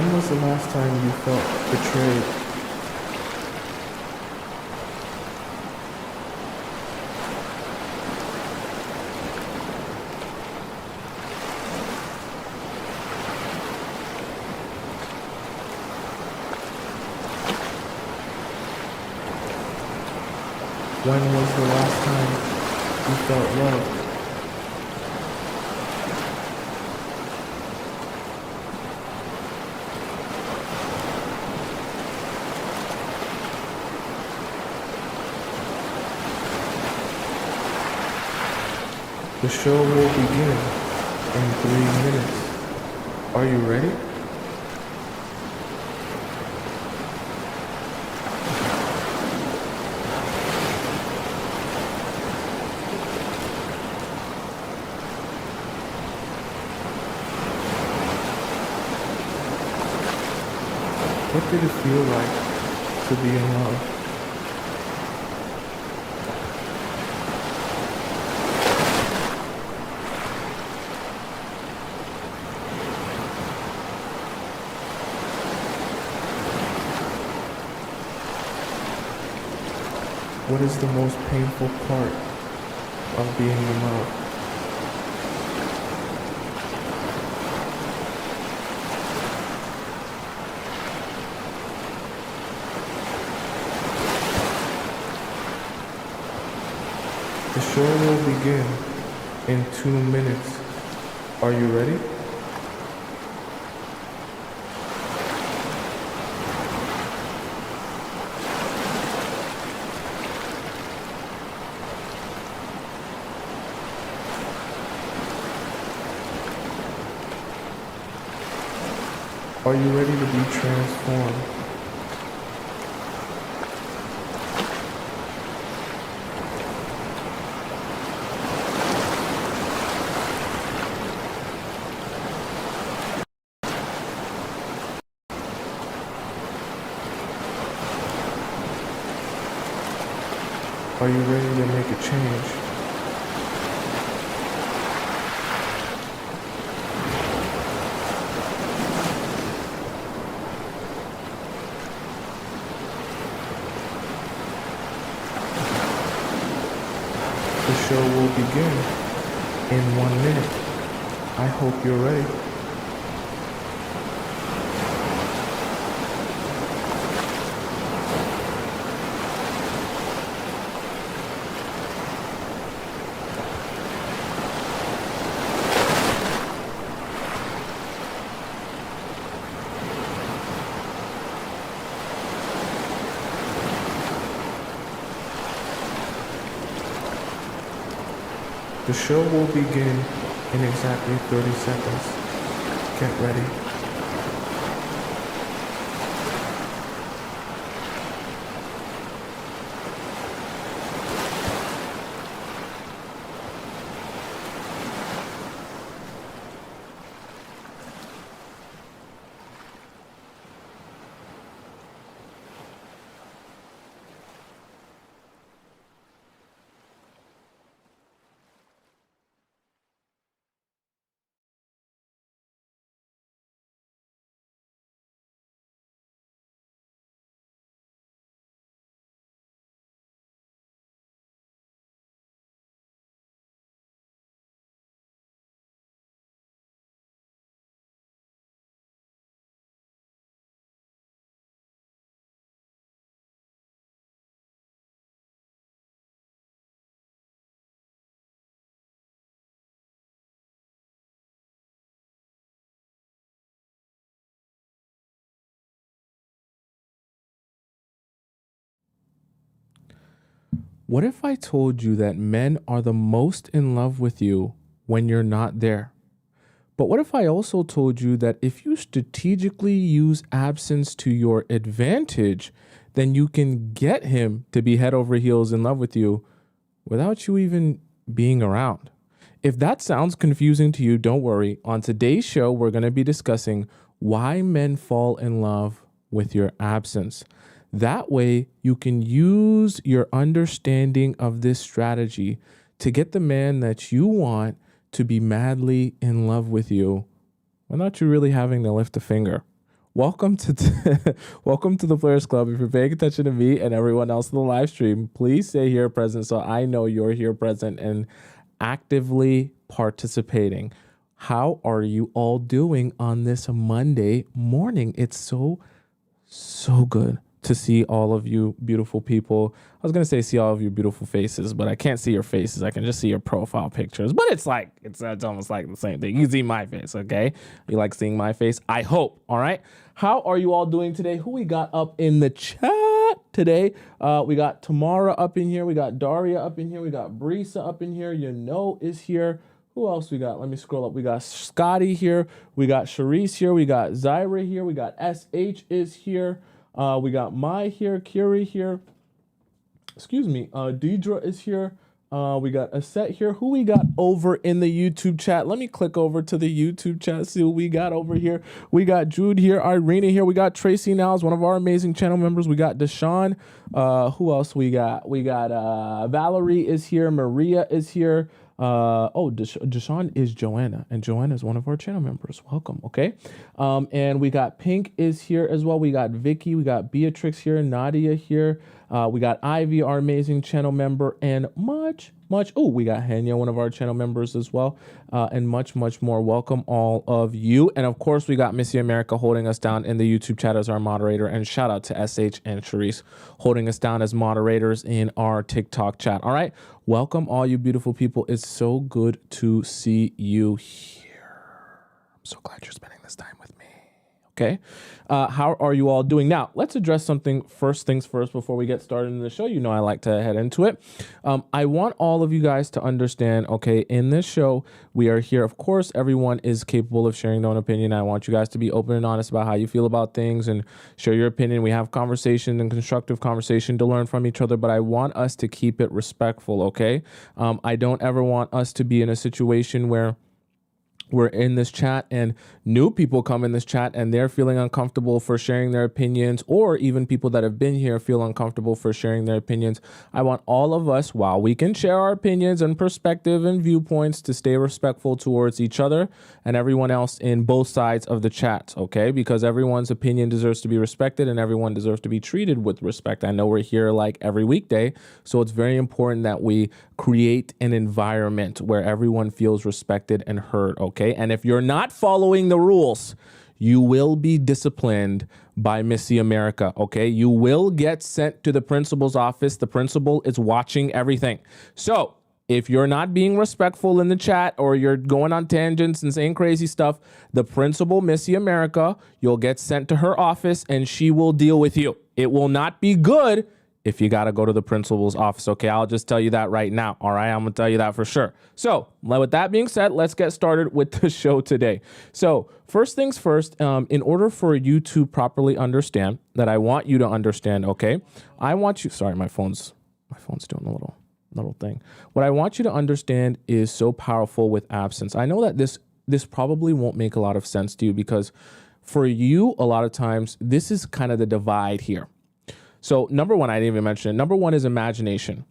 When was the last time you felt betrayed? When was the last time you felt loved? The show will begin in 3 minutes. Are you ready? What did it feel like to be in love? What is the most painful part of being in love? The show will begin in 2 minutes. Are you ready? Are you ready to be transformed? Are you ready to make a change? The show will begin in 1 minute. I hope you're ready. The show will begin in exactly 30 seconds. Get ready. What if I told you that men are the most in love with you when you're not there? But what if I also told you that if you strategically use absence to your advantage, then you can get him to be head over heels in love with you without you even being around? If that sounds confusing to you, don't worry. On today's show, we're going to be discussing why men fall in love with your absence. That way, you can use your understanding of this strategy to get the man that you want to be madly in love with you without you really having to lift a finger. Welcome to welcome to the Players Club. If you're paying attention to me and everyone else in the live stream, please say here present so I know you're here present and actively participating. How are you all doing on this Monday morning? It's so good to see all of you beautiful people. I was going to say see all of your beautiful faces, but I can't see your faces. I can just see your profile pictures. But it's almost like the same thing. You can see my face, okay? You like seeing my face? I hope, all right? How are you all doing today? Who we got up in the chat today? We got Tamara up in here. We got Daria up in here. We got Brisa up in here. Is here. Who else we got? Let me scroll up. We got Scotty here. We got Sharice here. We got Zyra here. We got SH is here. We got Mai here. Kiri here. Excuse me. Deidre is here. We got Aset here. Who we got over in the YouTube chat? Let me click over to the YouTube chat, see what we got over here. We got Jude here, Irina here. We got Tracy now as one of our amazing channel members. We got Deshaun. Who else we got? We got Valerie is here. Maria is here. Deshaun is Joanna, and Joanna is one of our channel members. Welcome, okay? And we got Pink is here as well. We got Vicky. We got Beatrix here. Nadia here. We got Ivy, our amazing channel member, and much. Oh, we got Henya, one of our channel members as well, and much more. Welcome all of you. And of course, we got Missy America holding us down in the YouTube chat as our moderator. And shout out to SH and Sharice holding us down as moderators in our TikTok chat. All right. Welcome all you beautiful people. It's so good to see you here. I'm so glad you're spending this time with me. Okay. How are you all doing? Now, let's address something first things first before we get started in the show. You know, I like to head into it. I want all of you guys to understand, okay, in this show, we are here. Of course, everyone is capable of sharing their own opinion. I want you guys to be open and honest about how you feel about things and share your opinion. We have conversation and constructive conversation to learn from each other, but I want us to keep it respectful, okay? I don't ever want us to be in a situation where we're in this chat and new people come in this chat and they're feeling uncomfortable for sharing their opinions, or even people that have been here feel uncomfortable for sharing their opinions. I want all of us, while we can share our opinions and perspective and viewpoints, to stay respectful towards each other and everyone else in both sides of the chat, okay? Because everyone's opinion deserves to be respected and everyone deserves to be treated with respect. I know we're here like every weekday, so it's very important that we create an environment where everyone feels respected and heard, okay? And if you're not following the rules, you will be disciplined by Missy America, okay? You will get sent to the principal's office. The principal is watching everything. So if you're not being respectful in the chat or you're going on tangents and saying crazy stuff, the principal, Missy America, you'll get sent to her office and she will deal with you. It will not be good if you got to go to the principal's office, okay? I'll just tell you that right now, all right? I'm going to tell you that for sure. So with that being said, let's get started with the show today. So first things first, in order for you to properly understand that I want you to understand, okay? I want you, sorry, my phone's doing a little thing. What I want you to understand is so powerful with absence. I know that this probably won't make a lot of sense to you because for you, a lot of times, this is kind of the divide here. So number one, I didn't even mention it. Number one is imagination.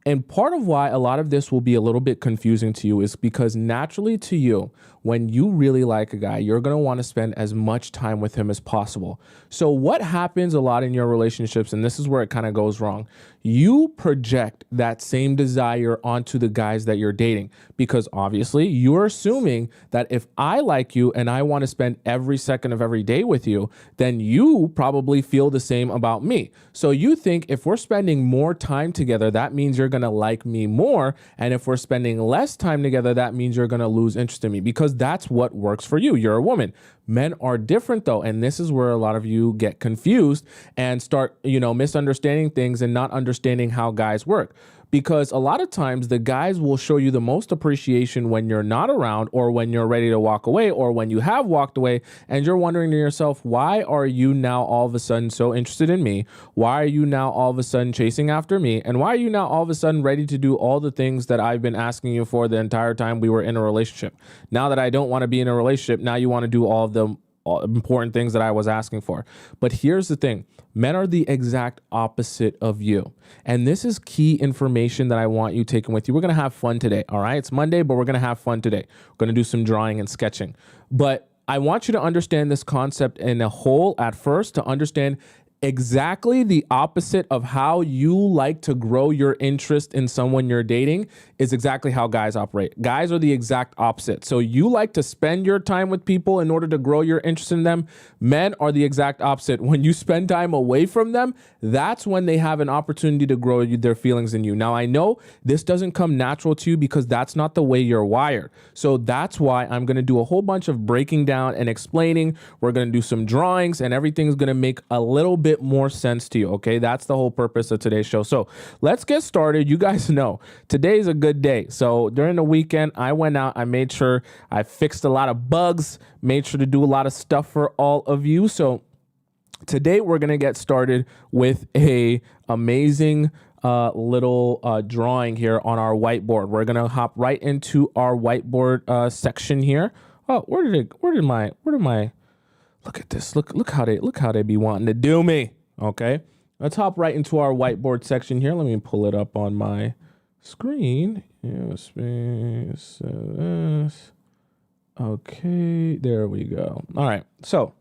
And part of why a lot of this will be a little bit confusing to you is because naturally to you, when you really like a guy, you're going to want to spend as much time with him as possible. So what happens a lot in your relationships, and this is where it kind of goes wrong, you project that same desire onto the guys that you're dating, because obviously you're assuming that if I like you and I want to spend every second of every day with you, then you probably feel the same about me. So you think if we're spending more time together, that means you're going to like me more. And if we're spending less time together, that means you're going to lose interest in me, because that's what works for you. You're a woman. Men are different though. And this is where a lot of you get confused and start, misunderstanding things and not understanding how guys work. Because a lot of times the guys will show you the most appreciation when you're not around, or when you're ready to walk away, or when you have walked away and you're wondering to yourself, why are you now all of a sudden so interested in me? Why are you now all of a sudden chasing after me? And why are you now all of a sudden ready to do all the things that I've been asking you for the entire time we were in a relationship? Now that I don't want to be in a relationship, now you want to do all of the important things that I was asking for. But here's the thing. Men are the exact opposite of you. And this is key information that I want you taking with you. We're going to have fun today. All right. It's Monday, but we're going to have fun today. We're going to do some drawing and sketching. But I want you to understand this concept in a whole at first, to understand exactly the opposite of how you like to grow your interest in someone you're dating is exactly how guys operate. Guys are the exact opposite. So you like to spend your time with people in order to grow your interest in them. Men are the exact opposite. When you spend time away from them, that's when they have an opportunity to grow their feelings in you. Now, I know this doesn't come natural to you because that's not the way you're wired. So that's why I'm going to do a whole bunch of breaking down and explaining. We're going to do some drawings and everything's going to make a little bit more sense to you. Okay. That's the whole purpose of today's show. So let's get started. You guys know today's a good day. So during the weekend, I went out, I made sure I fixed a lot of bugs, made sure to do a lot of stuff for all of you. So today we're going to get started with a amazing little drawing here on our whiteboard. We're going to hop right into our whiteboard section here. Oh, where did my look at this. Look how they be wanting to do me. Okay. Let's hop right into our whiteboard section here. Let me pull it up on my screen. Okay, there we go. All right. So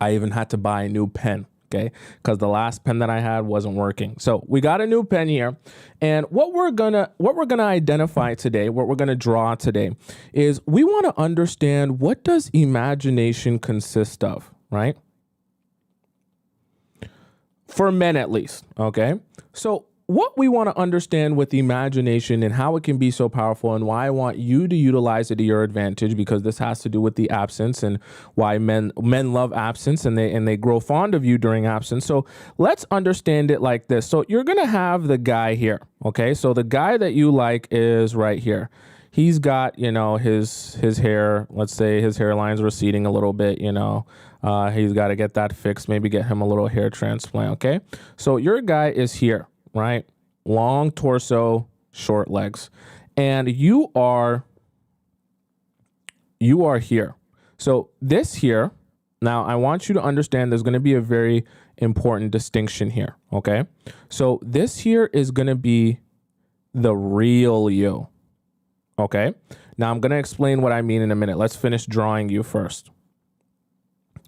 I even had to buy a new pen, okay? Because the last pen that I had wasn't working. So we got a new pen here. And what we're gonna identify today, what we're gonna draw today, is we want to understand, what does imagination consist of, right? For men at least, okay? So what we want to understand with imagination and how it can be so powerful, and why I want you to utilize it to your advantage, because this has to do with the absence and why men love absence, and they grow fond of you during absence. So let's understand it like this. So you're going to have the guy here. Okay. So the guy that you like is right here. He's got, his hair, let's say his hairline's receding a little bit, he's got to get that fixed, maybe get him a little hair transplant. Okay. So your guy is here. Right? Long torso, short legs. And you are here. So this here, now I want you to understand there's going to be a very important distinction here. Okay. So this here is going to be the real you. Okay. Now I'm going to explain what I mean in a minute. Let's finish drawing you first.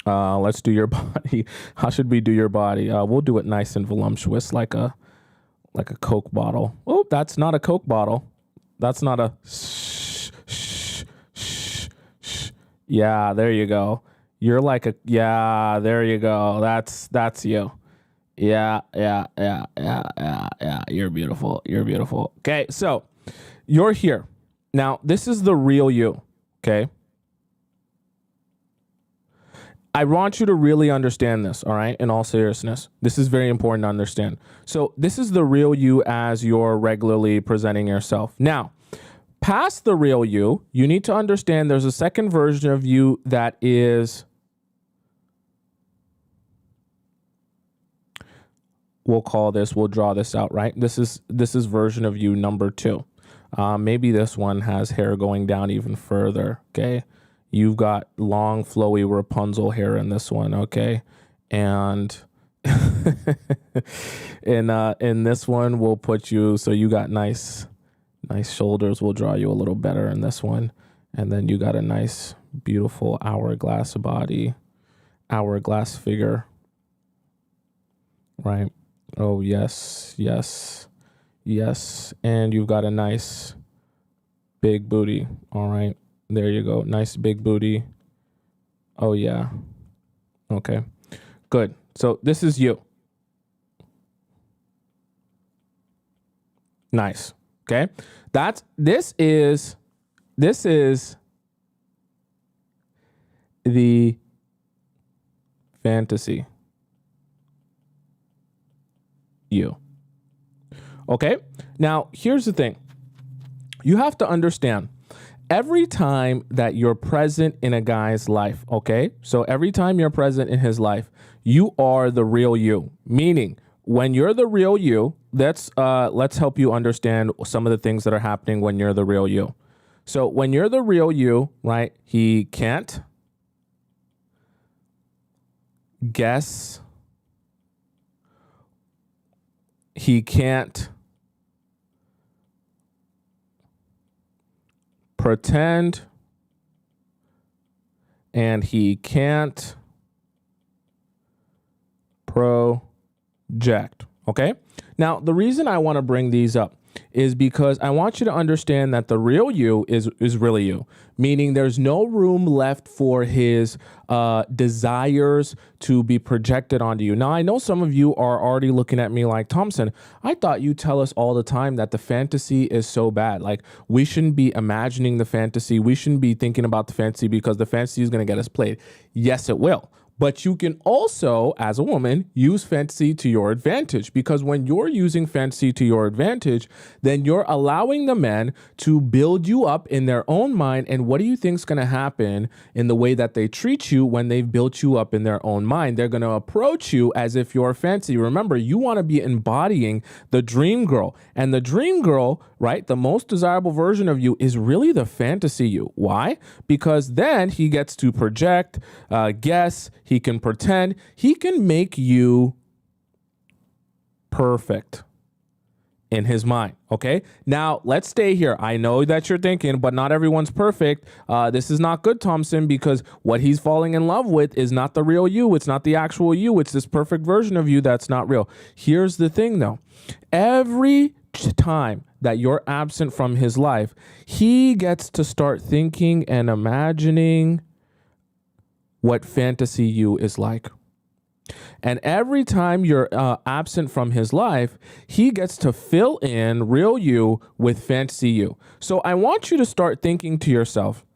Let's do your body. How should we do your body? We'll do it nice and voluptuous, like a Coke bottle. Oh, that's not a Coke bottle. That's not a shh. Yeah, there you go. You're like there you go. That's you. Yeah. You're beautiful. Okay, so you're here. Now, this is the real you, okay? I want you to really understand this, all right? In all seriousness, this is very important to understand. So this is the real you as you're regularly presenting yourself. Now, past the real you, you need to understand there's a second version of you that is, we'll draw this out, right? This is version of you number 2. Maybe this one has hair going down even further, okay? You've got long, flowy Rapunzel hair in this one, okay? And in this one, we'll put you, so you got nice shoulders. We'll draw you a little better in this one. And then you got a nice, beautiful hourglass body, hourglass figure, right? Oh, yes. And you've got a nice big booty, all right? There you go. Nice big booty. Oh, yeah. Okay. Good. So this is you. Nice. Okay. This is the fantasy you. Okay. Now, here's the thing. You have to understand, every time that you're present in a guy's life, okay? So every time you're present in his life, you are the real you. Meaning, when you're the real you, let's help you understand some of the things that are happening when you're the real you. So when you're the real you, right, he can't guess, he can't pretend, and he can't project. Okay. Now, the reason I want to bring these up is because I want you to understand that the real you is really you, meaning there's no room left for his desires to be projected onto you. Now, I know some of you are already looking at me like, Tomisin, I thought you tell us all the time that the fantasy is so bad. Like, we shouldn't be imagining the fantasy. We shouldn't be thinking about the fantasy because the fantasy is going to get us played. Yes, it will. But you can also, as a woman, use fantasy to your advantage, because when you're using fantasy to your advantage, then you're allowing the men to build you up in their own mind. And what do you think is going to happen in the way that they treat you when they've built you up in their own mind? They're going to approach you as if you're fantasy. Remember, you want to be embodying the dream girl, and the dream girl, right? The most desirable version of you is really the fantasy you. Why? Because then he gets to project, guess, he can pretend, he can make you perfect in his mind. Okay. Now let's stay here. I know that you're thinking, but not everyone's perfect. This is not good, Tomisin, because what he's falling in love with is not the real you. It's not the actual you. It's this perfect version of you that's not real. Here's the thing though. Every time that you're absent from his life, he gets to start thinking and imagining what fantasy you is like. And every time you're absent from his life, he gets to fill in real you with fantasy you. So I want you to start thinking to yourself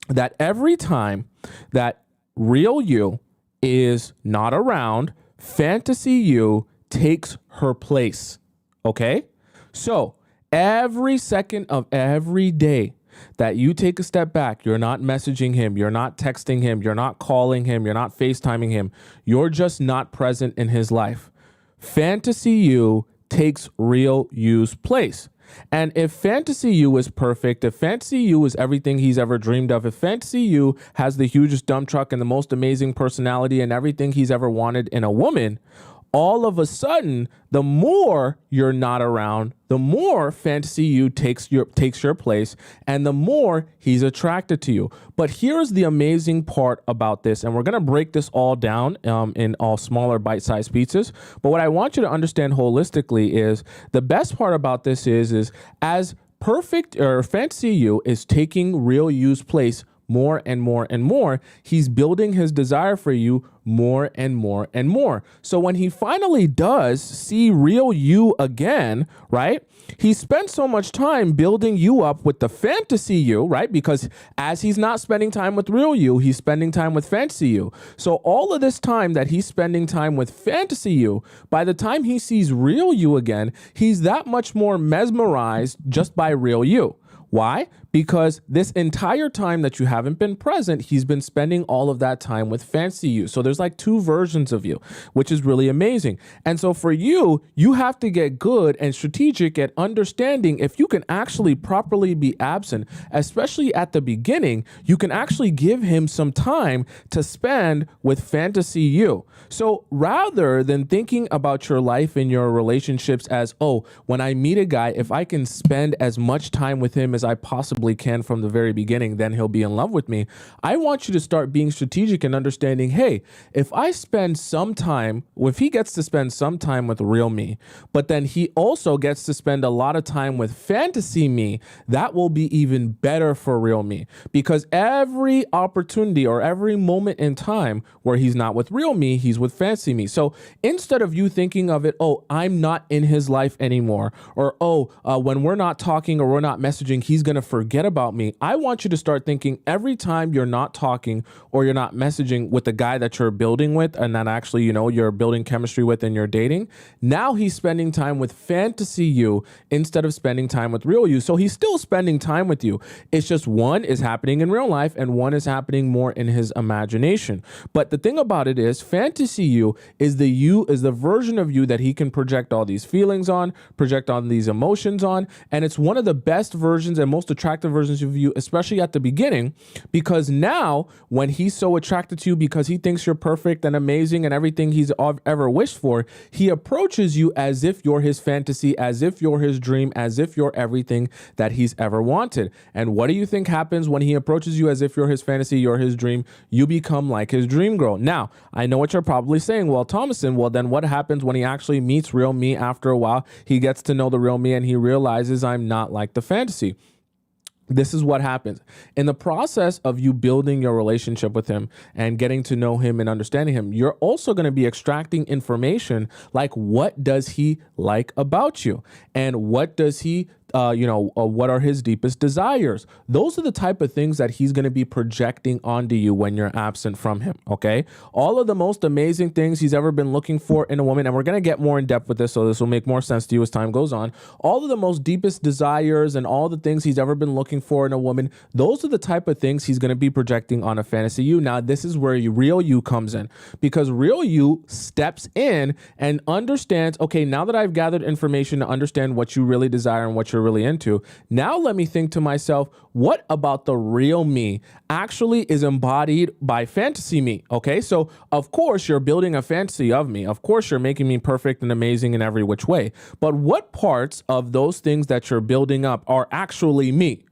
that every time that real you is not around, fantasy you takes her place. Okay? So every second of every day that you take a step back, you're not messaging him, you're not texting him, you're not calling him, you're not FaceTiming him, you're just not present in his life. Fantasy you takes real you's place. And if fantasy you is perfect, if fantasy you is everything he's ever dreamed of, if fantasy you has the hugest dump truck and the most amazing personality and everything he's ever wanted in a woman, all of a sudden, the more you're not around, the more fantasy you takes your place, and the more he's attracted to you. But here's the amazing part about this, and we're going to break this all down in all smaller bite-sized pieces. But what I want you to understand holistically is the best part about this is as perfect or fantasy you is taking real you's place more and more and more, he's building his desire for you more and more and more. So when he finally does see real you again, right? He spent so much time building you up with the fantasy you, right? Because as he's not spending time with real you, he's spending time with fantasy you. So all of this time that he's spending time with fantasy you, by the time he sees real you again, he's that much more mesmerized just by real you. Why? Because this entire time that you haven't been present, he's been spending all of that time with fantasy you. So there's like two versions of you, which is really amazing. And so for you, you have to get good and strategic at understanding if you can actually properly be absent, especially at the beginning, you can actually give him some time to spend with fantasy you. So rather than thinking about your life and your relationships as, oh, when I meet a guy, if I can spend as much time with him as I possibly can from the very beginning, then he'll be in love with me. I want you to start being strategic and understanding, hey, if I spend some time, if he gets to spend some time with real me, but then he also gets to spend a lot of time with fantasy me, that will be even better for real me. Because every opportunity or every moment in time where he's not with real me, he's with fantasy me. So instead of you thinking of it, oh, I'm not in his life anymore, or when we're not talking or we're not messaging, he's going to forget about me. I want you to start thinking every time you're not talking or you're not messaging with the guy that you're building with and that actually, you're building chemistry with and you're dating. Now he's spending time with fantasy you instead of spending time with real you. So he's still spending time with you. It's just one is happening in real life and one is happening more in his imagination. But the thing about it is fantasy you is the version of you that he can project all these feelings on, project on these emotions on. And it's one of the best versions and most attractive attractive versions of you, especially at the beginning, because now when he's so attracted to you because he thinks you're perfect and amazing and everything he's ever wished for, he approaches you as if you're his fantasy, as if you're his dream, as if you're everything that he's ever wanted. And what do you think happens when he approaches you as if you're his fantasy, you're his dream? You become like his dream girl. Now, I know what you're probably saying. Well, Tomisin, well, then what happens when he actually meets real me after a while? He gets to know the real me and he realizes I'm not like the fantasy. This is what happens. In the process of you building your relationship with him and getting to know him and understanding him, you're also going to be extracting information like what does he like about you? And what does he what are his deepest desires? Those are the type of things that he's going to be projecting onto you when you're absent from him, okay? All of the most amazing things he's ever been looking for in a woman, and we're going to get more in depth with this, so this will make more sense to you as time goes on. All of the most deepest desires and all the things he's ever been looking for in a woman, those are the type of things he's going to be projecting on a fantasy you. Now, this is where real you comes in, because real you steps in and understands, okay, now that I've gathered information to understand what you really desire and what you're really into, now let me think to myself, what about the real me actually is embodied by fantasy me? Okay, so of course you're building a fantasy of me. Of course you're making me perfect and amazing in every which way. But what parts of those things that you're building up are actually me?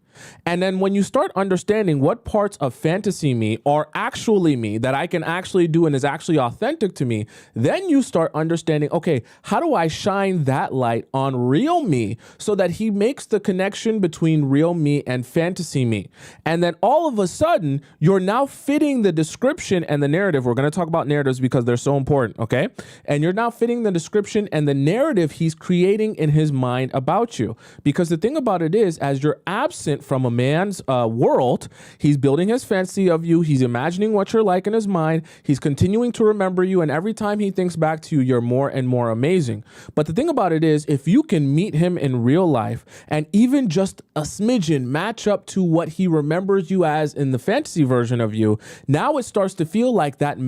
And then when you start understanding what parts of fantasy me are actually me, that I can actually do and is actually authentic to me, then you start understanding, okay, how do I shine that light on real me so that he makes the connection between real me and fantasy me? And then all of a sudden, you're now fitting the description and the narrative. We're going to talk about narratives because they're so important, okay? And you're now fitting the description and the narrative he's creating in his mind about you. Because the thing about it is, as you're absent from a man's world, he's building his fantasy of you. He's imagining what you're like in his mind. He's continuing to remember you. And every time he thinks back to you, you're more and more amazing. But the thing about it is, if you can meet him in real life and even just a smidgen match up to what he remembers you as in the fantasy version of you, now it starts to feel like that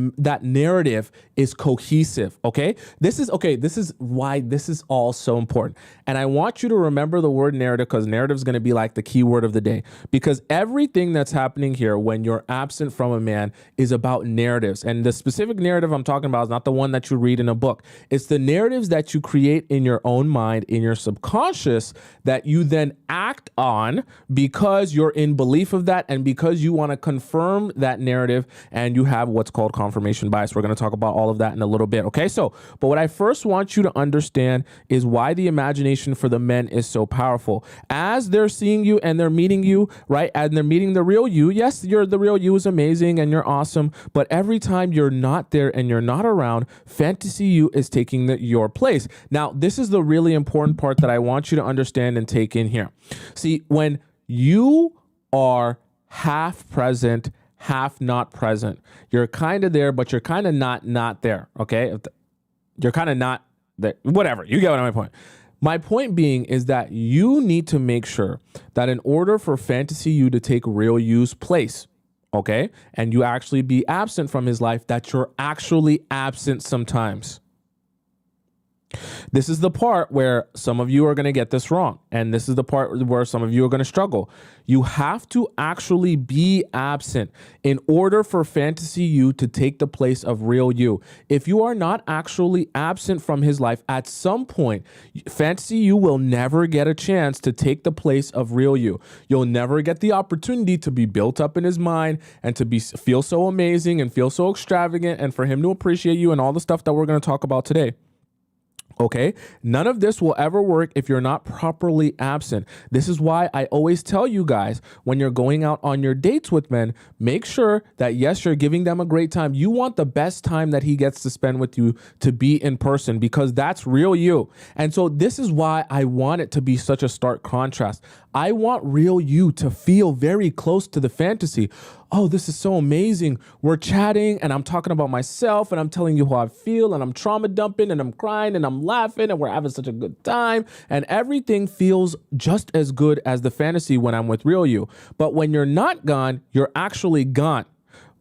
narrative is cohesive. Okay. This is why this is all so important. And I want you to remember the word narrative, because narrative is going to be like the key word of the day, because everything that's happening here when you're absent from a man is about narratives. And the specific narrative I'm talking about is not the one that you read in a book. It's the narratives that you create in your own mind, in your subconscious, that you then act on because you're in belief of that and because you want to confirm that narrative, and you have what's called confirmation bias. We're going to talk about all of that in a little bit. Okay, but what I first want you to understand is why the imagination for the men is so powerful. As they're seeing you and they're meeting you, right? And they're meeting the real you. Yes, the real you is amazing and you're awesome. But every time you're not there and you're not around, fantasy you is taking your place. Now, this is the really important part that I want you to understand and take in here. See, when you are half present, half not present, you're kind of there, but you're kind of not there. Okay. You're kind of not there. Whatever. You get what my point. My point being is that you need to make sure that in order for fantasy you to take real you's place, okay, and you actually be absent from his life, that you're actually absent sometimes. This is the part where some of you are going to get this wrong. And this is the part where some of you are going to struggle. You have to actually be absent in order for fantasy you to take the place of real you. If you are not actually absent from his life, at some point, fantasy you will never get a chance to take the place of real you. You'll never get the opportunity to be built up in his mind and to feel so amazing and feel so extravagant and for him to appreciate you and all the stuff that we're going to talk about today. Okay, none of this will ever work if you're not properly absent. This is why I always tell you guys, when you're going out on your dates with men, make sure that, yes, you're giving them a great time. You want the best time that he gets to spend with you to be in person, because that's real you. And so this is why I want it to be such a stark contrast. I want real you to feel very close to the fantasy. Oh, this is so amazing. We're chatting and I'm talking about myself and I'm telling you how I feel and I'm trauma dumping and I'm crying and I'm laughing and we're having such a good time, and everything feels just as good as the fantasy when I'm with real you. But when you're not gone, you're actually gone.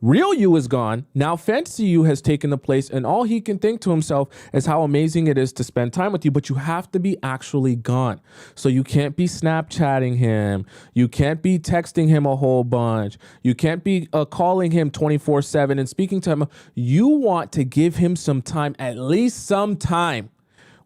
Real you is gone. Now fantasy you has taken the place, and all he can think to himself is how amazing it is to spend time with you, but you have to be actually gone. So you can't be Snapchatting him. You can't be texting him a whole bunch. You can't be calling him 24/7 and speaking to him. You want to give him some time, at least some time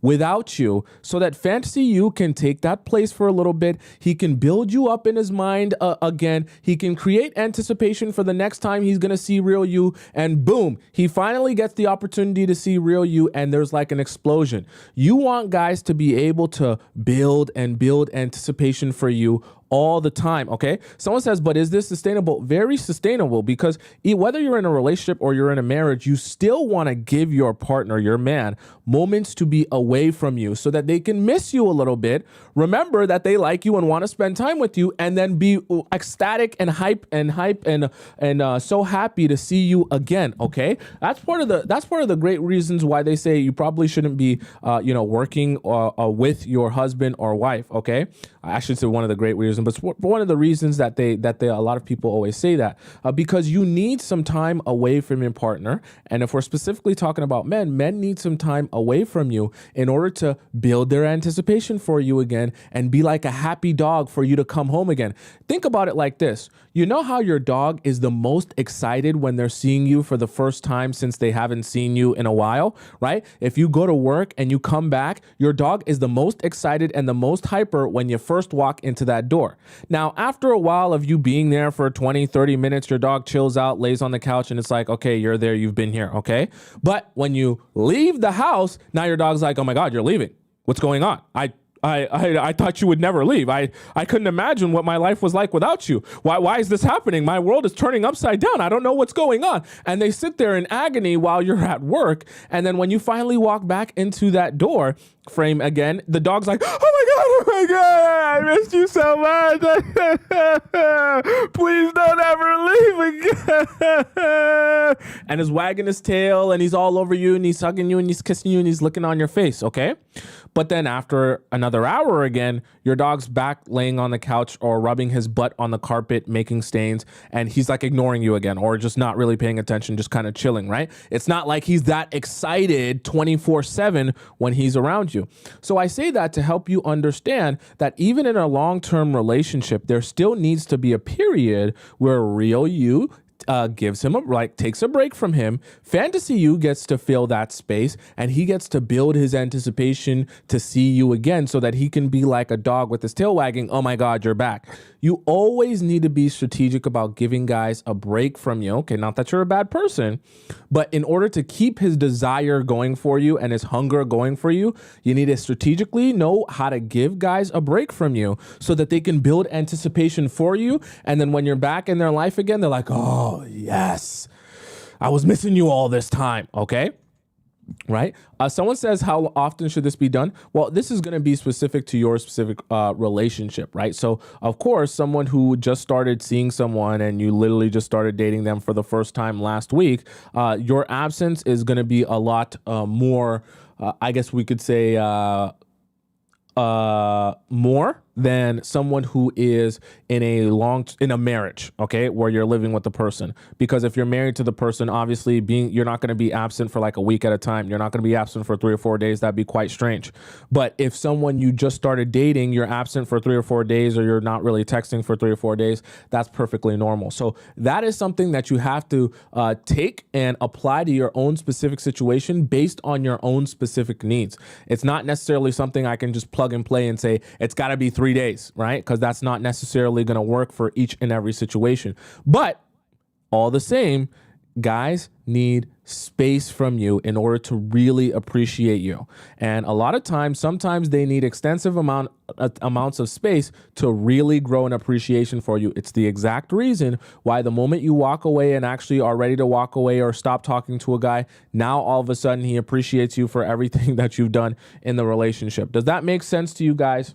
without you, so that fantasy you can take that place for a little bit. He can build you up in his mind again. He can create anticipation for the next time he's going to see real you, and boom, he finally gets the opportunity to see real you, and there's like an explosion. You want guys to be able to build and build anticipation for you all the time, okay? Someone says, but is this sustainable? Very sustainable, because whether you're in a relationship or you're in a marriage, you still want to give your partner, your man, moments to be away from you so that they can miss you a little bit. Remember that they like you and want to spend time with you, and then be ecstatic and hype and so happy to see you again, okay? That's part of the great reasons why they say you probably shouldn't be working with your husband or wife, okay? I should say one of the great reasons, but one of the reasons that a lot of people always say that, because you need some time away from your partner. And if we're specifically talking about men need some time away from you in order to build their anticipation for you again and be like a happy dog for you to come home again. Think about it like this. You know how your dog is the most excited when they're seeing you for the first time since they haven't seen you in a while, right? If you go to work and you come back, your dog is the most excited and the most hyper when you first walk into that door. Now, after a while of you being there for 20, 30 minutes, your dog chills out, lays on the couch, and it's like, okay, you're there, you've been here, okay? But when you leave the house, now your dog's like, oh my God, you're leaving. What's going on? I thought you would never leave. I couldn't imagine what my life was like without you. Why is this happening? My world is turning upside down. I don't know what's going on. And they sit there in agony while you're at work. And then when you finally walk back into that door frame again, the dog's like, oh my God, I missed you so much. Please don't ever leave again. And he's wagging his tail, and he's all over you, and he's hugging you, and he's kissing you, and he's licking on your face, okay? But then after another hour again, your dog's back laying on the couch or rubbing his butt on the carpet, making stains, and he's like ignoring you again, or just not really paying attention, just kind of chilling, right? It's not like he's that excited 24/7 when he's around you. So I say that to help you understand that even in a long-term relationship, there still needs to be a period where real you gives him takes a break from him. Fantasy you gets to fill that space, and he gets to build his anticipation to see you again so that he can be like a dog with his tail wagging. Oh my God, you're back. You always need to be strategic about giving guys a break from you. Okay, not that you're a bad person, but in order to keep his desire going for you and his hunger going for you, you need to strategically know how to give guys a break from you so that they can build anticipation for you. And then when you're back in their life again, they're like, oh, yes, I was missing you all this time, okay? Right? Someone says, how often should this be done? Well, this is going to be specific to your specific relationship, right? So, of course, someone who just started seeing someone and you literally just started dating them for the first time last week, your absence is going to be a lot more, I guess we could say, more than someone who is in a marriage, okay, where you're living with the person. Because if you're married to the person, obviously you're not going to be absent for like a week at a time. You're not going to be absent for 3 or 4 days. That'd be quite strange. But if someone you just started dating, you're absent for 3 or 4 days, or you're not really texting for 3 or 4 days, that's perfectly normal. So that is something that you have to take and apply to your own specific situation based on your own specific needs. It's not necessarily something I can just plug and play and say, it's got to be 3 days, right? Because that's not necessarily going to work for each and every situation. But all the same, guys need space from you in order to really appreciate you. And a lot of times, sometimes they need extensive amounts of space to really grow an appreciation for you. It's the exact reason why the moment you walk away and actually are ready to walk away or stop talking to a guy, now all of a sudden he appreciates you for everything that you've done in the relationship. Does that make sense to you guys?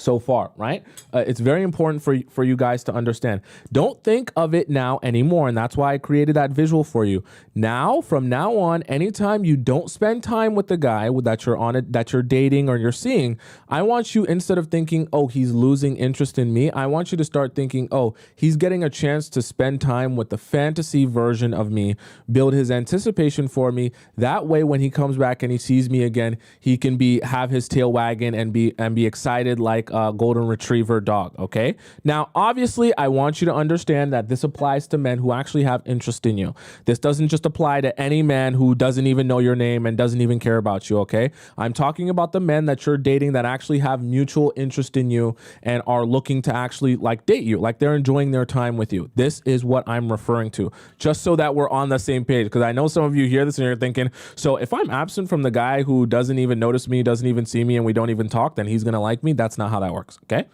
so far, right? It's very important for you guys to understand. Don't think of it now anymore, and that's why I created that visual for you. Now, from now on, anytime you don't spend time with the guy that you're dating or you're seeing, I want you, instead of thinking, oh, he's losing interest in me, I want you to start thinking, oh, he's getting a chance to spend time with the fantasy version of me, build his anticipation for me. That way, when he comes back and he sees me again, he can have his tail wagging and be excited like a golden retriever dog. Okay. Now, obviously, I want you to understand that this applies to men who actually have interest in you. This doesn't just apply to any man who doesn't even know your name and doesn't even care about you. Okay. I'm talking about the men that you're dating that actually have mutual interest in you and are looking to actually like date you, like they're enjoying their time with you. This is what I'm referring to, just so that we're on the same page. Because I know some of you hear this and you're thinking, so if I'm absent from the guy who doesn't even notice me, doesn't even see me, and we don't even talk, then he's going to like me. That's not how that works. Okay.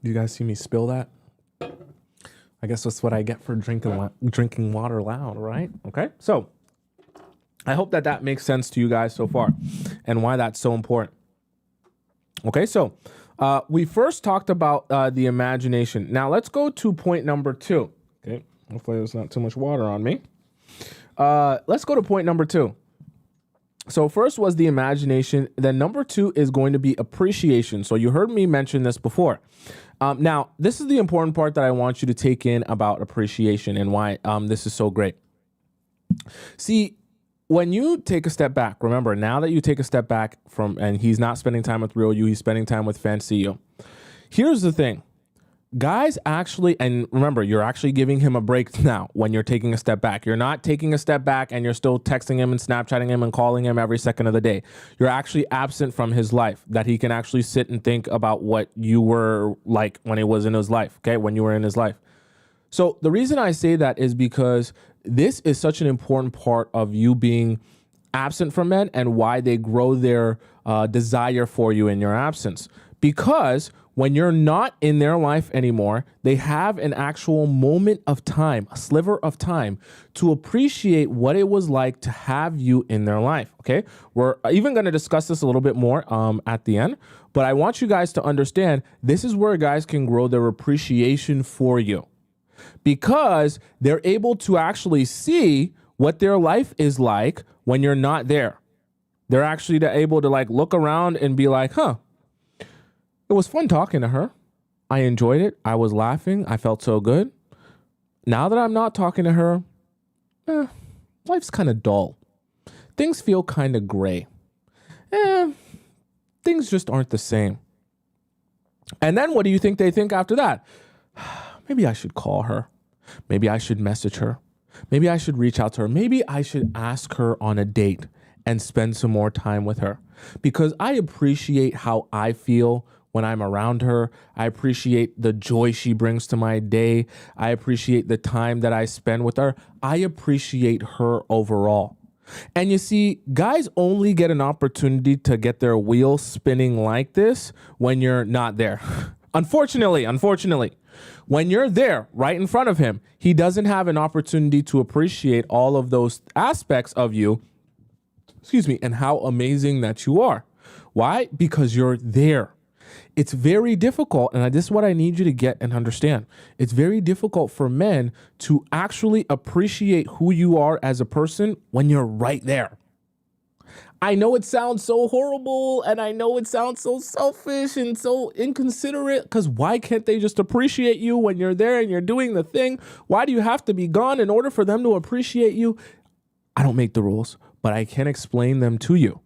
You guys see me spill that? I guess that's what I get for drinking water loud, right? Okay. So I hope that makes sense to you guys so far and why that's so important. Okay. So we first talked about the imagination. Now let's go to point number 2. Okay. Hopefully there's not too much water on me. Let's go to point number 2. So first was the imagination. Then number 2 is going to be appreciation. So you heard me mention this before. Now, this is the important part that I want you to take in about appreciation and why this is so great. See, when you take a step back, remember, now that you take a step back and he's not spending time with real you, he's spending time with fancy you. Here's the thing. Guys actually, and remember, you're actually giving him a break now when you're taking a step back. You're not taking a step back and you're still texting him and Snapchatting him and calling him every second of the day. You're actually absent from his life, that he can actually sit and think about what you were like when he was in his life, okay, when you were in his life. So the reason I say that is because this is such an important part of you being absent from men and why they grow their desire for you in your absence. Because when you're not in their life anymore, they have an actual moment of time, a sliver of time to appreciate what it was like to have you in their life. Okay. We're even going to discuss this a little bit more at the end, but I want you guys to understand this is where guys can grow their appreciation for you because they're able to actually see what their life is like when you're not there. They're actually able to like look around and be like, huh, it was fun talking to her. I enjoyed it. I was laughing. I felt so good. Now that I'm not talking to her, life's kind of dull. Things feel kind of gray. Things just aren't the same. And then what do you think they think after that? Maybe I should call her. Maybe I should message her. Maybe I should reach out to her. Maybe I should ask her on a date and spend some more time with her because I appreciate how I feel when I'm around her. I appreciate the joy she brings to my day. I appreciate the time that I spend with her. I appreciate her overall. And you see, guys only get an opportunity to get their wheels spinning like this when you're not there. Unfortunately, when you're there right in front of him, he doesn't have an opportunity to appreciate all of those aspects of you, and how amazing that you are. Why? Because you're there. It's very difficult, and this is what I need you to get and understand. It's very difficult for men to actually appreciate who you are as a person when you're right there. I know it sounds so horrible, and I know it sounds so selfish and so inconsiderate, because why can't they just appreciate you when you're there and you're doing the thing? Why do you have to be gone in order for them to appreciate you? I don't make the rules, but I can explain them to you.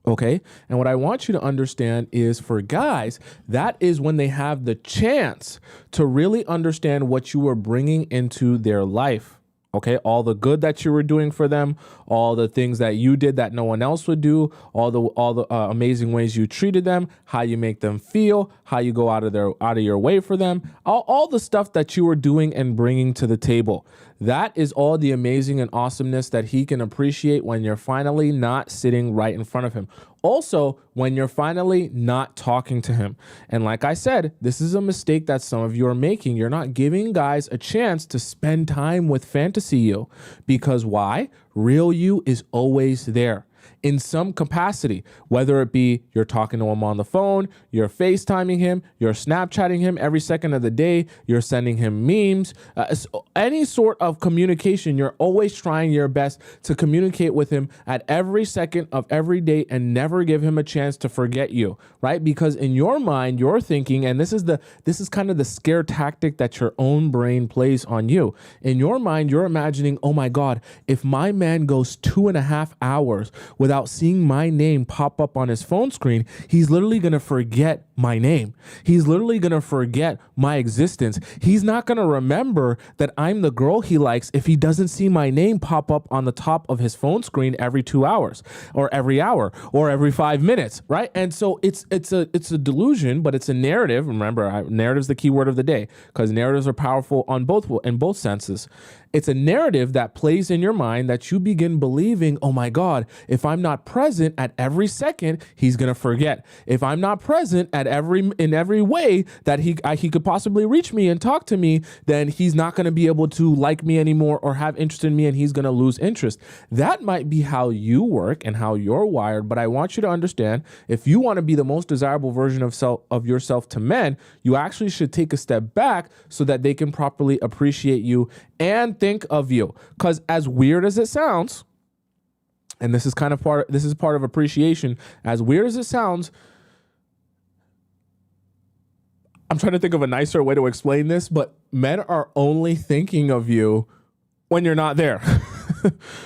Okay. And what I want you to understand is for guys, that is when they have the chance to really understand what you are bringing into their life. Okay. All the good that you were doing for them, all the things that you did that no one else would do, all the amazing ways you treated them, how you make them feel, how you go out of your way for them, all the stuff that you were doing and bringing to the table. That is all the amazing and awesomeness that he can appreciate when you're finally not sitting right in front of him. Also, when you're finally not talking to him. And like I said, this is a mistake that some of you are making. You're not giving guys a chance to spend time with fantasy you. Because why? Real you is always there in some capacity, whether it be you're talking to him on the phone, you're FaceTiming him, you're Snapchatting him every second of the day, you're sending him memes, any sort of communication. You're always trying your best to communicate with him at every second of every day and never give him a chance to forget you, right? Because in your mind, you're thinking, and this is kind of the scare tactic that your own brain plays on you. In your mind, you're imagining, oh my God, if my man goes 2.5 hours without seeing my name pop up on his phone screen, he's literally going to forget my name. He's literally going to forget my existence. He's not going to remember that I'm the girl he likes if he doesn't see my name pop up on the top of his phone screen every 2 hours or every hour or every 5 minutes, right? And so it's a delusion, but it's a narrative. Remember, narrative is the key word of the day because narratives are powerful in both senses. It's a narrative that plays in your mind that you begin believing, oh my God, if I'm not present at every second, he's going to forget. If I'm not present in every way that he could possibly reach me and talk to me, then he's not going to be able to like me anymore or have interest in me, and he's going to lose interest. That might be how you work and how you're wired, but I want you to understand, if you want to be the most desirable version of yourself to men, you actually should take a step back so that they can properly appreciate you and think of you. Because as weird as it sounds, and this is part of appreciation, as weird as it sounds, I'm trying to think of a nicer way to explain this, but men are only thinking of you when you're not there.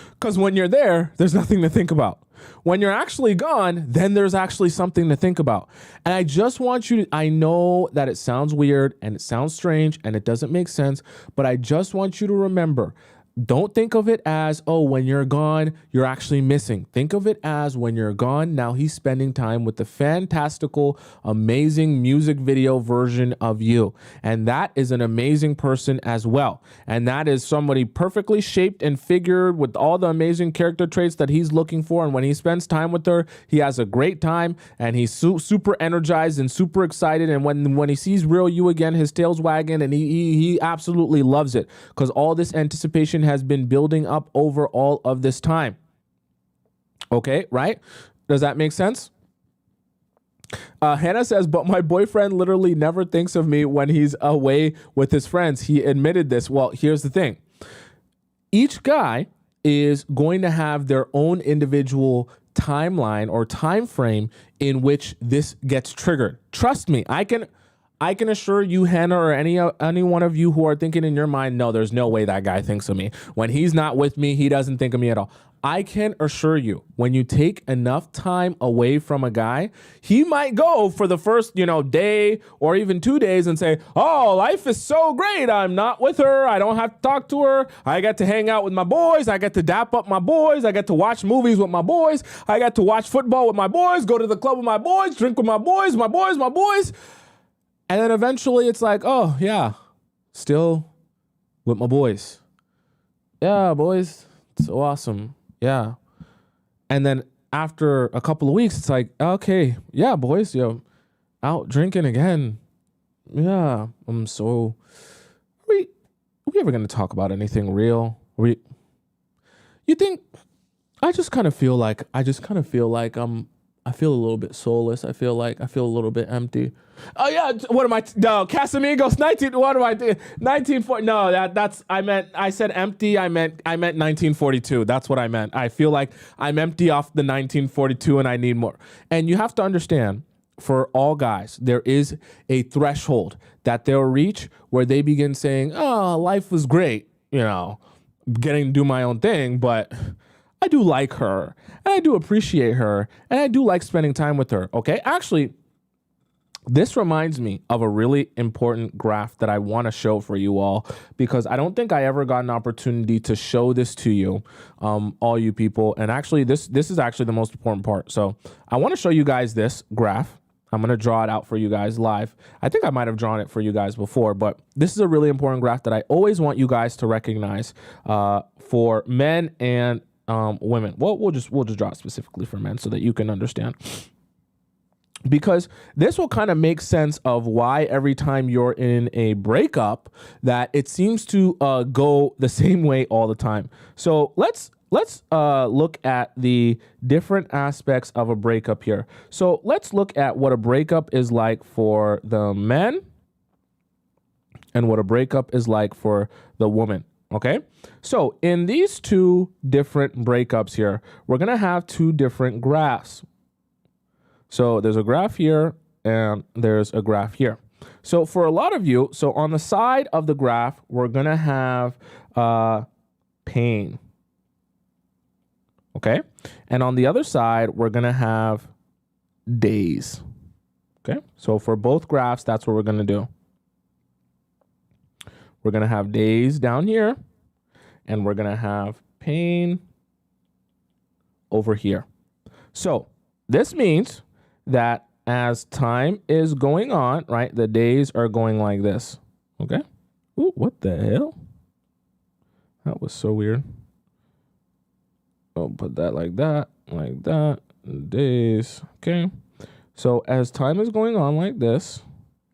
Because when you're there, there's nothing to think about. When you're actually gone, then there's actually something to think about. And I just want you to, I know that it sounds weird and it sounds strange and it doesn't make sense, but I just want you to remember, don't think of it as, oh, when you're gone, you're actually missing. Think of it as when you're gone, now he's spending time with the fantastical, amazing music video version of you. And that is an amazing person as well. And that is somebody perfectly shaped and figured with all the amazing character traits that he's looking for. And when he spends time with her, he has a great time and he's super energized and super excited. And when he sees real you again, his tail's wagging and he absolutely loves it because all this anticipation has been building up over all of this time. Okay, right? Does that make sense? Hannah says, but my boyfriend literally never thinks of me when he's away with his friends. He admitted this. Well, here's the thing. Each guy is going to have their own individual timeline or time frame in which this gets triggered. Trust me, I can assure you, Hannah, or any one of you who are thinking in your mind, no, there's no way that guy thinks of me. When he's not with me, he doesn't think of me at all. I can assure you, when you take enough time away from a guy, he might go for the first, day or even 2 days and say, oh, life is so great. I'm not with her. I don't have to talk to her. I get to hang out with my boys. I get to dap up my boys. I get to watch movies with my boys. I get to watch football with my boys, go to the club with my boys, drink with my boys. And then eventually it's like, oh, yeah, still with my boys. Yeah, boys, it's so awesome. Yeah. And then after a couple of weeks, it's like, okay, yeah, boys, out drinking again. Yeah, so are we ever going to talk about anything real? You think, I just feel like I feel a little bit soulless. I feel a little bit empty. Oh yeah, what am I? No, Casamigos 19. What am I doing? 1940. No, I said empty. I meant 1942. That's what I meant. I feel like I'm empty off the 1942, and I need more. And you have to understand, for all guys, there is a threshold that they'll reach where they begin saying, "Oh, life was great. Getting to do my own thing, but." I do like her, and I do appreciate her, and I do like spending time with her, okay? Actually, this reminds me of a really important graph that I want to show for you all, because I don't think I ever got an opportunity to show this to you, all you people, and actually, this is actually the most important part. So I want to show you guys this graph. I'm going to draw it out for you guys live. I think I might have drawn it for you guys before, but this is a really important graph that I always want you guys to recognize for men and women. Well, we'll just draw it specifically for men so that you can understand. Because this will kind of make sense of why every time you're in a breakup that it seems to go the same way all the time. So let's look at the different aspects of a breakup here. So let's look at what a breakup is like for the men and what a breakup is like for the woman. Okay, so in these two different breakups here, we're gonna have two different graphs. So there's a graph here and there's a graph here. So for a lot of you, so on the side of the graph, we're going to have pain. Okay. And on the other side, we're going to have days. Okay. So for both graphs, that's what we're going to do. We're going to have days down here and we're going to have pain over here. So this means that as time is going on, right, the days are going like this. Okay. Ooh, what the hell? That was so weird. I'll put that like that, days. Okay. So as time is going on like this,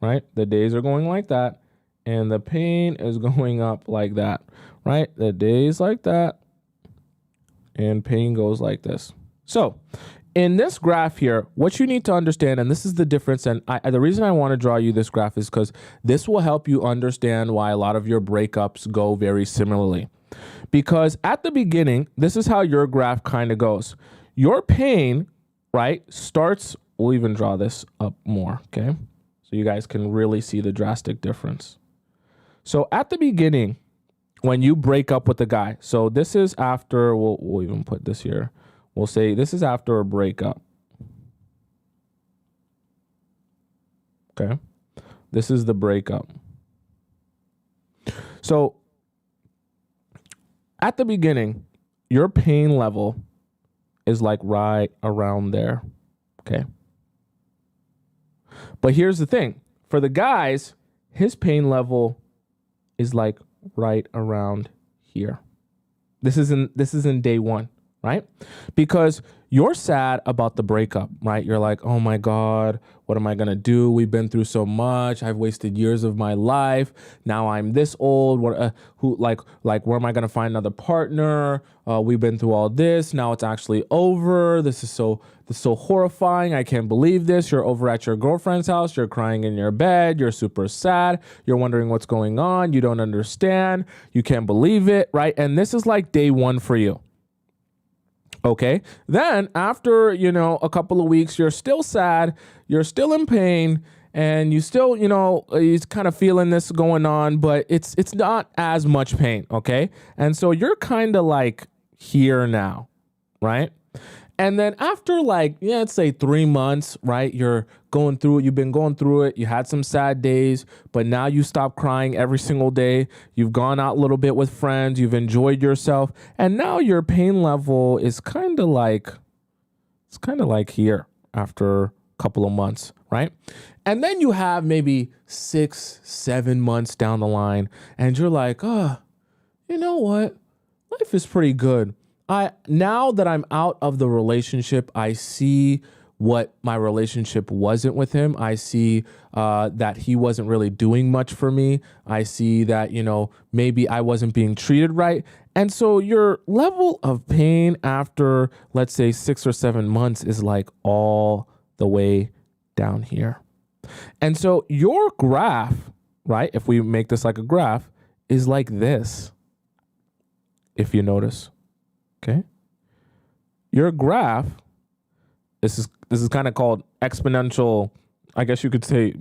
right, the days are going like that, and the pain is going up like that, right? The days like that, and pain goes like this. So in this graph here, what you need to understand, and this is the difference, and the reason I want to draw you this graph is because this will help you understand why a lot of your breakups go very similarly. Because at the beginning, this is how your graph kind of goes. Your pain, right, starts, we'll even draw this up more, okay? So you guys can really see the drastic difference. So at the beginning, when you break up with a guy, so this is after, we'll even put this here. We'll say this is after a breakup. Okay. This is the breakup. So at the beginning, your pain level is like right around there. Okay. But here's the thing. For the guys, his pain level is like right around here. This is in day one. Right? Because you're sad about the breakup, right? You're like, oh my God, what am I going to do? We've been through so much. I've wasted years of my life. Now I'm this old. Where am I going to find another partner? We've been through all this. Now it's actually over. This is so horrifying. I can't believe this. You're over at your girlfriend's house. You're crying in your bed. You're super sad. You're wondering what's going on. You don't understand. You can't believe it, right? And this is like day one for you. Okay. Then after, a couple of weeks, you're still sad, you're still in pain, and you still, he's kind of feeling this going on, but it's not as much pain. Okay. And so you're kind of like here now, right? And then after let's say 3 months, right? You've been going through it. You had some sad days, but now you stop crying every single day. You've gone out a little bit with friends. You've enjoyed yourself. And now your pain level is kind of like here after a couple of months, right? And then you have maybe 6-7 months down the line and you're like, oh, you know what? Life is pretty good. Now that I'm out of the relationship, I see what my relationship wasn't with him. I see that he wasn't really doing much for me. I see that, maybe I wasn't being treated right. And so your level of pain after, let's say, 6 or 7 months is like all the way down here. And so your graph, right, if we make this like a graph, is like this, if you notice. Okay. Your graph, this is kind of called exponential I guess you could say,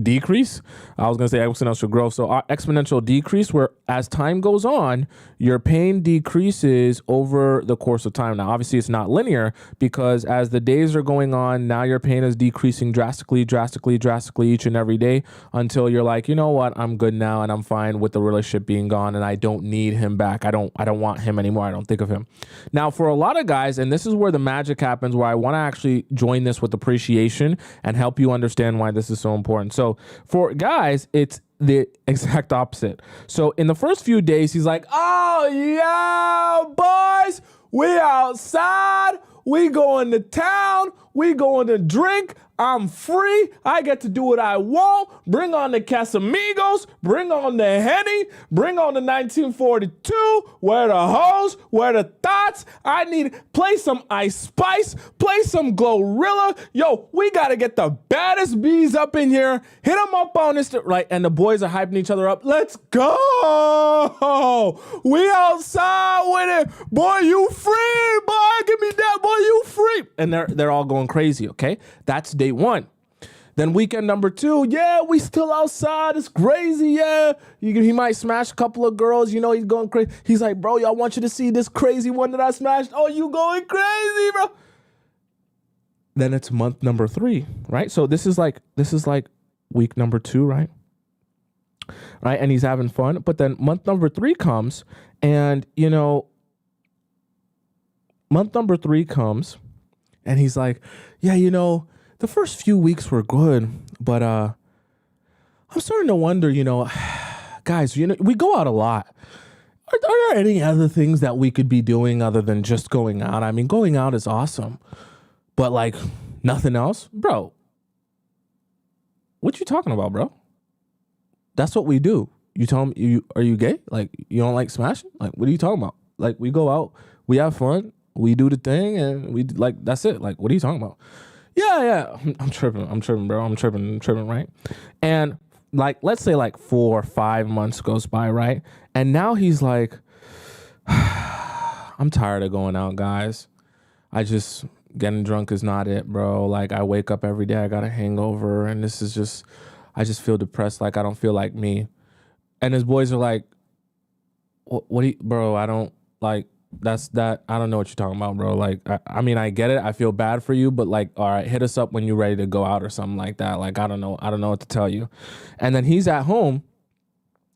decrease. I was going to say exponential growth. So exponential decrease, where as time goes on, your pain decreases over the course of time. Now, obviously, it's not linear, because as the days are going on, now your pain is decreasing drastically each and every day, until you're like, you know what, I'm good now and I'm fine with the relationship being gone and I don't need him back. I don't want him anymore. I don't think of him. Now, for a lot of guys, and this is where the magic happens, where I want to actually join this with appreciation and help you understand why this is so important. So for guys, it's the exact opposite. So in the first few days, he's like, oh yeah, boys, we outside, we going to town, we going to drink, I'm free, I get to do what I want, bring on the Casamigos, bring on the Henny, bring on the 1942, where the hoes, where the thoughts, I need, play some Ice Spice, play some Glorilla, yo, we gotta get the baddest bees up in here, hit them up on this, right, and the boys are hyping each other up, let's go, we outside with it, boy, you free, boy, give me that, boy, you free, and they're all going crazy, okay, that's day one. Then weekend number 2, yeah, we still outside. It's crazy, yeah. He might smash a couple of girls. You know, he's going crazy. He's like, bro, y'all want you to see this crazy one that I smashed. Oh, you going crazy, bro. Then it's month number 3, right? So this is like week number 2, right? Right, and he's having fun. But then month number 3 comes, and, you know, month number 3 comes, and he's like, yeah, you know, the first few weeks were good, but I'm starting to wonder, you know, guys, you know, we go out a lot. Are there any other things that we could be doing other than just going out? I mean, going out is awesome, but like nothing else? Bro, what you talking about, bro? That's what we do. You tell me, are you gay? Like, you don't like smashing? Like, what are you talking about? Like, we go out, we have fun, we do the thing, and we, like, that's it. Like, what are you talking about? Yeah, I'm tripping, bro. I'm tripping, right? And like, let's say like 4 or 5 months goes by, right? And now he's like, I'm tired of going out, guys. Getting drunk is not it, bro. Like, I wake up every day, I got a hangover, and this is just, I just feel depressed. Like, I don't feel like me. And his boys are like, what do you, bro, I don't, like, I don't know what you're talking about, bro. Like, I mean, I get it. I feel bad for you, but like, all right, hit us up when you're ready to go out or something like that. Like, I don't know what to tell you. And then he's at home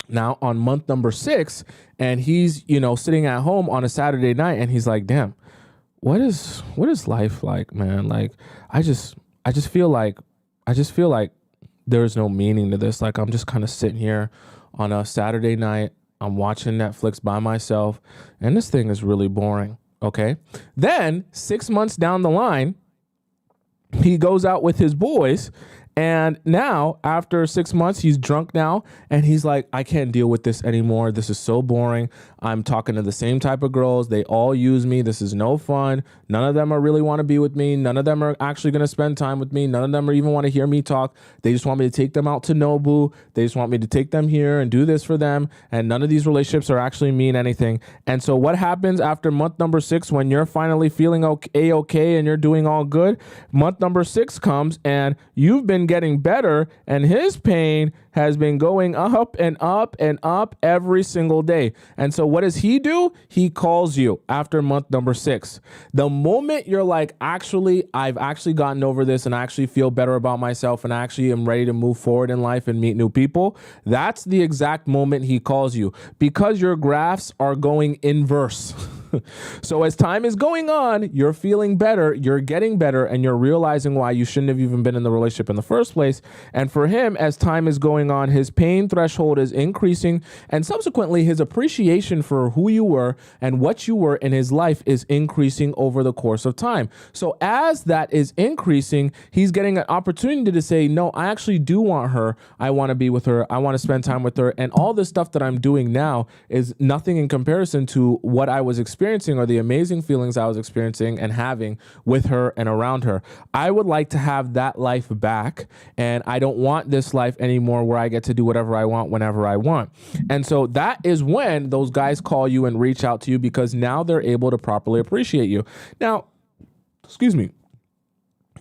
now on month number 6, and he's, you know, sitting at home on a Saturday night, and he's like, damn, what is life like, man? Like, I just feel like there's no meaning to this. Like, I'm just kind of sitting here on a Saturday night. I'm watching Netflix by myself, and this thing is really boring, okay? Then 6 months down the line, he goes out with his boys, and now after 6 months, he's drunk now, and he's like, I can't deal with this anymore. This is so boring. I'm talking to the same type of girls. They all use me. This is no fun. None of them really want to be with me. None of them are actually going to spend time with me. None of them even want to hear me talk. They just want me to take them out to Nobu. They just want me to take them here and do this for them. And none of these relationships are actually mean anything. And so what happens after month number 6, when you're finally feeling okay and you're doing all good? Month number 6 comes, and you've been getting better, and his pain has been going up and up and up every single day. And so what does he do? He calls you after month number 6. The moment you're like, actually, I've actually gotten over this, and I actually feel better about myself, and I actually am ready to move forward in life and meet new people, that's the exact moment he calls you, because your graphs are going inverse. So as time is going on, you're feeling better, you're getting better, and you're realizing why you shouldn't have even been in the relationship in the first place. And for him, as time is going on, his pain threshold is increasing, and subsequently his appreciation for who you were and what you were in his life is increasing over the course of time. So as that is increasing, he's getting an opportunity to say, no, I actually do want her. I want to be with her. I want to spend time with her. And all this stuff that I'm doing now is nothing in comparison to what I was experiencing, or the amazing feelings I was experiencing and having with her and around her. I would like to have that life back, and I don't want this life anymore where I get to do whatever I want whenever I want. And so that is when those guys call you and reach out to you, because now they're able to properly appreciate you. Now, excuse me.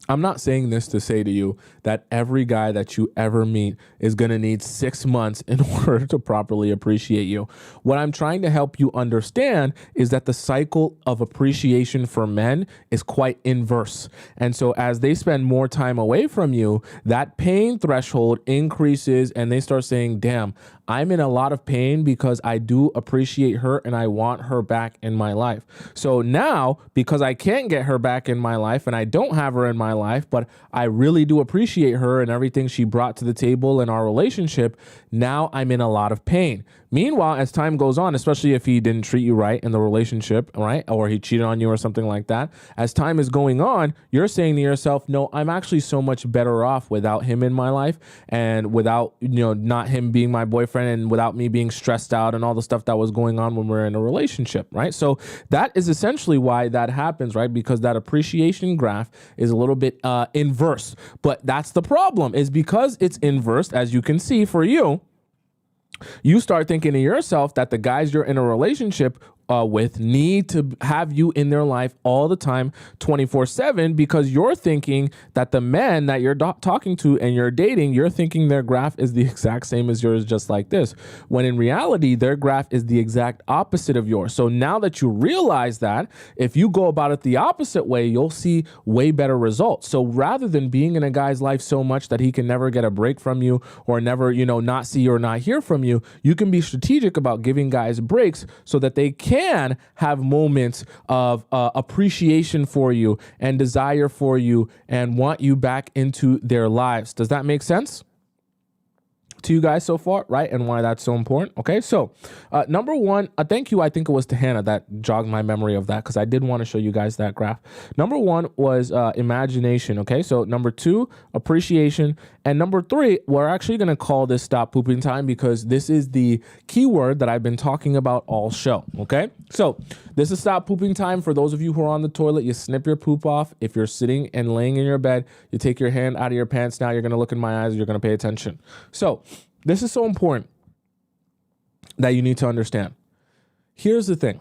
I'm not saying this to say to you that every guy that you ever meet is going to need 6 months in order to properly appreciate you. What I'm trying to help you understand is that the cycle of appreciation for men is quite inverse. And so as they spend more time away from you, that pain threshold increases and they start saying, damn, I'm in a lot of pain because I do appreciate her and I want her back in my life. So now, because I can't get her back in my life and I don't have her in my life, but I really do appreciate her and everything she brought to the table in our relationship, now I'm in a lot of pain. Meanwhile, as time goes on, especially if he didn't treat you right in the relationship, right, or he cheated on you or something like that, as time is going on, you're saying to yourself, no, I'm actually so much better off without him in my life and without, not him being my boyfriend and without me being stressed out and all the stuff that was going on when we're in a relationship, right? So that is essentially why that happens, right? Because that appreciation graph is a little bit inverse. But that's the problem, is because it's inverse, as you can see for you, you start thinking to yourself that the guys you're in a relationship with need to have you in their life all the time, 24/7, because you're thinking that the men that you're talking to and you're dating, you're thinking their graph is the exact same as yours, just like this, when in reality, their graph is the exact opposite of yours. So now that you realize that, if you go about it the opposite way, you'll see way better results. So rather than being in a guy's life so much that he can never get a break from you or never, not see or not hear from you, you can be strategic about giving guys breaks so that they can have moments of appreciation for you and desire for you and want you back into their lives. Does that make sense to you guys so far, right? And why that's so important. Okay, so number one, thank you. I think it was to Hannah that jogged my memory of that, because I did want to show you guys that graph. Number one was imagination. Okay, so number two, appreciation. And number three, we're actually going to call this stop pooping time, because this is the keyword that I've been talking about all show. Okay, so this is stop pooping time. For those of you who are on the toilet, you snip your poop off. If you're sitting and laying in your bed, you take your hand out of your pants. Now you're going to look in my eyes. You're going to pay attention. So this is so important that you need to understand. Here's the thing.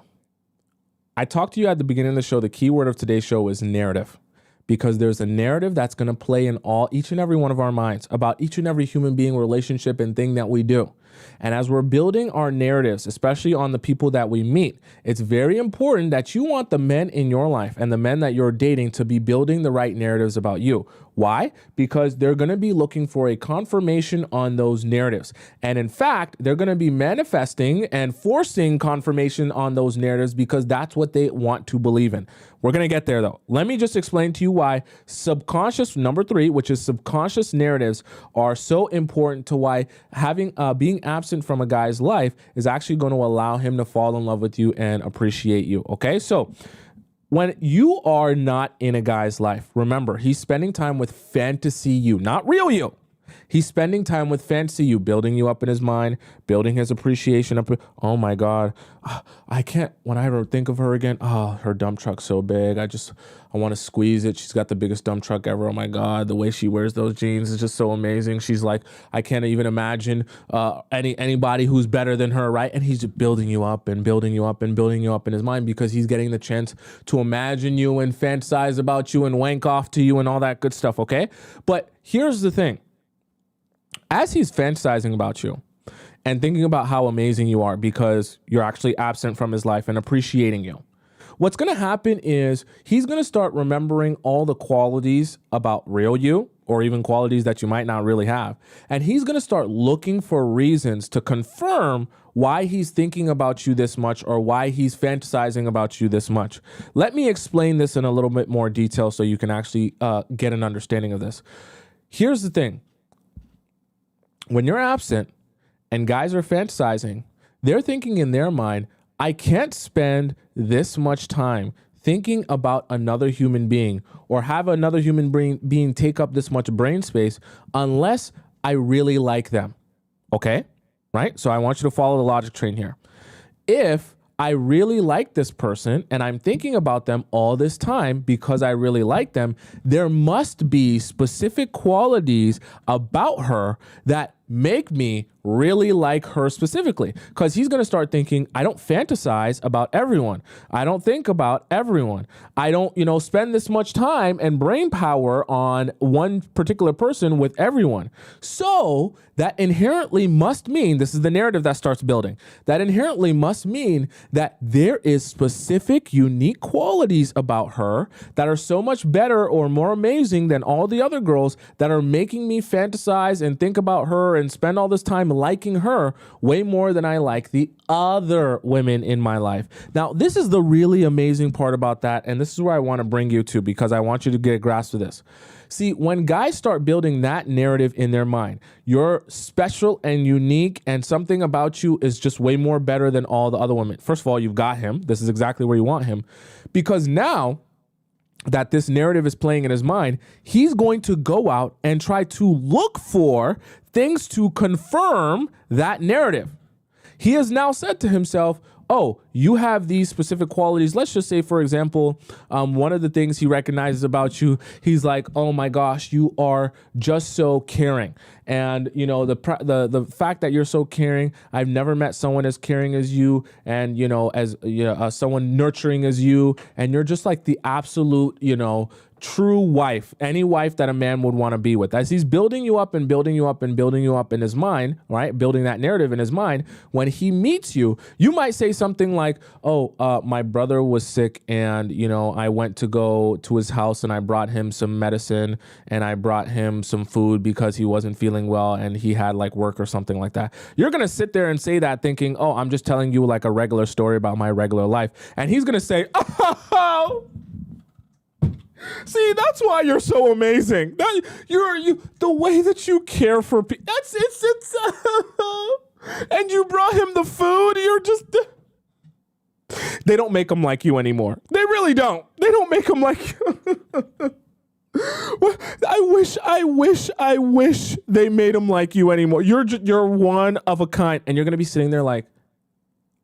I talked to you at the beginning of the show. The key word of today's show is narrative, because there's a narrative that's going to play in each and every one of our minds about each and every human being, relationship, and thing that we do. And as we're building our narratives, especially on the people that we meet, it's very important that you want the men in your life and the men that you're dating to be building the right narratives about you. Why? Because they're going to be looking for a confirmation on those narratives. And in fact, they're going to be manifesting and forcing confirmation on those narratives because that's what they want to believe in. We're going to get there though. Let me just explain to you why subconscious, number three, which is subconscious narratives, are so important to why having being absent from a guy's life is actually going to allow him to fall in love with you and appreciate you. Okay, so when you are not in a guy's life, remember, he's spending time with fantasy you, not real you. He's spending time with fantasy you, building you up in his mind, building his appreciation up. Oh my God, I can't, when I ever think of her again, her dump truck's so big. I want to squeeze it. She's got the biggest dump truck ever. Oh my God, the way she wears those jeans is just so amazing. She's like, I can't even imagine anybody who's better than her, right? And he's just building you up and building you up and building you up in his mind because he's getting the chance to imagine you and fantasize about you and wank off to you and all that good stuff, okay? But here's the thing. As he's fantasizing about you and thinking about how amazing you are because you're actually absent from his life and appreciating you, what's going to happen is he's going to start remembering all the qualities about real you, or even qualities that you might not really have. And he's going to start looking for reasons to confirm why he's thinking about you this much or why he's fantasizing about you this much. Let me explain this in a little bit more detail so you can actually get an understanding of this. Here's the thing. When you're absent and guys are fantasizing, they're thinking in their mind, I can't spend this much time thinking about another human being or have another human being take up this much brain space unless I really like them. Okay? Right? So I want you to follow the logic train here. If I really like this person and I'm thinking about them all this time because I really like them, there must be specific qualities about her that make me really like her specifically, because he's going to start thinking, I don't fantasize about everyone. I don't think about everyone. I don't, spend this much time and brain power on one particular person with everyone. So that inherently must mean, this is the narrative that starts building, that inherently must mean that there is specific, unique qualities about her that are so much better or more amazing than all the other girls that are making me fantasize and think about her and spend all this time liking her way more than I like the other women in my life. Now, this is the really amazing part about that, and this is where I want to bring you to, because I want you to get a grasp of this. See, when guys start building that narrative in their mind, you're special and unique, and something about you is just way more better than all the other women. First of all, you've got him. This is exactly where you want him, because now that this narrative is playing in his mind, he's going to go out and try to look for things to confirm that narrative. He has now said to himself, oh, you have these specific qualities. Let's just say, for example, one of the things he recognizes about you, he's like, oh my gosh, you are just so caring. And, the fact that you're so caring, I've never met someone as caring as you, and, as someone nurturing as you. And you're just like the absolute, true wife, any wife that a man would want to be with. As he's building you up and building you up and building you up in his mind, right? Building that narrative in his mind, when he meets you, you might say something like, oh, my brother was sick, and, I went to go to his house and I brought him some medicine and I brought him some food because he wasn't feeling well and he had like work or something like that. You're going to sit there and say that thinking, oh, I'm just telling you like a regular story about my regular life. And he's going to say, oh, see, that's why you're so amazing. That you the way that you care for people. That's it's and you brought him the food. You're just. They don't make them like you anymore. They really don't. They don't make them like you. I wish they made them like you anymore. You're one of a kind, and you're gonna be sitting there like,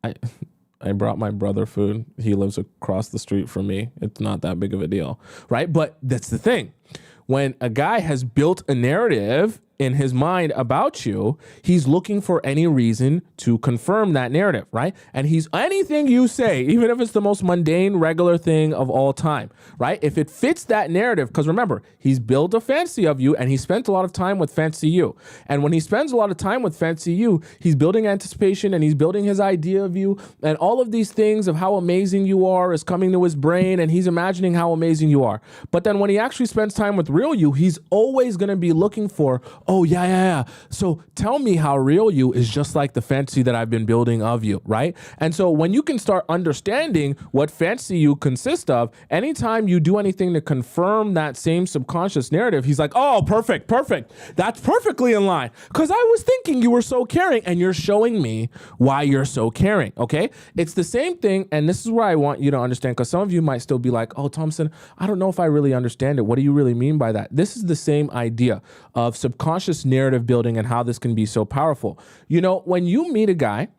I brought my brother food. He lives across the street from me. It's not that big of a deal, right? But that's the thing. When a guy has built a narrative in his mind about you, he's looking for any reason to confirm that narrative, right? And anything you say, even if it's the most mundane, regular thing of all time, right? If it fits that narrative, because remember, he's built a fantasy of you and he spent a lot of time with fantasy you. And when he spends a lot of time with fantasy you, he's building anticipation and he's building his idea of you, and all of these things of how amazing you are is coming to his brain, and he's imagining how amazing you are. But then when he actually spends time with real you, he's always going to be looking for, oh, yeah. So tell me how real you is just like the fantasy that I've been building of you, right? And so when you can start understanding what fantasy you consist of, anytime you do anything to confirm that same subconscious narrative, he's like, oh, perfect. That's perfectly in line. Because I was thinking you were so caring, and you're showing me why you're so caring, okay? It's the same thing, and this is where I want you to understand, because some of you might still be like, oh, Tomisin, I don't know if I really understand it. What do you really mean by that? This is the same idea of subconscious narrative building and how this can be so powerful. When you meet a guy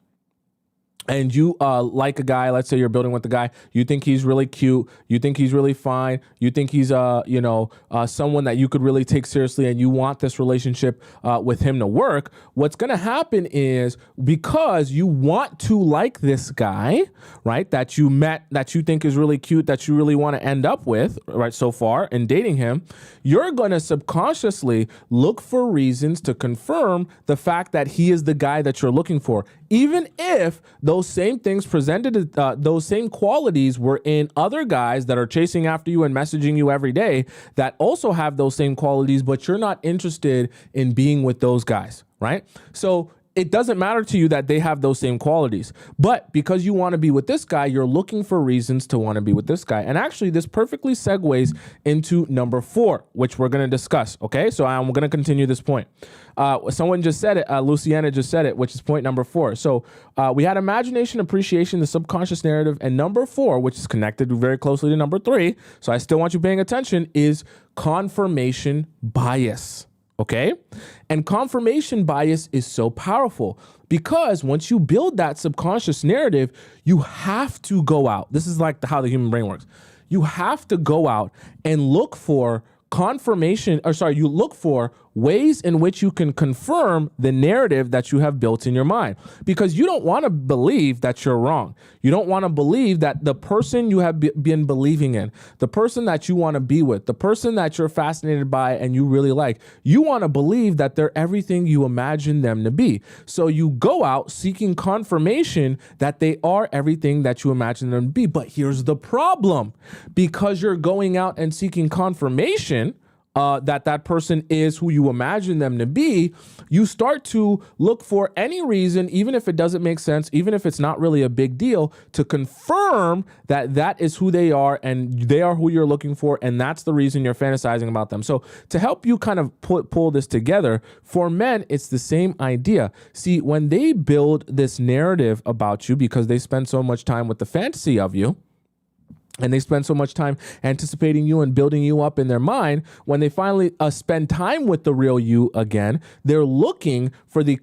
and you like a guy, let's say you're building with the guy, you think he's really cute, you think he's really fine, you think he's someone that you could really take seriously, and you want this relationship with him to work. What's going to happen is, because you want to like this guy, right, that you met, that you think is really cute, that you really want to end up with, right, so far in dating him, you're going to subconsciously look for reasons to confirm the fact that he is the guy that you're looking for, even if those same things presented, those same qualities were in other guys that are chasing after you and messaging you every day that also have those same qualities, but you're not interested in being with those guys, right? So it doesn't matter to you that they have those same qualities, but because you want to be with this guy, you're looking for reasons to want to be with this guy. And actually, this perfectly segues into number 4, which we're going to discuss. Okay, so I'm going to continue this point. Someone just said it. Luciana just said it, which is point number 4. So we had imagination, appreciation, the subconscious narrative, and number 4, which is connected very closely to number 3. So I still want you paying attention, is confirmation bias. Okay? And confirmation bias is so powerful because once you build that subconscious narrative, you have to go out. This is like how the human brain works. You have to go out and look for you look for ways in which you can confirm the narrative that you have built in your mind, because you don't want to believe that you're wrong. You don't want to believe that the person you have been believing in, the person that you want to be with, the person that you're fascinated by and you really like, you want to believe that they're everything you imagine them to be. So you go out seeking confirmation that they are everything that you imagine them to be. But here's the problem. Because you're going out and seeking confirmation that person is who you imagine them to be, you start to look for any reason, even if it doesn't make sense, even if it's not really a big deal, to confirm that that is who they are and they are who you're looking for, and that's the reason you're fantasizing about them. So to help you kind of pull this together, for men, it's the same idea. See, when they build this narrative about you because they spend so much time with the fantasy of you, and they spend so much time anticipating you and building you up in their mind, when they finally spend time with the real you again, they're looking for the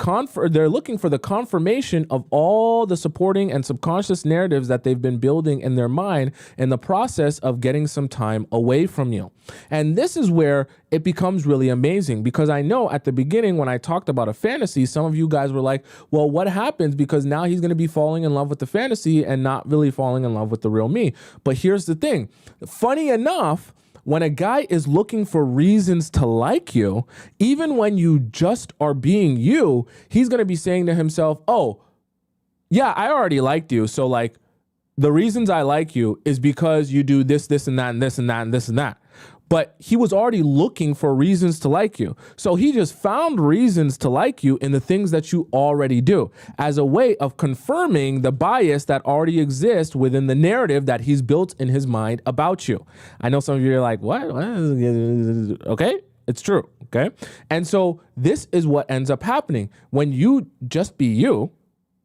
confirmation of all the supporting and subconscious narratives that they've been building in their mind in the process of getting some time away from you. And this is where it becomes really amazing, because I know at the beginning when I talked about a fantasy, some of you guys were like, well, what happens? Because now he's going to be falling in love with the fantasy and not really falling in love with the real me. But here's the thing. Funny enough, when a guy is looking for reasons to like you, even when you just are being you, he's going to be saying to himself, oh, yeah, I already liked you. So like the reasons I like you is because you do this, this, and that, and this, and that, and this, and that. But he was already looking for reasons to like you. So he just found reasons to like you in the things that you already do as a way of confirming the bias that already exists within the narrative that he's built in his mind about you. I know some of you are like, what? Okay, it's true. Okay. And so this is what ends up happening when you just be you.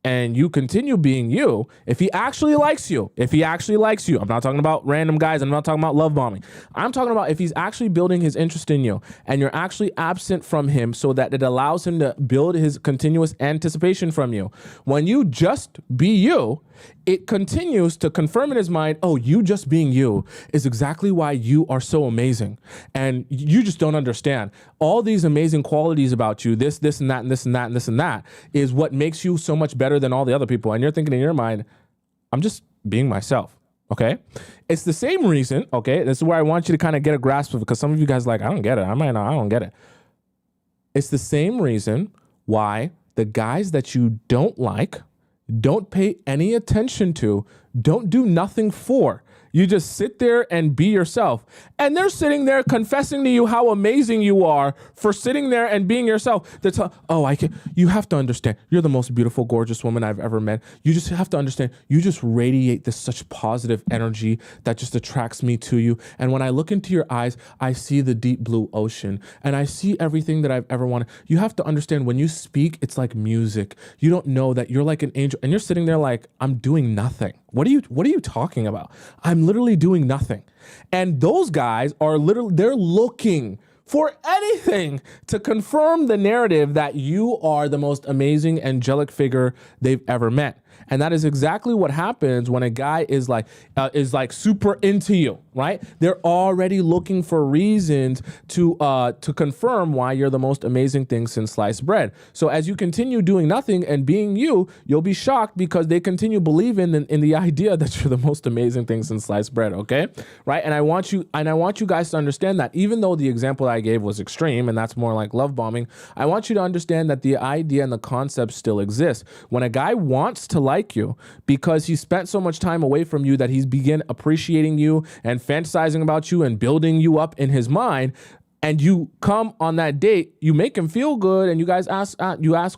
And you continue being you, if he actually likes you, I'm not talking about random guys, I'm not talking about love bombing. I'm talking about if he's actually building his interest in you and you're actually absent from him so that it allows him to build his continuous anticipation from you. When you just be you, it continues to confirm in his mind, oh, you just being you is exactly why you are so amazing. And you just don't understand. All these amazing qualities about you, this, and that, and this, and that, and this, and that, is what makes you so much better than all the other people. And you're thinking in your mind, I'm just being myself. Okay. It's the same reason. Okay. This is where I want you to kind of get a grasp of it, because some of you guys are like, I don't get it. I don't get it. It's the same reason why the guys that you don't like, don't pay any attention to, don't do nothing for. You just sit there and be yourself. And they're sitting there confessing to you how amazing you are for sitting there and being yourself. You have to understand. You're the most beautiful, gorgeous woman I've ever met. You just have to understand. You just radiate this such positive energy that just attracts me to you. And when I look into your eyes, I see the deep blue ocean and I see everything that I've ever wanted. You have to understand, when you speak, it's like music. You don't know that you're like an angel, and you're sitting there like, I'm doing nothing. What are you talking about? I'm literally doing nothing. And those guys are they're looking for anything to confirm the narrative that you are the most amazing angelic figure they've ever met. And that is exactly what happens when a guy is like super into you, right? They're already looking for reasons to confirm why you're the most amazing thing since sliced bread. So as you continue doing nothing and being you, you'll be shocked because they continue believing in the idea that you're the most amazing thing since sliced bread. Okay, right? And I want you guys to understand that even though the example I gave was extreme and that's more like love bombing, I want you to understand that the idea and the concept still exists. When a guy wants to like you because he spent so much time away from you that he's begin appreciating you and fantasizing about you and building you up in his mind, and you come on that date, you make him feel good, and you guys ask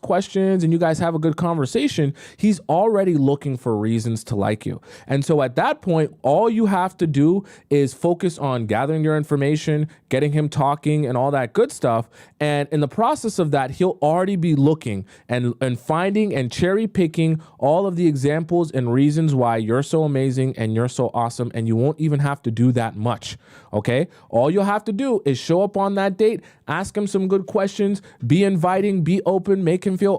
questions, and you guys have a good conversation, he's already looking for reasons to like you. And so at that point, all you have to do is focus on gathering your information, getting him talking, and all that good stuff. And in the process of that, he'll already be looking and finding and cherry picking all of the examples and reasons why you're so amazing and you're so awesome, and you won't even have to do that much. Okay? All you'll have to do is show up on that date, ask him some good questions, be inviting, be open, make him feel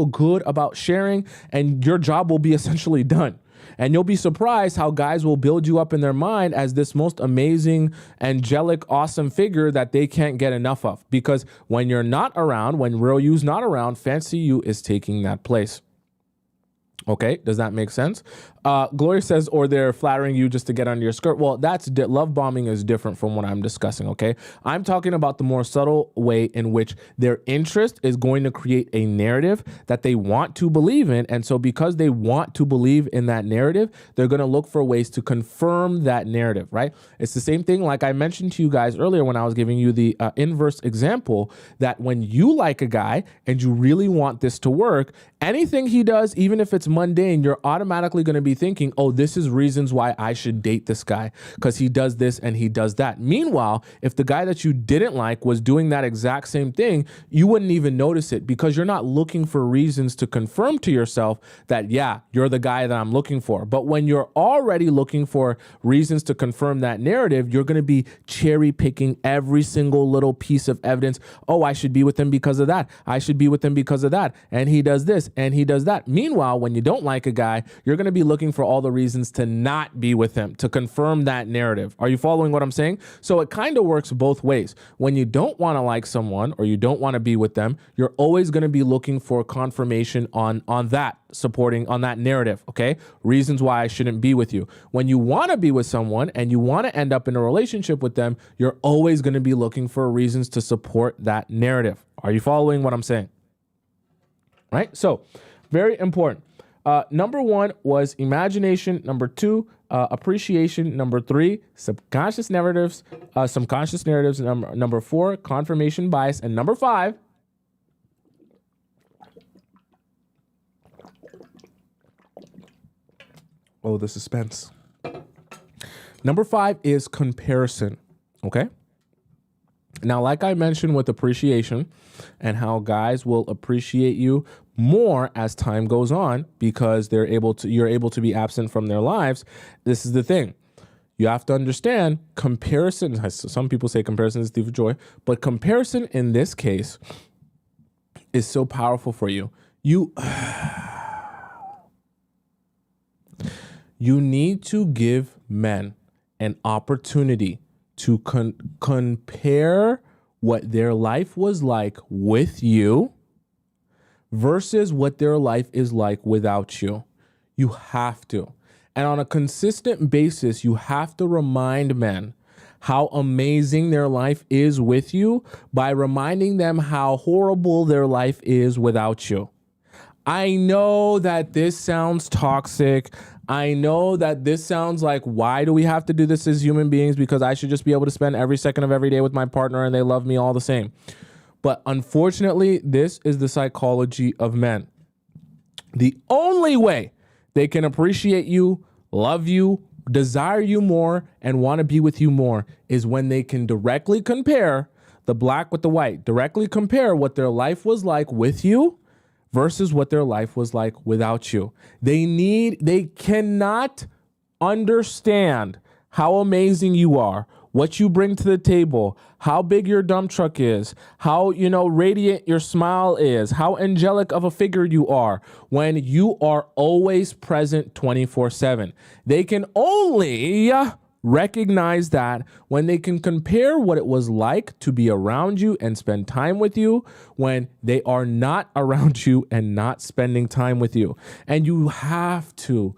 good about sharing, and your job will be essentially done. And you'll be surprised how guys will build you up in their mind as this most amazing, angelic, awesome figure that they can't get enough of. Because when you're not around, when real you's not around, fancy you is taking that place. Okay, does that make sense? Gloria says, or they're flattering you just to get under your skirt. Well, love bombing is different from what I'm discussing, okay? I'm talking about the more subtle way in which their interest is going to create a narrative that they want to believe in. And so because they want to believe in that narrative, they're going to look for ways to confirm that narrative, right? It's the same thing like I mentioned to you guys earlier when I was giving you the inverse example, that when you like a guy and you really want this to work, anything he does, even if it's mundane, you're automatically going to be thinking, oh, this is reasons why I should date this guy because he does this and he does that. Meanwhile, if the guy that you didn't like was doing that exact same thing, you wouldn't even notice it because you're not looking for reasons to confirm to yourself that, yeah, you're the guy that I'm looking for. But when you're already looking for reasons to confirm that narrative, you're going to be cherry picking every single little piece of evidence. Oh, I should be with him because of that. I should be with him because of that. And he does this and he does that. Meanwhile, when you don't like a guy, you're going to be looking for all the reasons to not be with him, to confirm that narrative. Are you following what I'm saying? So it kind of works both ways. When you don't want to like someone or you don't want to be with them, you're always going to be looking for confirmation on that, supporting on that narrative, okay? Reasons why I shouldn't be with you. When you want to be with someone and you want to end up in a relationship with them, you're always going to be looking for reasons to support that narrative. Are you following what I'm saying? Right? So very important. Number one was imagination. Number two, appreciation. Number three, subconscious narratives, subconscious narratives. Number four, confirmation bias. And number five, oh, the suspense. Number five is comparison. Okay. Now, like I mentioned with appreciation and how guys will appreciate you more as time goes on because you're able to be absent from their lives. This is the thing. You have to understand comparison. Some people say comparison is the thief of joy, but comparison in this case is so powerful for you. You need to give men an opportunity to compare what their life was like with you versus what their life is like without you. You have to. And on a consistent basis, you have to remind men how amazing their life is with you by reminding them how horrible their life is without you. I know that this sounds toxic. I know that this sounds like, why do we have to do this as human beings? Because I should just be able to spend every second of every day with my partner and they love me all the same. But unfortunately, this is the psychology of men. The only way they can appreciate you, love you, desire you more, and want to be with you more is when they can directly compare the black with the white, directly compare what their life was like with you versus what their life was like without you. They cannot understand how amazing you are, what you bring to the table, how big your dump truck is, how, radiant your smile is, how angelic of a figure you are when you are always present 24/7. They can only recognize that when they can compare what it was like to be around you and spend time with you when they are not around you and not spending time with you. And you have to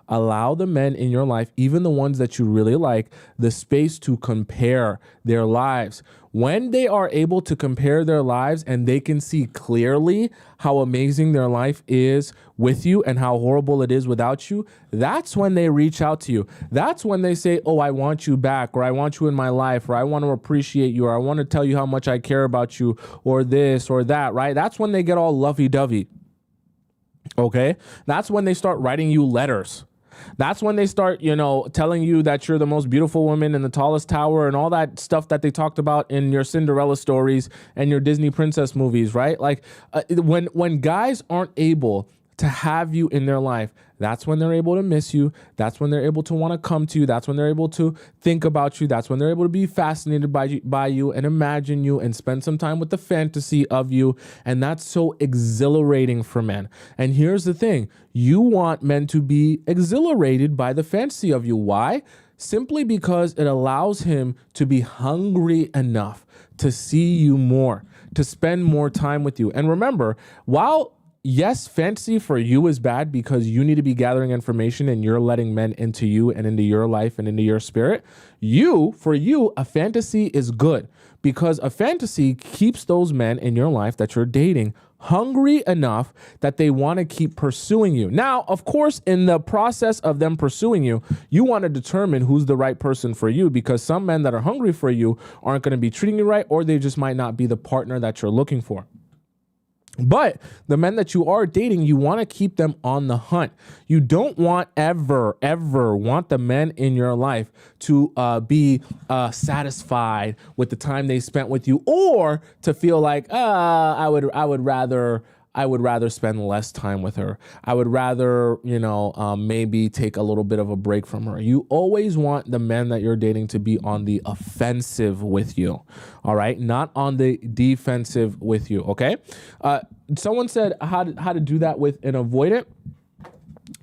allow the men in your life, even the ones that you really like, the space to compare their lives. When they are able to compare their lives and they can see clearly how amazing their life is with you and how horrible it is without you, that's when they reach out to you. That's when they say, oh, I want you back, or I want you in my life, or I want to appreciate you, or I want to tell you how much I care about you, or this or that, right? That's when they get all lovey-dovey. Okay? That's when they start writing you letters. That's when they start, telling you that you're the most beautiful woman in the tallest tower and all that stuff that they talked about in your Cinderella stories and your Disney princess movies, right? Like when guys aren't able to have you in their life, that's when they're able to miss you. That's when they're able to want to come to you. That's when they're able to think about you. That's when they're able to be fascinated by you and imagine you and spend some time with the fantasy of you. And that's so exhilarating for men. And here's the thing. You want men to be exhilarated by the fantasy of you. Why? Simply because it allows him to be hungry enough to see you more, to spend more time with you. And remember, while yes, fantasy for you is bad because you need to be gathering information and you're letting men into you and into your life and into your spirit. For you, a fantasy is good because a fantasy keeps those men in your life that you're dating hungry enough that they want to keep pursuing you. Now, of course, in the process of them pursuing you, you want to determine who's the right person for you because some men that are hungry for you aren't going to be treating you right, or they just might not be the partner that you're looking for. But the men that you are dating, you want to keep them on the hunt. You don't want ever want the men in your life to be satisfied with the time they spent with you, or to feel like, I would rather spend less time with her. I would rather, maybe take a little bit of a break from her. You always want the men that you're dating to be on the offensive with you. All right. Not on the defensive with you. Okay. Someone said how to do that with an avoidant.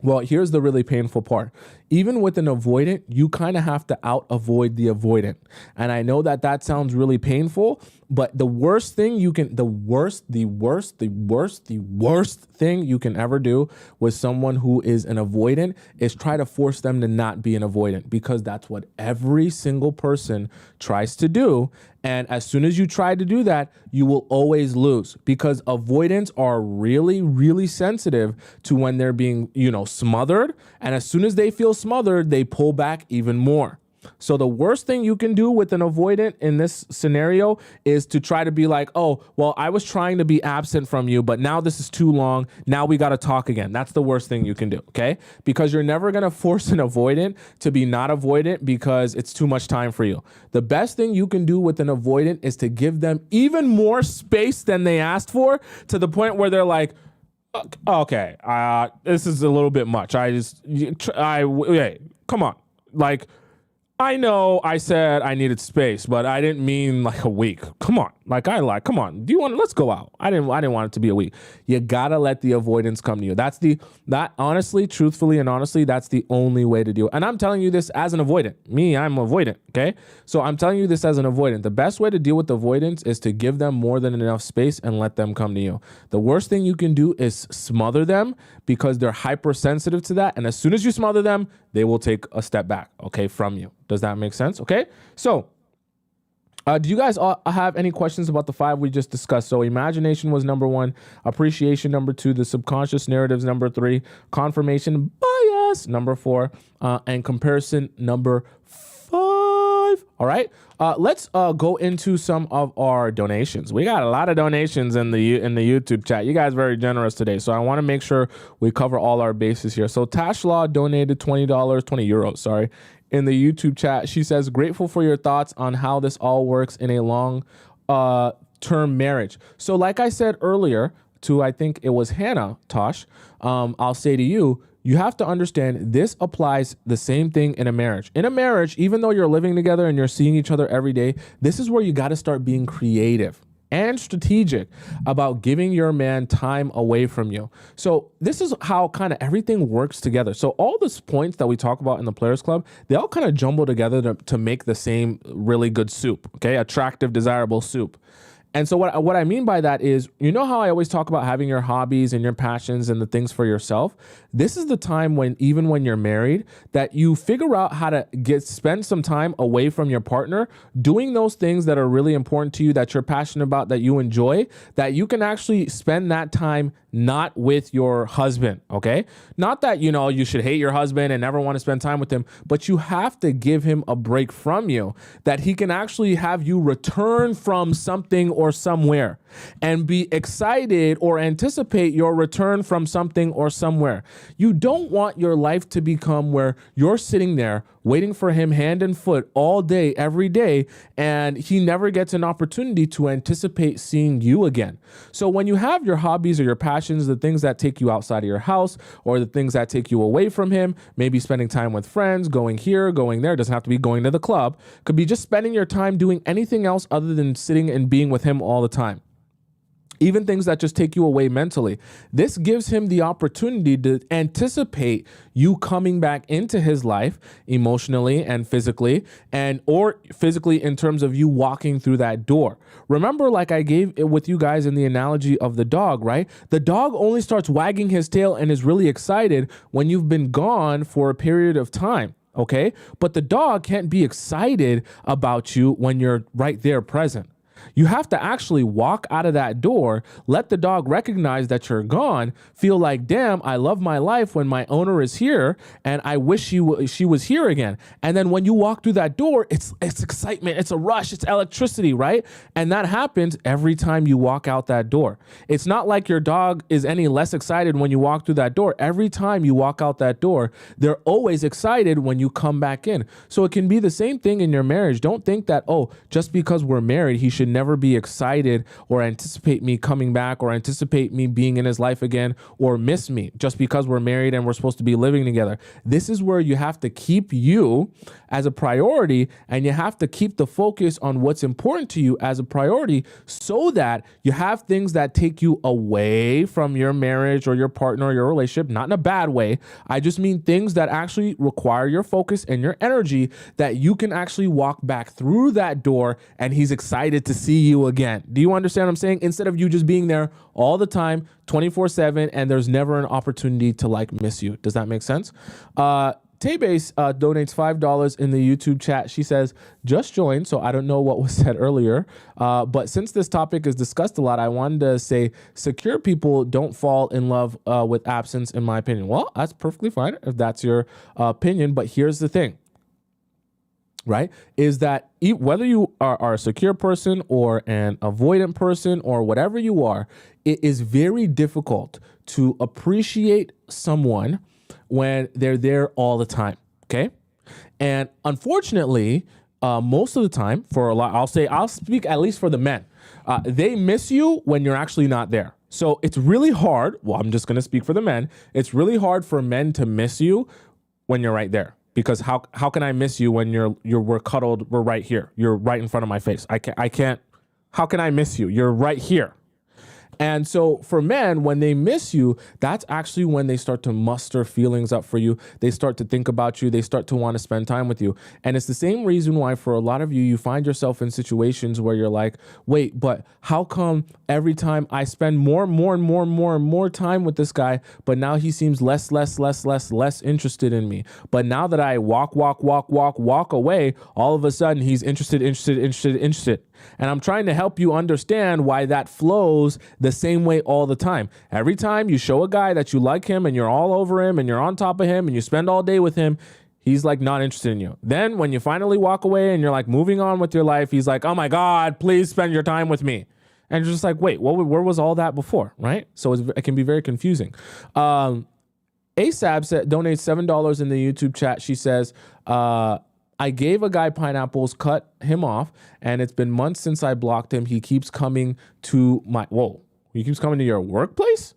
Well, here's the really painful part. Even with an avoidant, you kind of have to avoid the avoidant. And I know that sounds really painful, but the worst thing the worst thing you can ever do with someone who is an avoidant is try to force them to not be an avoidant, because that's what every single person tries to do. And as soon as you try to do that, you will always lose, because avoidants are really, really sensitive to when they're being, smothered. And as soon as they feel smothered, they pull back even more. So the worst thing you can do with an avoidant in this scenario is to try to be like, oh, well, I was trying to be absent from you, but now this is too long. Now we got to talk again. That's the worst thing you can do. Okay. Because you're never going to force an avoidant to be not avoidant because it's too much time for you. The best thing you can do with an avoidant is to give them even more space than they asked for, to the point where they're like, okay, this is a little bit much. Come on. Like, I know I said I needed space, but I didn't mean like a week. Come on. Come on. Let's go out. I didn't want it to be a week. You gotta let the avoidance come to you. That's the only way to do it. And I'm telling you this as an avoidant. I'm avoidant. Okay. So I'm telling you this as an avoidant. The best way to deal with avoidance is to give them more than enough space and let them come to you. The worst thing you can do is smother them, because they're hypersensitive to that. And as soon as you smother them, they will take a step back, okay, from you. Does that make sense? Okay. So, do you guys all have any questions about the 5 we just discussed? So imagination was number 1, appreciation number 2, the subconscious narratives number 3, confirmation bias number 4, and comparison number 5. All right. Let's go into some of our donations. We got a lot of donations in the YouTube chat. You guys are very generous today, so I want to make sure we cover all our bases here. So Tashlaw donated $20, 20 euros, sorry, in the YouTube chat. She says, grateful for your thoughts on how this all works in a long term marriage. So like I said earlier to, I think it was Hannah, Tosh, I'll say to you, you have to understand this applies the same thing in a marriage. In a marriage, even though you're living together and you're seeing each other every day, this is where you got to start being creative and strategic about giving your man time away from you. So this is how kind of everything works together. So all these points that we talk about in the Players Club, they all kind of jumble together to make the same really good soup, okay? Attractive, desirable soup. And so what I mean by that is, how I always talk about having your hobbies and your passions and the things for yourself? This is the time when, even when you're married, that you figure out how to spend some time away from your partner, doing those things that are really important to you, that you're passionate about, that you enjoy, that you can actually spend that time not with your husband, okay? Not that, you should hate your husband and never want to spend time with him, but you have to give him a break from you, that he can actually have you return from something or somewhere and be excited or anticipate your return from something or somewhere. You don't want your life to become where you're sitting there waiting for him hand and foot all day, every day, and he never gets an opportunity to anticipate seeing you again. So when you have your hobbies or your passions, the things that take you outside of your house or the things that take you away from him, maybe spending time with friends, going here, going there, doesn't have to be going to the club, could be just spending your time doing anything else other than sitting and being with him all the time. Even things that just take you away mentally. This gives him the opportunity to anticipate you coming back into his life emotionally and physically, or physically in terms of you walking through that door. Remember, like I gave it with you guys in the analogy of the dog, right? The dog only starts wagging his tail and is really excited when you've been gone for a period of time. Okay. But the dog can't be excited about you when you're right there present. You have to actually walk out of that door, let the dog recognize that you're gone, feel like, damn, I love my life when my owner is here, and I wish she was here again. And then when you walk through that door, it's excitement, it's a rush, it's electricity, right? And that happens every time you walk out that door. It's not like your dog is any less excited when you walk through that door. Every time you walk out that door, they're always excited when you come back in. So it can be the same thing in your marriage. Don't think that, oh, just because we're married, he should never be excited or anticipate me coming back or anticipate me being in his life again or miss me just because we're married and we're supposed to be living together. This is where you have to keep you as a priority, and you have to keep the focus on what's important to you as a priority so that you have things that take you away from your marriage or your partner or your relationship, not in a bad way. I just mean things that actually require your focus and your energy, that you can actually walk back through that door and he's excited to see you again. Do you understand what I'm saying? Instead of you just being there all the time, 24/7, and there's never an opportunity to like miss you. Does that make sense? Taybase donates $5 in the YouTube chat. She says, just joined, so I don't know what was said earlier. But since this topic is discussed a lot, I wanted to say secure people don't fall in love with absence, in my opinion. Well, that's perfectly fine if that's your opinion. But here's the thing, right? Is that whether you are a secure person or an avoidant person or whatever you are, it is very difficult to appreciate someone when they're there all the time, okay? And unfortunately, most of the time, for a lot, I'll speak at least for the men, they miss you when you're actually not there. So it's really hard, well, I'm just gonna speak for the men, it's really hard for men to miss you when you're right there. Because how can I miss you when we're cuddled, we're right here, you're right in front of my face. I can't, how can I miss you? You're right here. And so for men, when they miss you, that's actually when they start to muster feelings up for you. They start to think about you. They start to want to spend time with you. And it's the same reason why for a lot of you, you find yourself in situations where you're like, wait, but how come every time I spend more time with this guy, but now he seems less interested in me. But now that I walk away, all of a sudden he's interested. And I'm trying to help you understand why that flows the same way all the time. Every time you show a guy that you like him and you're all over him and you're on top of him and you spend all day with him, he's like not interested in you. Then when you finally walk away and you're like moving on with your life, he's like, oh my God, please spend your time with me. And you're just like, wait, where was all that before, right? So it can be very confusing. ASAB donates $7 in the YouTube chat. She says, I gave a guy pineapples, cut him off, and it's been months since I blocked him. He keeps coming to he keeps coming to your workplace?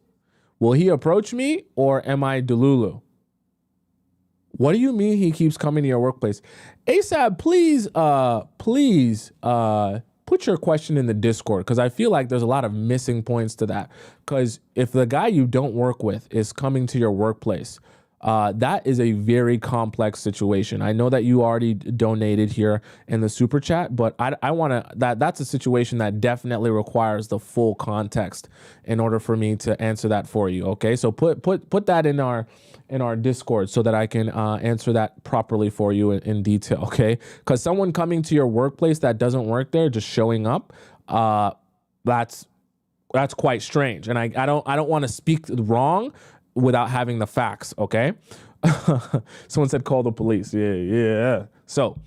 Will he approach me or am I Delulu? What do you mean he keeps coming to your workplace? ASAB, please, put your question in the Discord, because I feel like there's a lot of missing points to that. Because if the guy you don't work with is coming to your workplace, that is a very complex situation. I know that you already donated here in the super chat, but I want to, that's a situation that definitely requires the full context in order for me to answer that for you. Okay. So put that in our Discord so that I can answer that properly for you in detail. Okay. Cause someone coming to your workplace that doesn't work there, just showing up, that's quite strange. And I don't want to speak wrong without having the facts, okay? Someone said call the police. Yeah. So,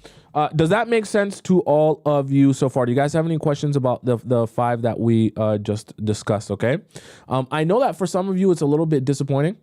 does that make sense to all of you so far? Do you guys have any questions about the 5 that we just discussed, okay? I know that for some of you, it's a little bit disappointing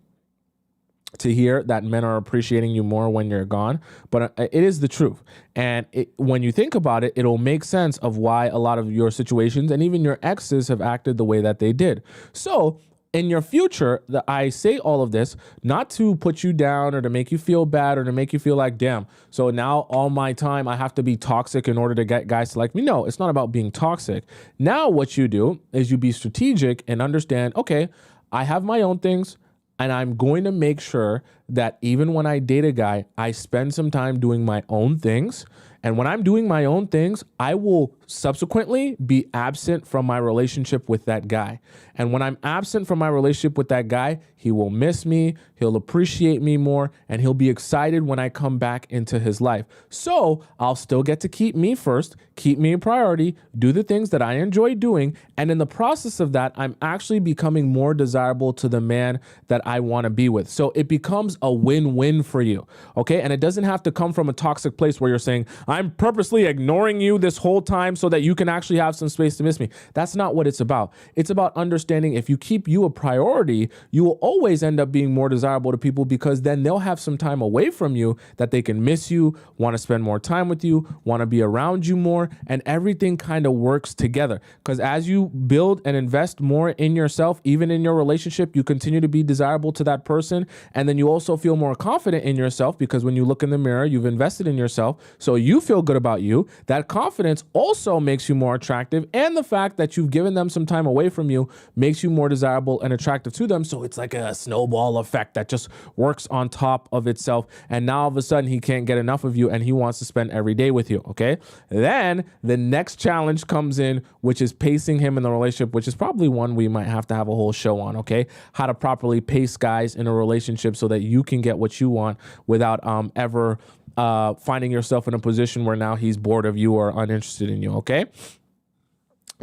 to hear that men are appreciating you more when you're gone, but it is the truth. And when you think about it, it'll make sense of why a lot of your situations and even your exes have acted the way that they did. So in your future, I say all of this not to put you down or to make you feel bad or to make you feel like, damn, so now all my time I have to be toxic in order to get guys to like me. No, it's not about being toxic. Now what you do is you be strategic and understand, okay, I have my own things. And I'm going to make sure that even when I date a guy, I spend some time doing my own things. And when I'm doing my own things, I will subsequently be absent from my relationship with that guy. And when I'm absent from my relationship with that guy, he will miss me, he'll appreciate me more, and he'll be excited when I come back into his life. So I'll still get to keep me first, keep me a priority, do the things that I enjoy doing. And in the process of that, I'm actually becoming more desirable to the man that I want to be with. So it becomes a win-win for you, okay? And it doesn't have to come from a toxic place where you're saying, I'm purposely ignoring you this whole time so that you can actually have some space to miss me. That's not what it's about. It's about understanding if you keep you a priority, you will always end up being more desirable to people because then they'll have some time away from you that they can miss you, want to spend more time with you, want to be around you more, and everything kind of works together. Because as you build and invest more in yourself, even in your relationship, you continue to be desirable to that person. And then you also feel more confident in yourself because when you look in the mirror, you've invested in yourself. So you feel good about you. That confidence also makes you more attractive. And the fact that you've given them some time away from you makes you more desirable and attractive to them. So it's like a snowball effect that just works on top of itself. And now all of a sudden he can't get enough of you and he wants to spend every day with you. Okay. Then the next challenge comes in, which is pacing him in the relationship, which is probably one we might have to have a whole show on. Okay. How to properly pace guys in a relationship so that you can get what you want without ever finding yourself in a position where now he's bored of you or uninterested in you, okay?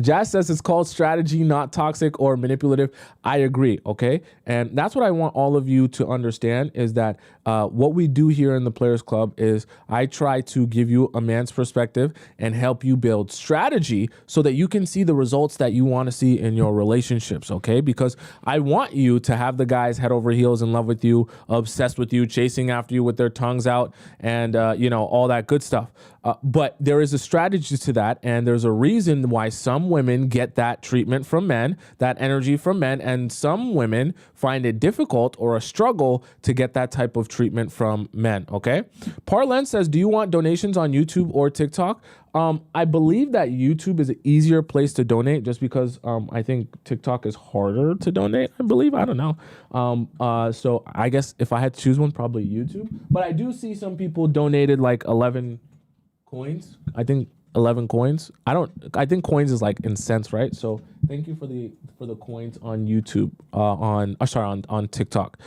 Jazz says it's called strategy, not toxic or manipulative. I agree, okay? And that's what I want all of you to understand is that what we do here in the Players Club is I try to give you a man's perspective and help you build strategy so that you can see the results that you want to see in your relationships, okay? Because I want you to have the guys head over heels in love with you, obsessed with you, chasing after you with their tongues out and, all that good stuff. But there is a strategy to that, and there's a reason why some women get that treatment from men, that energy from men, and some women find it difficult or a struggle to get that type of treatment from men, okay? Parlen says, do you want donations on YouTube or TikTok? I believe that YouTube is an easier place to donate just because I think TikTok is harder to donate, I believe. I don't know. So I guess if I had to choose one, probably YouTube. But I do see some people donated like 11 coins. I think 11 coins. I think coins is like in cents, right? So thank you for the coins on YouTube, on TikTok.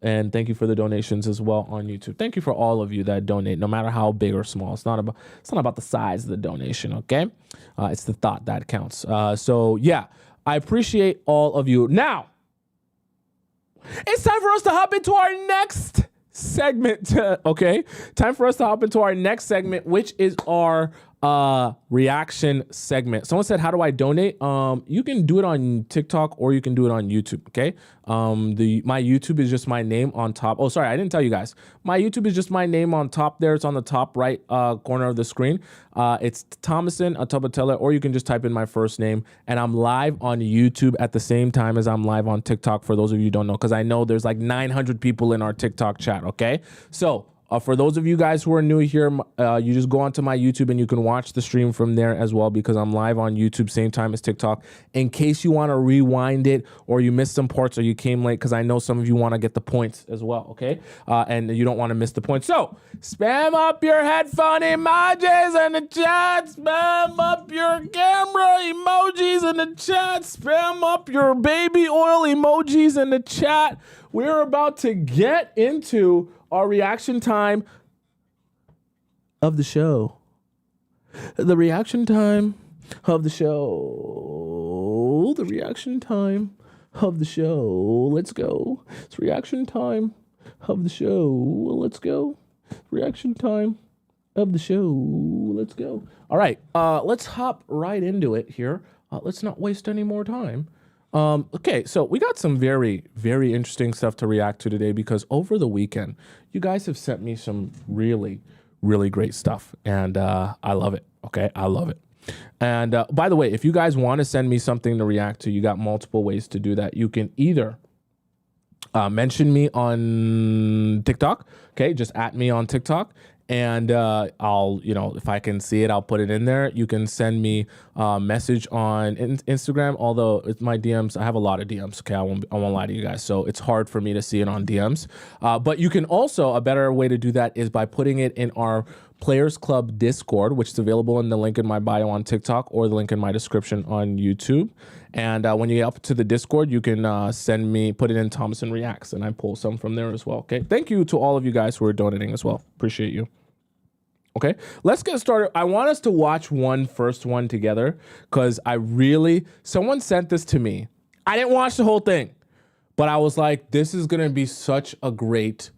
And thank you for the donations as well on YouTube. Thank you for all of you that donate, no matter how big or small. It's not about the size of the donation, okay? It's the thought that counts. So yeah, I appreciate all of you. Now, it's time for us to hop into our next segment, okay? Time for us to hop into our next segment, which is our reaction segment. Someone said, how do I donate? You can do it on TikTok or you can do it on YouTube, okay? My YouTube is just my name on top. Oh, sorry, I didn't tell you guys. My YouTube is just my name on top there. It's on the top right corner of the screen. It's Tomisin Atobatele, or you can just type in my first name. And I'm live on YouTube at the same time as I'm live on TikTok, for those of you who don't know, because I know there's like 900 people in our TikTok chat, okay? So for those of you guys who are new here, you just go onto my YouTube and you can watch the stream from there as well, because I'm live on YouTube same time as TikTok. In case you want to rewind it or you missed some parts or you came late, because I know some of you want to get the points as well, okay? And you don't want to miss the points. So spam up your headphone emojis in the chat. Spam up your camera emojis in the chat. Spam up your baby oil emojis in the chat. We're about to get into our reaction time of the show. The reaction time of the show. The reaction time of the show. Let's go. It's reaction time of the show. Let's go. Reaction time of the show. Let's go. All right. Let's hop right into it here. Let's not waste any more time. Okay, so we got some very, very interesting stuff to react to today because over the weekend, you guys have sent me some really, really great stuff, and I love it. Okay, I love it. And by the way, if you guys want to send me something to react to, you got multiple ways to do that. You can either mention me on TikTok. Okay, just at me on TikTok. And I'll, if I can see it, I'll put it in there. You can send me a message on Instagram, although it's my DMs. I have a lot of DMs. Okay, I won't lie to you guys. So it's hard for me to see it on DMs. But you can also, a better way to do that is by putting it in our Players Club Discord, which is available in the link in my bio on TikTok or the link in my description on YouTube. And when you get up to the Discord, you can put it in Tomisin Reacts, and I pull some from there as well. Okay. Thank you to all of you guys who are donating as well. Appreciate you. Okay, let's get started. I want us to watch first one together because someone sent this to me. I didn't watch the whole thing, but I was like, this is going to be such a great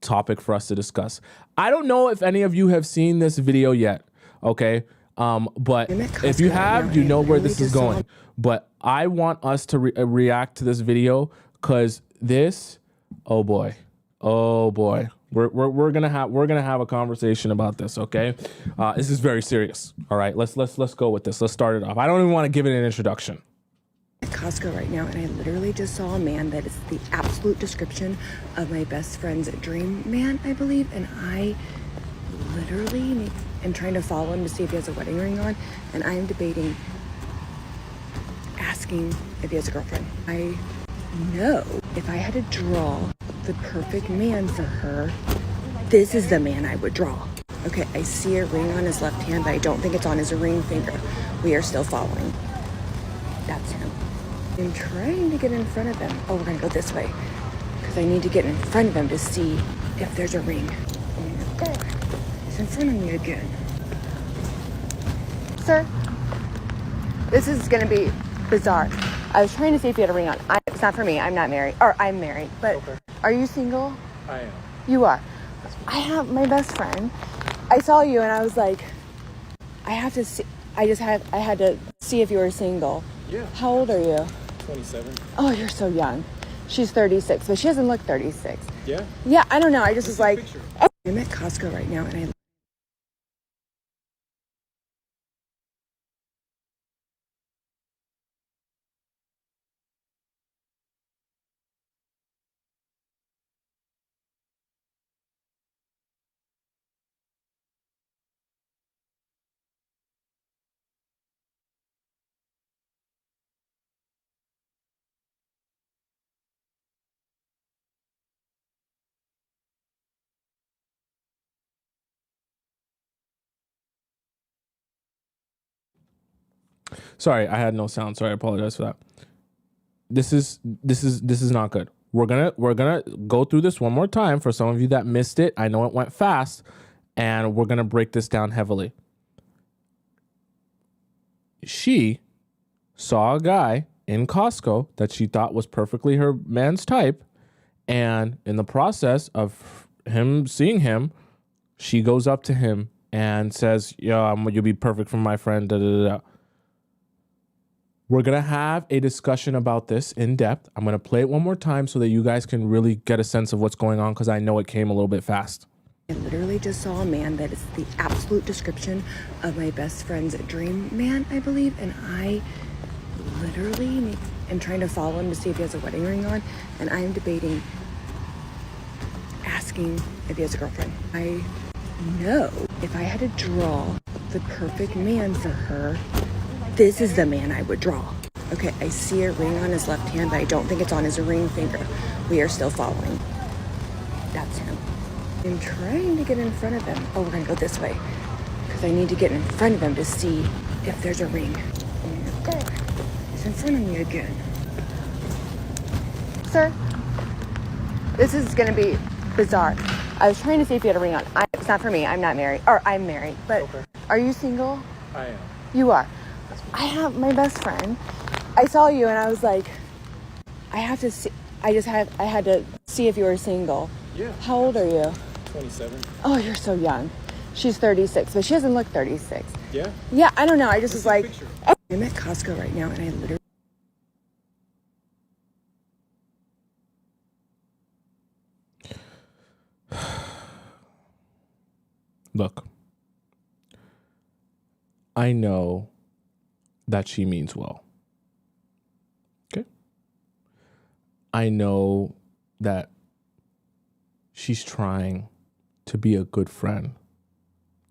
topic for us to discuss. I don't know if any of you have seen this video yet. Okay. But if you have, you know where this is going. But I want us to react to this video because oh boy. We're gonna have a conversation about this, okay? This is very serious. All right, let's go with this. Let's start it off. I don't even want to give it an introduction. At Costco right now, and I literally just saw a man that is the absolute description of my best friend's dream man, I believe, and I literally am trying to follow him to see if he has a wedding ring on, and I am debating asking if he has a girlfriend. I know if I had to draw the perfect man for her, this is the man I would draw. Okay, I see a ring on his left hand, but I don't think it's on his ring finger. We are still following. That's him. I'm trying to get in front of him. Oh, we're gonna go this way because I need to get in front of him to see if there's a ring. Oh my God, he's in front of me again. Sir, this is gonna be bizarre. I was trying to see if you had a ring on. It's not for me. I'm not married. Or I'm married. But okay. Are you single? I am. You are. I have my best friend. I saw you and I was like, I have to see. I had to see if you were single. Yeah. How old are you? 27. Oh, you're so young. She's 36, but she doesn't look 36. Yeah? Yeah, I don't know. I just was like, oh. I'm at Costco right now and I Sorry, I had no sound. Sorry, I apologize for that. This is not good. We're gonna go through this one more time for some of you that missed it. I know it went fast, and we're gonna break this down heavily. She saw a guy in Costco that she thought was perfectly her man's type, and in the process of him seeing him, she goes up to him and says, "Yo, you'll be perfect for my friend." Da, da, da, da. We're going to have a discussion about this in depth. I'm going to play it one more time so that you guys can really get a sense of what's going on because I know it came a little bit fast. I literally just saw a man that is the absolute description of my best friend's dream man, I believe, and I literally am trying to follow him to see if he has a wedding ring on, and I am debating asking if he has a girlfriend. I know if I had to draw the perfect man for her, this is the man I would draw. Okay, I see a ring on his left hand, but I don't think it's on his ring finger. We are still following. That's him. I'm trying to get in front of him. Oh, we're gonna go this way because I need to get in front of him to see if there's a ring. Oh my God, he's in front of me again. Sir, this is gonna be bizarre. I was trying to see if you had a ring on. It's not for me. I'm not married. Or I'm married. But okay. Are you single? I am. You are. I have my best friend. I saw you and I was like, I have to see. I had to see if you were single. Yeah. How old are you? 27. Oh, you're so young. She's 36, but she doesn't look 36. Yeah? Yeah, I don't know. I just was like, oh. I'm at Costco right now and I literally. Look, I know that she means well. Okay? I know that she's trying to be a good friend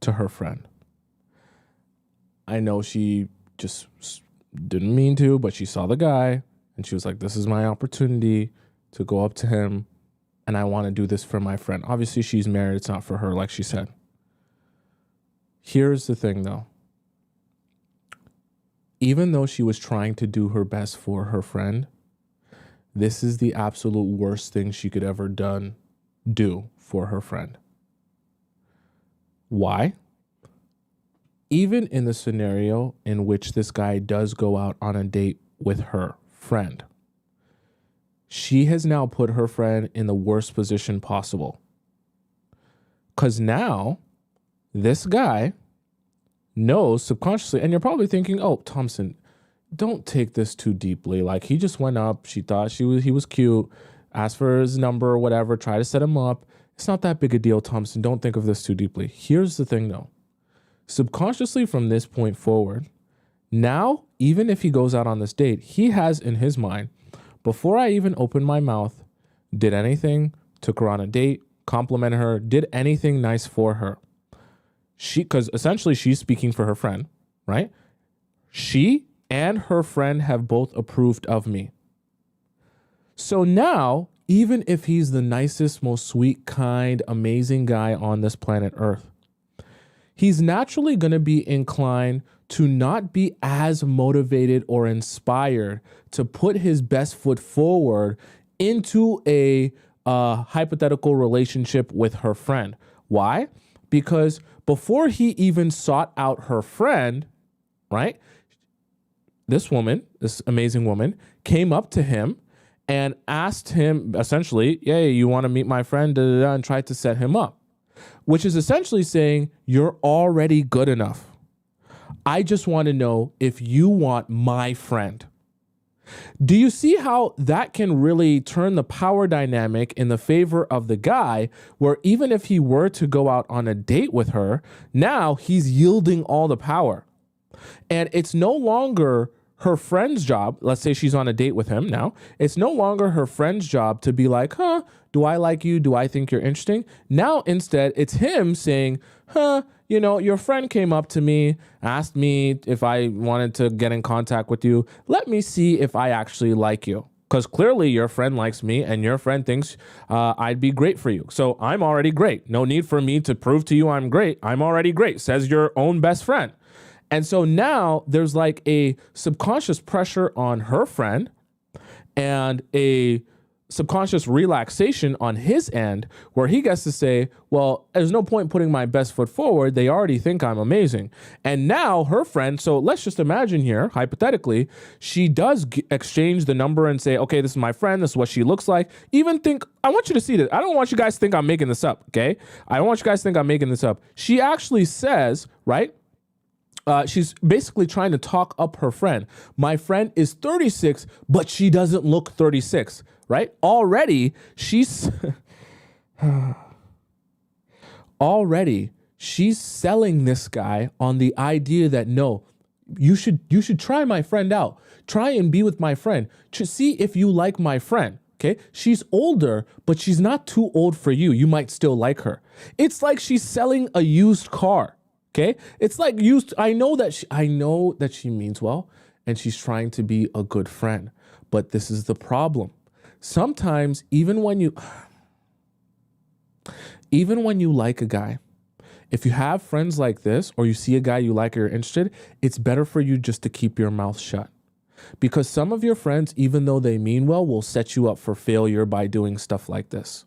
to her friend. I know she just didn't mean to, but she saw the guy and she was like, this is my opportunity to go up to him and I want to do this for my friend. Obviously, she's married. It's not for her, like she said. Here's the thing, though. Even though she was trying to do her best for her friend, this is the absolute worst thing she could ever do for her friend. Why? Even in the scenario in which this guy does go out on a date with her friend, she has now put her friend in the worst position possible. Because now this guy knows subconsciously, and you're probably thinking, oh, Tomisin, don't take this too deeply. Like, he just went up, she thought he was cute, asked for his number or whatever, try to set him up. It's not that big a deal, Tomisin. Don't think of this too deeply. Here's the thing, though. Subconsciously from this point forward, now, even if he goes out on this date, he has in his mind, before I even opened my mouth, did anything, took her on a date, complimented her, did anything nice for her. Because essentially she's speaking for her friend, right? She and her friend have both approved of me. So now, even if he's the nicest, most sweet, kind, amazing guy on this planet Earth, he's naturally going to be inclined to not be as motivated or inspired to put his best foot forward into a hypothetical relationship with her friend. Why? Because before he even sought out her friend, right, this woman, this amazing woman, came up to him and asked him essentially, hey, you want to meet my friend, and tried to set him up, which is essentially saying, you're already good enough. I just want to know if you want my friend. Do you see how that can really turn the power dynamic in the favor of the guy, where even if he were to go out on a date with her, now he's yielding all the power. And it's no longer her friend's job. Let's say she's on a date with him now. It's no longer her friend's job to be like, do I like you? Do I think you're interesting? Now, instead, it's him saying, your friend came up to me, asked me if I wanted to get in contact with you. Let me see if I actually like you. Because clearly your friend likes me and your friend thinks I'd be great for you. So I'm already great. No need for me to prove to you I'm great. I'm already great, says your own best friend. And so now there's like a subconscious pressure on her friend and a subconscious relaxation on his end, where he gets to say, well, there's no point putting my best foot forward. They already think I'm amazing. And now her friend, so let's just imagine here, hypothetically, she does exchange the number and say, okay, this is my friend. This is what she looks like. Even think, I want you to see this. I don't want you guys to think I'm making this up, okay? I don't want you guys to think I'm making this up. She actually says, right? She's basically trying to talk up her friend. My friend is 36, but she doesn't look 36, right? Already she's selling this guy on the idea that no, you should try my friend out. Try and be with my friend to see if you like my friend. Okay, she's older, but she's not too old for you. You might still like her. It's like she's selling a used car. Okay, it's like used. I know that she means well, and she's trying to be a good friend. But this is the problem. Sometimes, even when you like a guy, if you have friends like this, or you see a guy you like or you're interested, it's better for you just to keep your mouth shut. Because some of your friends, even though they mean well, will set you up for failure by doing stuff like this.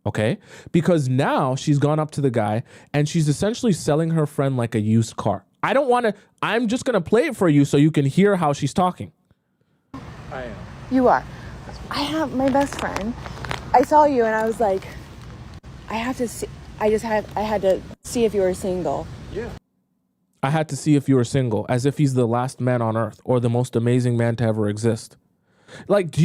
Okay? Because now she's gone up to the guy and she's essentially selling her friend like a used car. I'm just going to play it for you so you can hear how she's talking. I am. You are. I have my best friend. I saw you and I was like, I had to see if you were single. Yeah. I had to see if you were single, as if he's the last man on earth or the most amazing man to ever exist. Like,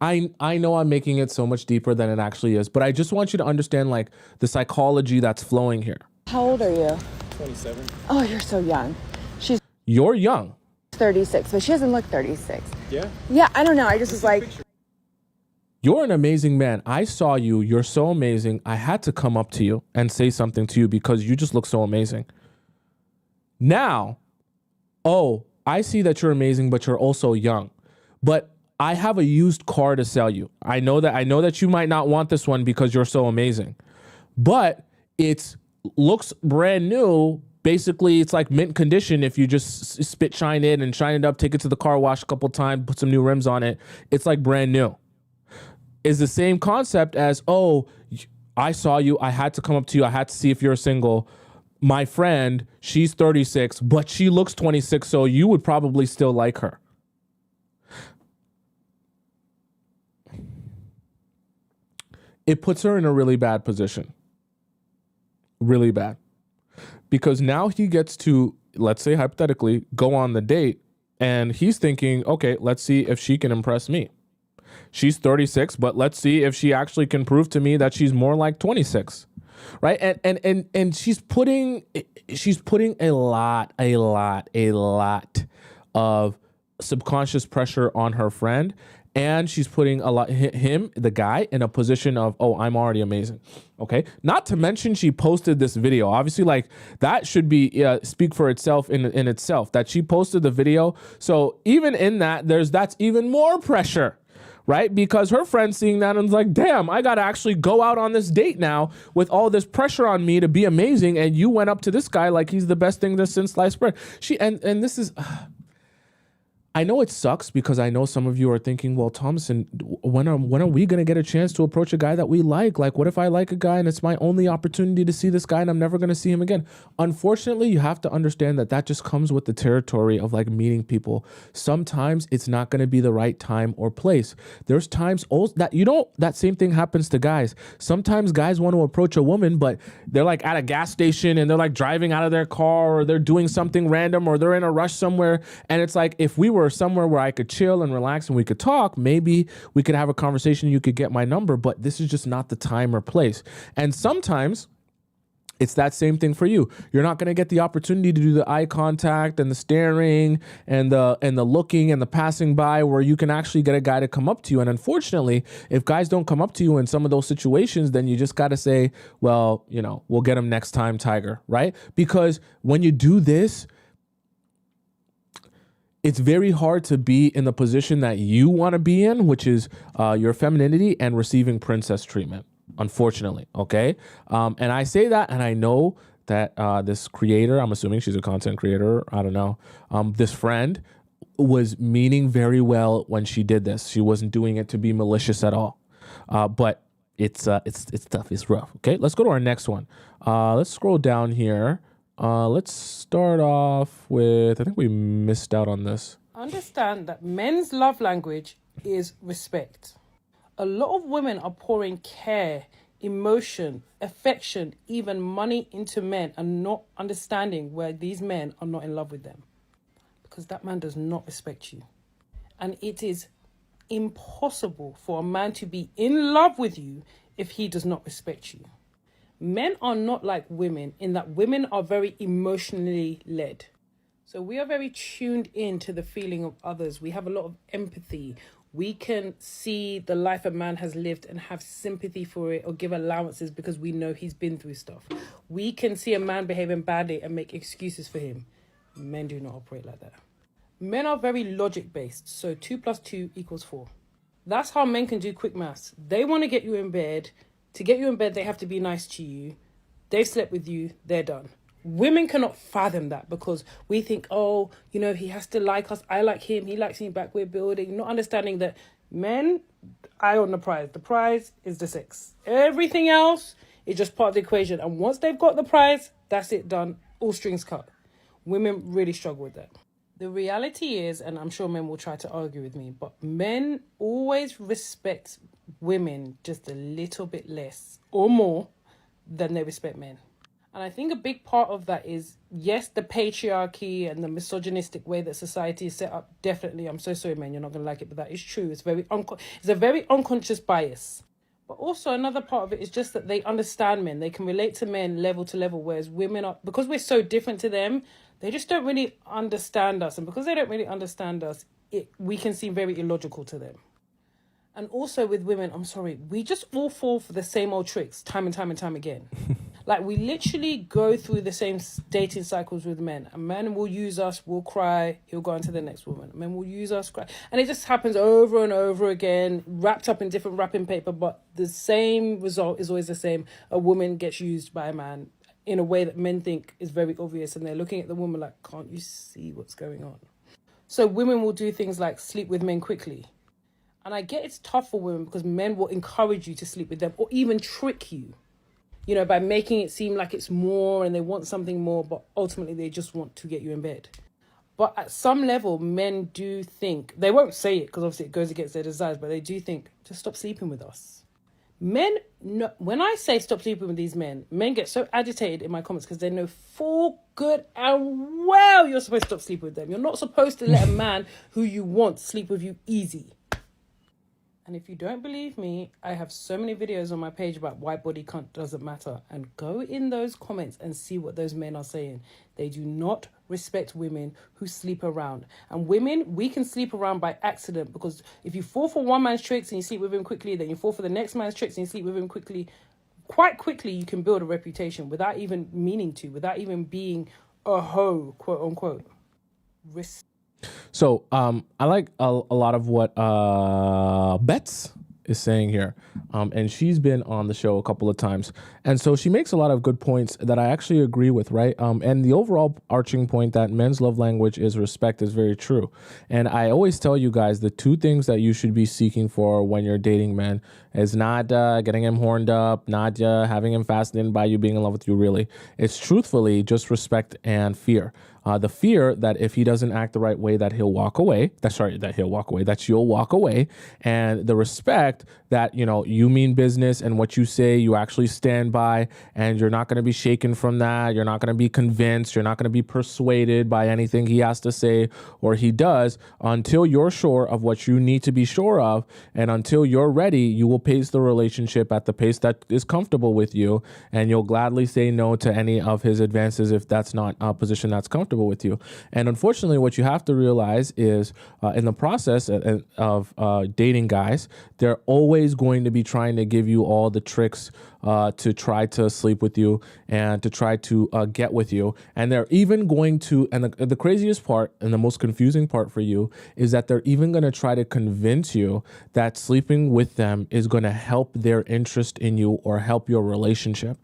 I know I'm making it so much deeper than it actually is, but I just want you to understand like the psychology that's flowing here. How old are you? 27. Oh, you're so young. She's You're young. 36, but she doesn't look 36. Yeah? Yeah, I don't know. I just was like, You're an amazing man. I saw you. You're so amazing. I had to come up to you and say something to you because you just look so amazing. Now, oh, I see that you're amazing, but you're also young. But I have a used car to sell you. I know that you might not want this one because you're so amazing. But it looks brand new. Basically, it's like mint condition if you just spit shine it and shine it up, take it to the car wash a couple times, put some new rims on it. It's like brand new. Is the same concept as, oh, I saw you. I had to come up to you. I had to see if you're single. My friend, she's 36, but she looks 26, so you would probably still like her. It puts her in a really bad position. Really bad. Because now he gets to, let's say hypothetically, go on the date, and he's thinking, okay, let's see if she can impress me. She's 36, but let's see if she actually can prove to me that she's more like 26, right? And she's putting a lot of subconscious pressure on her friend, and she's putting him, the guy, in a position of, oh, I'm already amazing. Okay. Not to mention she posted this video. Obviously, like that should be speak for itself in itself that she posted the video. So even in that, that's even more pressure. Right? Because her friend's seeing that and is like, damn, I got to actually go out on this date now with all this pressure on me to be amazing. And you went up to this guy like he's the best thing that's since sliced bread. And this is, I know it sucks because I know some of you are thinking, well, Tomisin, when are we going to get a chance to approach a guy that we like? Like, what if I like a guy and it's my only opportunity to see this guy and I'm never going to see him again? Unfortunately, you have to understand that just comes with the territory of like meeting people. Sometimes it's not going to be the right time or place. There's times that same thing happens to guys. Sometimes guys want to approach a woman, but they're like at a gas station and they're like driving out of their car or they're doing something random or they're in a rush somewhere. And it's like, if we were somewhere where I could chill and relax and we could talk, maybe we could have a conversation, you could get my number, but this is just not the time or place. And sometimes it's that same thing for you. You're not going to get the opportunity to do the eye contact and the staring and the looking and the passing by where you can actually get a guy to come up to you. And unfortunately, if guys don't come up to you in some of those situations, then you just got to say, well, we'll get him next time, Tiger, right? Because when you do this, it's very hard to be in the position that you want to be in, which is your femininity and receiving princess treatment, unfortunately, okay? And I say that, and I know that this creator, I'm assuming she's a content creator, I don't know, this friend was meaning very well when she did this. She wasn't doing it to be malicious at all. But it's tough, it's rough, okay? Let's go to our next one. Let's scroll down here. Let's start off with, I think we missed out on this. Understand that men's love language is respect. A lot of women are pouring care, emotion, affection, even money into men and not understanding where these men are not in love with them. Because that man does not respect you. And it is impossible for a man to be in love with you if he does not respect you. Men are not like women in that women are very emotionally led. So we are very tuned in to the feeling of others. We have a lot of empathy. We can see the life a man has lived and have sympathy for it or give allowances because we know he's been through stuff. We can see a man behaving badly and make excuses for him. Men do not operate like that. Men are very logic based. So 2 + 2 = 4. That's how men can do quick maths. They want to get you in bed. To get you in bed, they have to be nice to you. They've slept with you. They're done. Women cannot fathom that because we think, oh, he has to like us. I like him. He likes me back. We're building. Not understanding that men, eye on the prize. The prize is the sex. Everything else is just part of the equation. And once they've got the prize, that's it, done. All strings cut. Women really struggle with that. The reality is, and I'm sure men will try to argue with me, but men always respect women just a little bit less or more than they respect men. And I think a big part of that is, yes, the patriarchy and the misogynistic way that society is set up. Definitely, I'm so sorry, man, you're not going to like it, but that is true. It's a very unconscious bias. But also another part of it is just that they understand men. They can relate to men level to level, whereas women are, because we're so different to them, they just don't really understand us. And because they don't really understand us, we can seem very illogical to them. And also with women, I'm sorry, we just all fall for the same old tricks time and time and time again. Like, we literally go through the same dating cycles with men. A man will use us, we'll cry, he'll go on to the next woman. Men will use us, cry. And it just happens over and over again, wrapped up in different wrapping paper, but the same result is always the same. A woman gets used by a man in a way that men think is very obvious, and they're looking at the woman like, can't you see what's going on? So women will do things like sleep with men quickly. And I get it's tough for women because men will encourage you to sleep with them or even trick you, you know, by making it seem like it's more and they want something more, but ultimately they just want to get you in bed. But at some level, men do think, they won't say it because obviously it goes against their desires, but they do think, just stop sleeping with us. Men, no, when I say stop sleeping with these men get so agitated in my comments because they know full good and well you're supposed to stop sleeping with them. You're not supposed to let a man who you want sleep with you easy. And if you don't believe me, I have so many videos on my page about why body count doesn't matter. And go in those comments and see what those men are saying. They do not respect women who sleep around. And women, we can sleep around by accident, because if you fall for one man's tricks and you sleep with him quickly, then you fall for the next man's tricks and you sleep with him quickly. Quite quickly, you can build a reputation without even meaning to, without even being a hoe, quote unquote. So I like a lot of what Bets is saying here. And she's been on the show a couple of times. And so she makes a lot of good points that I actually agree with, right? And the overall arching point that men's love language is respect is very true. And I always tell you guys the two things that you should be seeking for when you're dating men is not getting him horned up, not having him fascinated by you, being in love with you, really. It's truthfully just respect and fear. The fear that if he doesn't act the right way, that he'll walk away. That you'll walk away. And the respect that, you know, you mean business and what you say, you actually stand by, and you're not going to be shaken from that. You're not going to be convinced. You're not going to be persuaded by anything he has to say or he does until you're sure of what you need to be sure of. And until you're ready, you will pace the relationship at the pace that is comfortable with you. And you'll gladly say no to any of his advances if that's not a position that's comfortable with you. And unfortunately, what you have to realize is in the process of dating guys, they're always going to be trying to give you all the tricks to try to sleep with you and to try to get with you. And they're even going to, and the craziest part and the most confusing part for you is that they're even going to try to convince you that sleeping with them is going to help their interest in you or help your relationship.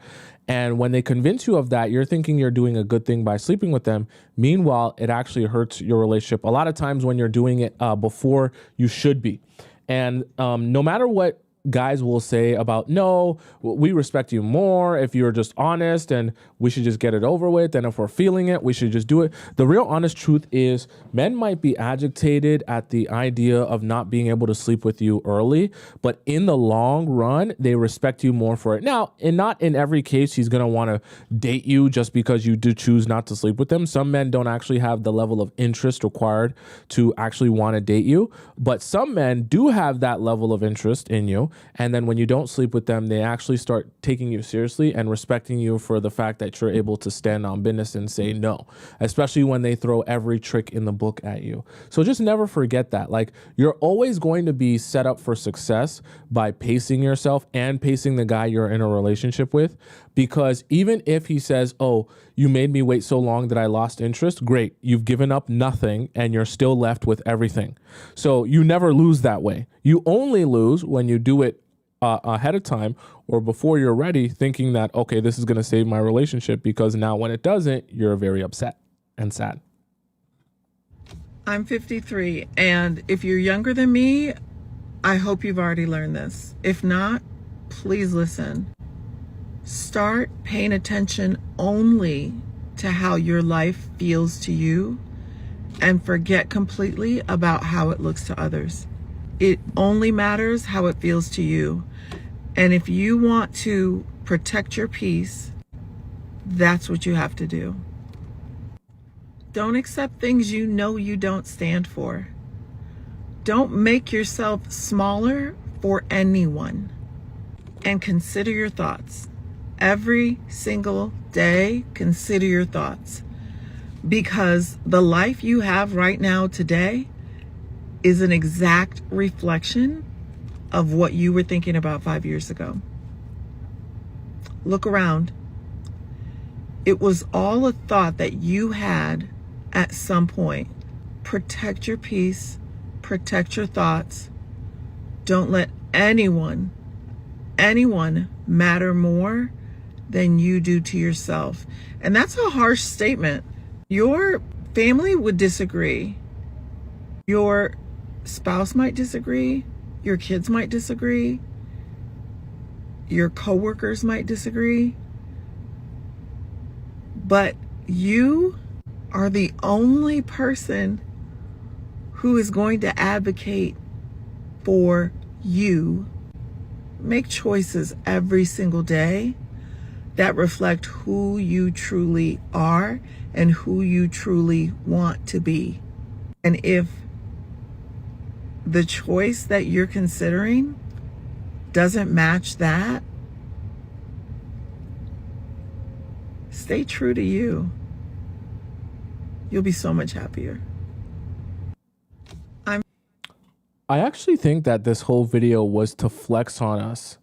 And when they convince you of that, you're thinking you're doing a good thing by sleeping with them. Meanwhile, it actually hurts your relationship a lot of times when you're doing it before you should be. And no matter what guys will say about, no, we respect you more if you're just honest and we should just get it over with. And if we're feeling it, we should just do it. The real honest truth is men might be agitated at the idea of not being able to sleep with you early, but in the long run, they respect you more for it. Now, and not in every case, he's going to want to date you just because you do choose not to sleep with them. Some men don't actually have the level of interest required to actually want to date you, but some men do have that level of interest in you. And then when you don't sleep with them, they actually start taking you seriously and respecting you for the fact that you're able to stand on business and say no, especially when they throw every trick in the book at you. So just never forget that. Like, you're always going to be set up for success by pacing yourself and pacing the guy you're in a relationship with. Because even if he says, oh, you made me wait so long that I lost interest, great. You've given up nothing and you're still left with everything. So you never lose that way. You only lose when you do it ahead of time or before you're ready, thinking that, okay, this is going to save my relationship, because now when it doesn't, you're very upset and sad. I'm 53, and if you're younger than me, I hope you've already learned this. If not, please listen. Start paying attention only to how your life feels to you and forget completely about how it looks to others. It only matters how it feels to you. And if you want to protect your peace that's what you have to do. Don't accept things you know you don't stand for. Don't make yourself smaller for anyone. And consider your thoughts. Every single day, consider your thoughts. Because the life you have right now today is an exact reflection of what you were thinking about 5 years ago. Look around. It was all a thought that you had at some point. Protect your peace, protect your thoughts. Don't let anyone matter more than you do to yourself. And that's a harsh statement. Your family would disagree. Your spouse might disagree. Your kids might disagree. Your coworkers might disagree. But you are the only person who is going to advocate for you. Make choices every single day that reflect who you truly are and who you truly want to be. And if the choice that you're considering doesn't match that, stay true to you. You'll be so much happier. I actually think that this whole video was to flex on us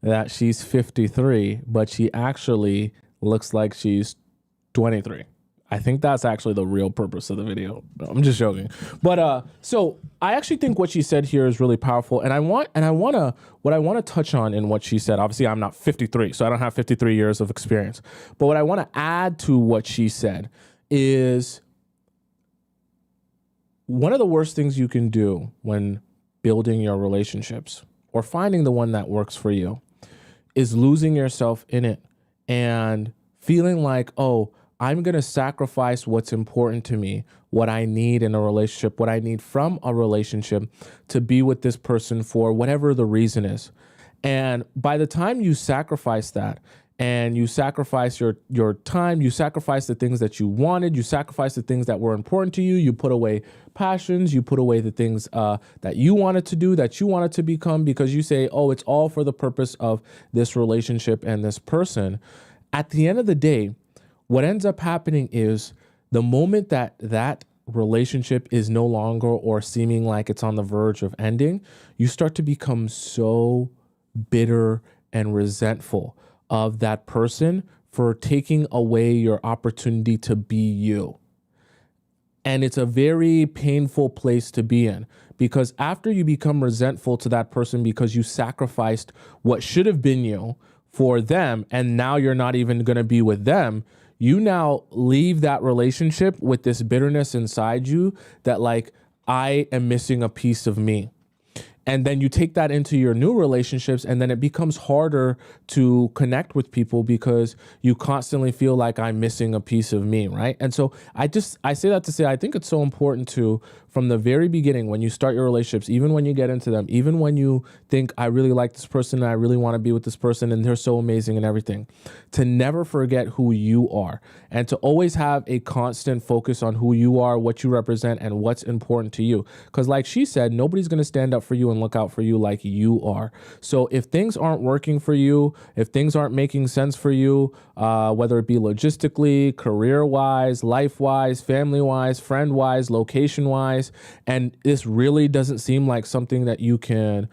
that she's 53, but she actually looks like she's 23. I think that's actually the real purpose of the video. No, I'm just joking. But so I actually think what she said here is really powerful. And what I want to touch on in what she said, obviously I'm not 53, so I don't have 53 years of experience. But what I want to add to what she said is one of the worst things you can do when building your relationships or finding the one that works for you is losing yourself in it and feeling like, oh, I'm going to sacrifice what's important to me, what I need in a relationship, what I need from a relationship to be with this person for whatever the reason is. And by the time you sacrifice that and you sacrifice your time, you sacrifice the things that you wanted, you sacrifice the things that were important to you, you put away passions, you put away the things that you wanted to do, that you wanted to become, because you say, oh, it's all for the purpose of this relationship and this person. At the end of the day, what ends up happening is the moment that that relationship is no longer or seeming like it's on the verge of ending, you start to become so bitter and resentful of that person for taking away your opportunity to be you. And it's a very painful place to be in, because after you become resentful to that person because you sacrificed what should have been you for them, and now you're not even going to be with them, you now leave that relationship with this bitterness inside you that, like, I am missing a piece of me. And then you take that into your new relationships, and then it becomes harder to connect with people because you constantly feel like I'm missing a piece of me, right? And so I say that to say, I think it's so important to, from the very beginning, when you start your relationships, even when you get into them, even when you think, I really like this person and I really want to be with this person and they're so amazing and everything, to never forget who you are and to always have a constant focus on who you are, what you represent, and what's important to you. Because like she said, nobody's going to stand up for you and look out for you like you are. So if things aren't working for you, if things aren't making sense for you, whether it be logistically, career-wise, life-wise, family-wise, friend-wise, location-wise, and this really doesn't seem like something that you can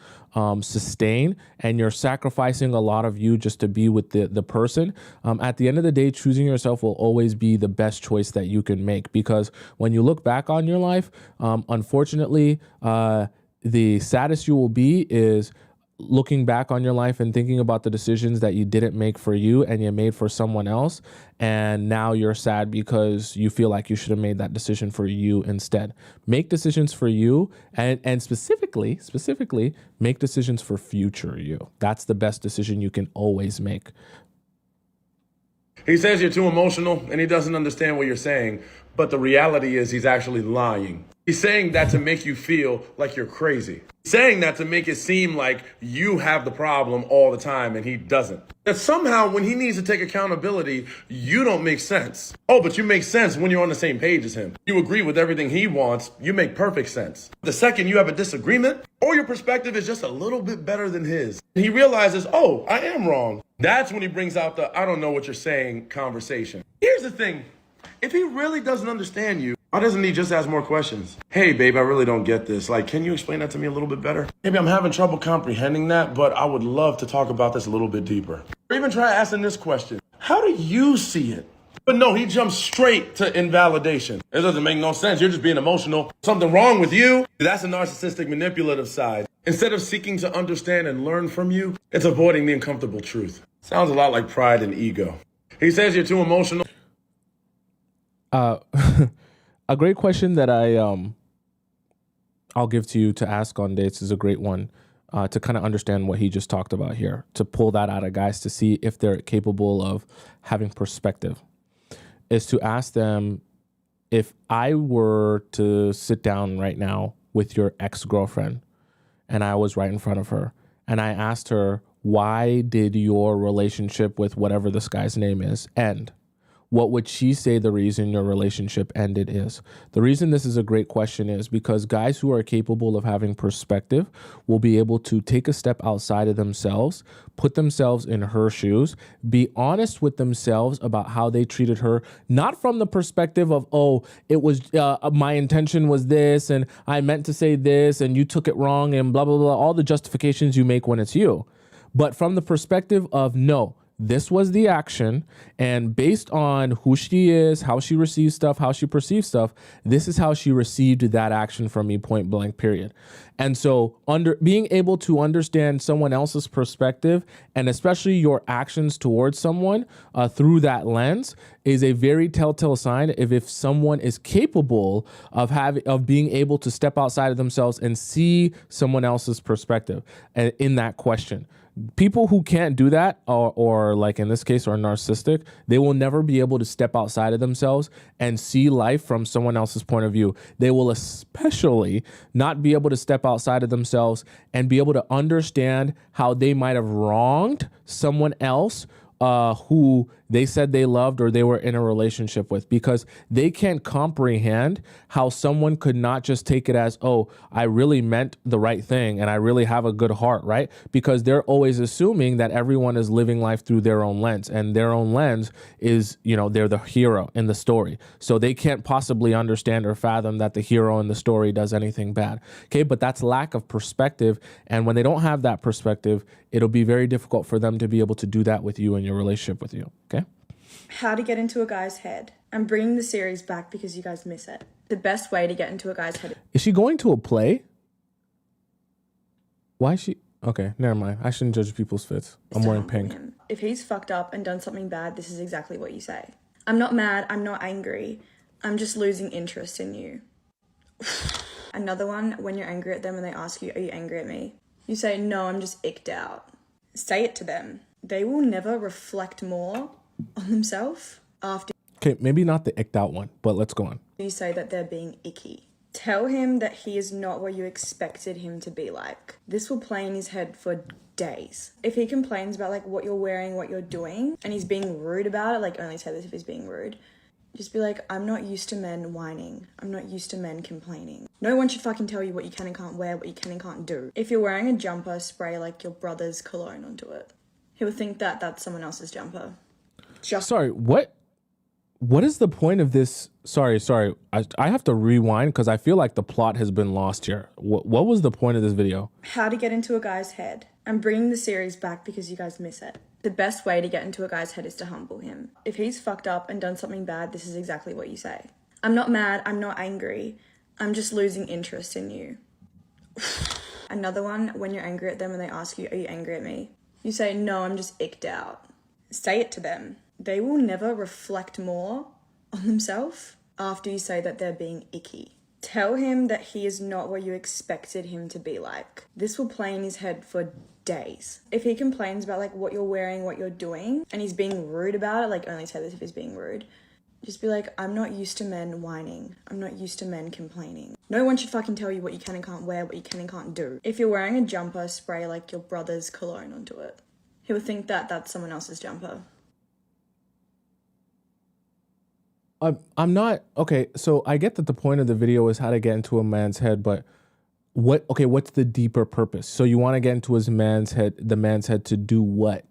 sustain, and you're sacrificing a lot of you just to be with the person, at the end of the day, choosing yourself will always be the best choice that you can make. Because when you look back on your life, unfortunately, the saddest you will be is looking back on your life and thinking about the decisions that you didn't make for you and you made for someone else. And now you're sad because you feel like you should have made that decision for you instead. Make decisions for you, and specifically make decisions for future you. That's the best decision you can always make. He says you're too emotional and he doesn't understand what you're saying, but the reality is he's actually lying. He's saying that to make you feel like you're crazy. He's saying that to make it seem like you have the problem all the time and he doesn't. That somehow when he needs to take accountability, you don't make sense. Oh, but you make sense when you're on the same page as him. You agree with everything he wants, you make perfect sense. The second you have a disagreement, or your perspective is just a little bit better than his, and he realizes, oh, I am wrong. That's when he brings out the I don't know what you're saying conversation. Here's the thing. If he really doesn't understand you, why doesn't he just ask more questions? Hey, babe, I really don't get this. Like, can you explain that to me a little bit better? Maybe I'm having trouble comprehending that, but I would love to talk about this a little bit deeper. Or even try asking this question. How do you see it? But no, he jumps straight to invalidation. It doesn't make no sense. You're just being emotional. Something wrong with you. That's a narcissistic, manipulative side. Instead of seeking to understand and learn from you, it's avoiding the uncomfortable truth. Sounds a lot like pride and ego. He says you're too emotional. A great question that I'll give to you to ask on dates is a great one to kind of understand what he just talked about here, to pull that out of guys to see if they're capable of having perspective, is to ask them, if I were to sit down right now with your ex-girlfriend and I was right in front of her and I asked her, why did your relationship with whatever this guy's name is end? What would she say the reason your relationship ended is? The reason this is a great question is because guys who are capable of having perspective will be able to take a step outside of themselves, put themselves in her shoes, be honest with themselves about how they treated her, not from the perspective of, oh, it was my intention was this and I meant to say this and you took it wrong and blah, blah, blah, all the justifications you make when it's you, but from the perspective of, no, this was the action, and based on who she is, how she receives stuff, how she perceives stuff, this is how she received that action from me, point blank, period. And so being able to understand someone else's perspective, and especially your actions towards someone through that lens, is a very telltale sign if someone is capable of being able to step outside of themselves and see someone else's perspective in that question. People who can't do that, or like in this case, are narcissistic, they will never be able to step outside of themselves and see life from someone else's point of view. They will especially not be able to step outside of themselves and be able to understand how they might have wronged someone else who they said they loved or they were in a relationship with, because they can't comprehend how someone could not just take it as, oh, I really meant the right thing and I really have a good heart, right? Because they're always assuming that everyone is living life through their own lens, and their own lens is, they're the hero in the story. So they can't possibly understand or fathom that the hero in the story does anything bad. Okay, but that's lack of perspective. And when they don't have that perspective, it'll be very difficult for them to be able to do that with you in your relationship with you. Okay. How to get into a guy's head. I'm bringing the series back because you guys miss it. The best way to get into a guy's head. Is she going to a play? Why is she? Okay, never mind. I shouldn't judge people's fits. I'm wearing pink. If he's fucked up and done something bad, this is exactly what you say. I'm not mad. I'm not angry. I'm just losing interest in you. Another one, when you're angry at them and they ask you, are you angry at me? You say, no, I'm just icked out. Say it to them. They will never reflect more on themselves after. Okay, maybe not the icked out one, but let's go on. You say that they're being icky. Tell him that he is not what you expected him to be like. This will play in his head for days. If he complains about like what you're wearing, what you're doing, and he's being rude about it, like only say this if he's being rude. Just be like, I'm not used to men whining. I'm not used to men complaining. No one should fucking tell you what you can and can't wear, what you can and can't do. If you're wearing a jumper, spray like your brother's cologne onto it. He would think that that's someone else's jumper. Sorry, what is the point of this? Sorry. I have to rewind because I feel like the plot has been lost here. What was the point of this video? How to get into a guy's head. I'm bringing the series back because you guys miss it. The best way to get into a guy's head is to humble him. If he's fucked up and done something bad, this is exactly what you say. I'm not mad. I'm not angry. I'm just losing interest in you. Another one, when you're angry at them and they ask you, are you angry at me? You say, no, I'm just icked out. Say it to them. They will never reflect more on themselves after you say that they're being icky. Tell him that he is not what you expected him to be like. This will play in his head for days. If he complains about like what you're wearing, what you're doing, and he's being rude about it, like only say this if he's being rude. Just be like, I'm not used to men whining. I'm not used to men complaining. No one should fucking tell you what you can and can't wear, what you can and can't do. If you're wearing a jumper, spray like your brother's cologne onto it. He'll think that that's someone else's jumper. I'm not okay. So I get that the point of the video is how to get into a man's head, but what's the deeper purpose? So you want to get into the man's head to do what?